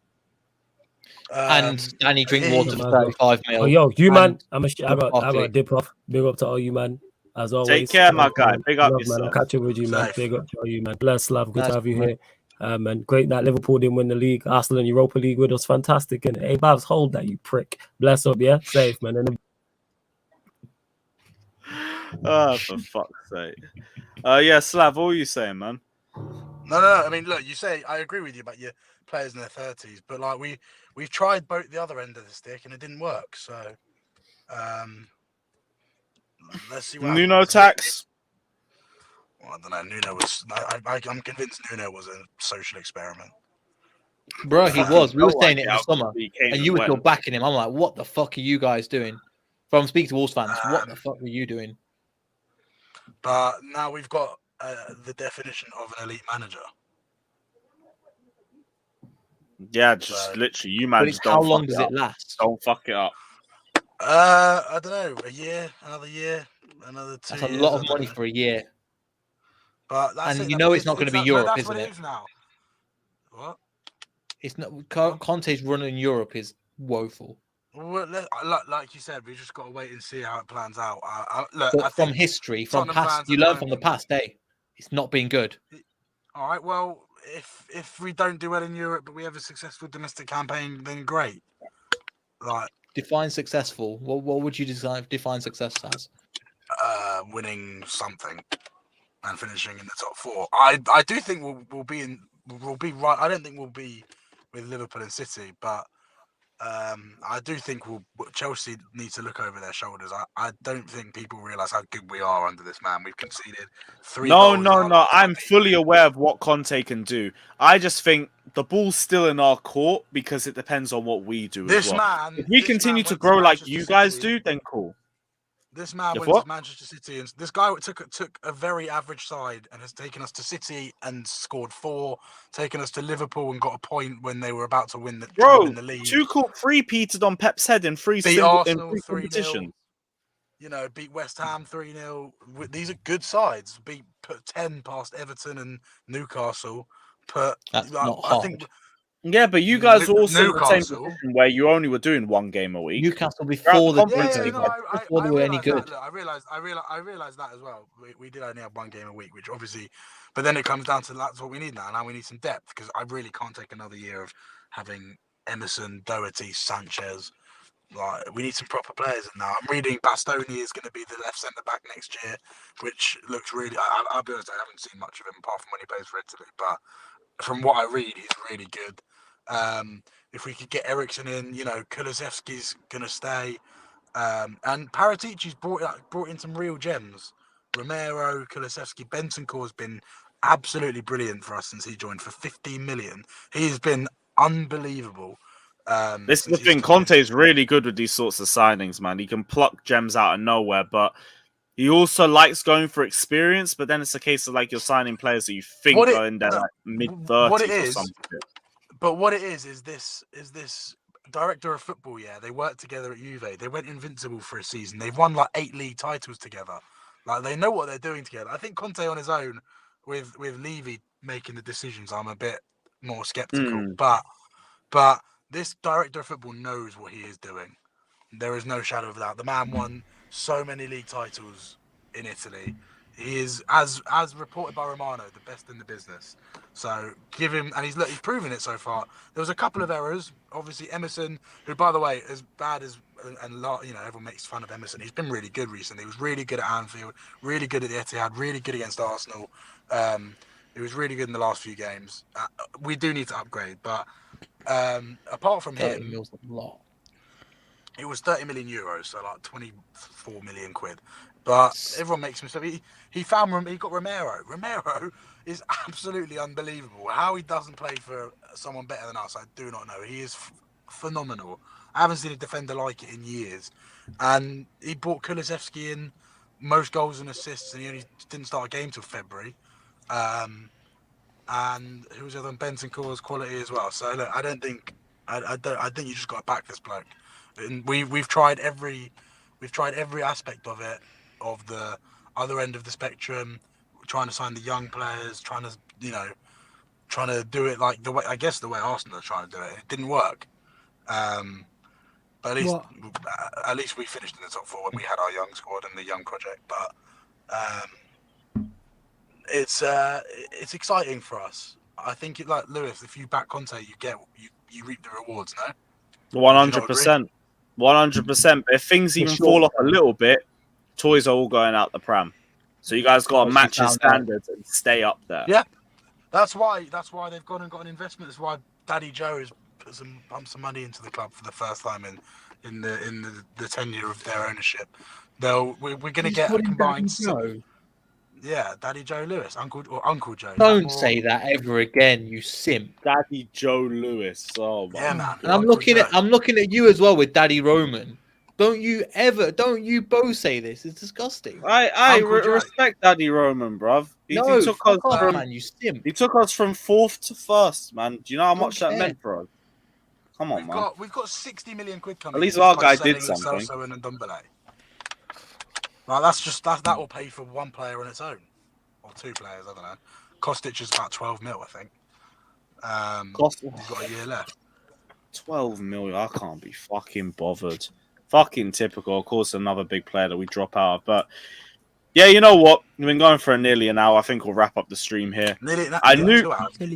And Danny Drinkwater for 35 mil. Oh, yo, you man. I got a dip off. Big up to all you, man. As always. Take care, my guy. Big up love, yourself. Man. I'll catch up with you, man. Big up to all you, man. Bless, love. Good to have you here. Man, great that Liverpool didn't win the league. Arsenal and Europa League with us. Fantastic. And hey, Babs, hold that, you prick. Bless up, yeah? Safe, man. Oh, for fuck's sake. Yeah, Slav, what were you saying, man? No. I mean, look, you say I agree with you about your players in their 30s, but like we've tried both the other end of the stick and it didn't work. So, let's see what Nuno tax. Well, I don't know. Nuno was. I'm convinced Nuno was a social experiment. Bro, he was. We were saying it in the summer, and you were went. still backing him. I'm like, what the fuck are you guys doing? From speaking to Wolves fans, what the fuck were you doing? But now we've got the definition of an elite manager. Yeah, just literally, you man. Just how long does it last? Don't fuck it up. I don't know. A year, another year, another 2 years. That's a lot of money for a year. But that's and you know it's not going to be Europe, isn't it? Now. What? It's not. Conte's run in Europe is woeful. Well, like you said, we just got to wait and see how it plans out. From history, from past, you learn from the past. It's not been good. All right. Well, if we don't do well in Europe, but we have a successful domestic campaign, then great. Like, define successful. What would you define success as? Winning something and finishing in the top four. I do think we'll be right. I don't think we'll be with Liverpool and City, but I do think Chelsea need to look over their shoulders. I don't think people realise how good we are under this man. We've conceded 3 goals. No. I'm fully aware of what Conte can do. I just think the ball's still in our court because it depends on what we do. If we continue to grow like you guys do, then cool. This man went to Manchester City, and this guy took a very average side and has taken us to City and scored 4, taken us to Liverpool and got a point when they were about to win the league. Tuchel three-peated on Pep's head in three competitions. You know, beat West Ham 3-0. These are good sides. Put 10 past Everton and Newcastle. That's not hard. Yeah, but you guys were also in the same position where you only were doing 1 game a week. Newcastle before the before they were any good. I realized that as well. We did only have 1 game a week, which obviously, but then it comes down to that's what we need now. Now we need some depth because I really can't take another year of having Emerson, Doherty, Sanchez. Like, we need some proper players now. I'm reading Bastoni is going to be the left centre back next year, which looks really. I'll be honest, I haven't seen much of him apart from when he plays for Italy, but from what I read, he's really good. If we could get Eriksen in, you know, Kulusevski's gonna stay, and Paratici's brought in some real gems. Romero, Kulusevski, Bentancur's been absolutely brilliant for us since he joined for 15 million. He's been unbelievable. This is the since he's thing. come in. Conte is really good with these sorts of signings, man. He can pluck gems out of nowhere, but he also likes going for experience. But then it's a case of like you're signing players that you think are in their like mid-30s or something. But what it is this director of football. Yeah, they worked together at Juve. They went invincible for a season. They've won like 8 league titles together. Like they know what they're doing together. I think Conte on his own, with Levy making the decisions, I'm a bit more skeptical. But this director of football knows what he is doing. There is no shadow of doubt. The man won so many league titles in Italy. He is, as reported by Romano, the best in the business. So give him, and he's proven it so far. There was a couple of errors. Obviously, Emerson, who, by the way, as bad as everyone makes fun of Emerson. He's been really good recently. He was really good at Anfield, really good at the Etihad, really good against Arsenal. He was really good in the last few games. We do need to upgrade, but apart from him, it was 30 million euros, so like 24 million quid. But everyone makes mistakes. He got Romero. Romero is absolutely unbelievable. How he doesn't play for someone better than us, I do not know. He is phenomenal. I haven't seen a defender like it in years. And he brought Kulusevski in, most goals and assists, and he only didn't start a game till February. And who was the other one? Bentancur's quality as well. So look, I think you just got to back this bloke. And we've tried every aspect of it, of the other end of the spectrum, trying to sign the young players, trying to do it like the way Arsenal are trying to do it. It didn't work. But at least we finished in the top 4 when we had our young squad and the young project. But it's exciting for us. I think like Lewis, if you back Conte, you reap the rewards. No, 100%, 100%. But if things even fall off a little bit, toys are all going out the pram. So you guys got to match your standards and stay up there. Yeah, that's why they've gone and got an investment. That's why Daddy Joe has pumped some money into the club for the first time in the tenure of their ownership. We're going to get a combined. Yeah, Daddy Joe Lewis, Uncle Joe. Don't say that ever again, you simp. Daddy Joe Lewis. Oh my. Yeah, man. And I'm looking at you as well with Daddy Roman. Don't you both say this? It's disgusting. I respect Daddy Roman, bruv. He took us from 4th to 1st, man. Do you know how much that meant for us? Come on, man. We've got 60 million quid coming. At least our guy did something. Well, that will pay for one player on its own, or 2 players. I don't know. Kostic is about 12 mil, I think. He's got a year left. 12 million. I can't be fucking bothered. Fucking typical. Of course, another big player that we drop out of. But yeah, you know what? We've been going for nearly an hour. I think we'll wrap up the stream here. Nearly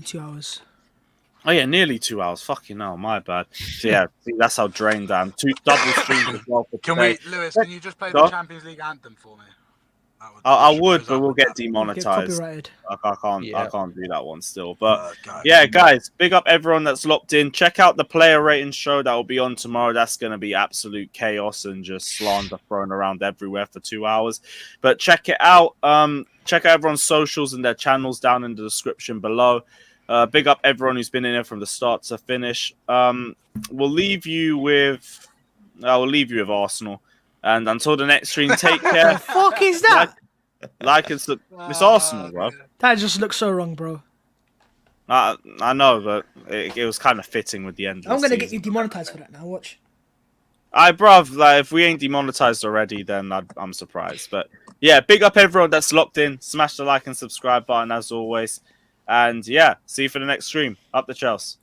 2 hours. Oh yeah, nearly 2 hours. Fucking hell, my bad. So, yeah, see, that's how drained I am. 2 double streams as well. Lewis? Can you just play the Champions League anthem for me? I would, but we'll get demonetized. I can't do that one still. But yeah, guys, big up everyone that's locked in. Check out the player rating show that will be on tomorrow. That's going to be absolute chaos and just slander thrown around everywhere for 2 hours. But check it out. Check out everyone's socials and their channels down in the description below. Big up everyone who's been in here from the start to finish. We'll leave you with Arsenal. And until the next stream, take care. The fuck is that? It's Arsenal, bro. That just looks so wrong, bro. I know, but it was kind of fitting with the end. I'm gonna get you demonetized for that now. Watch. Bruv, like if we ain't demonetized already, then I'm surprised. But yeah, big up everyone that's locked in. Smash the like and subscribe button as always. And yeah, see you for the next stream. Up the Chelsea.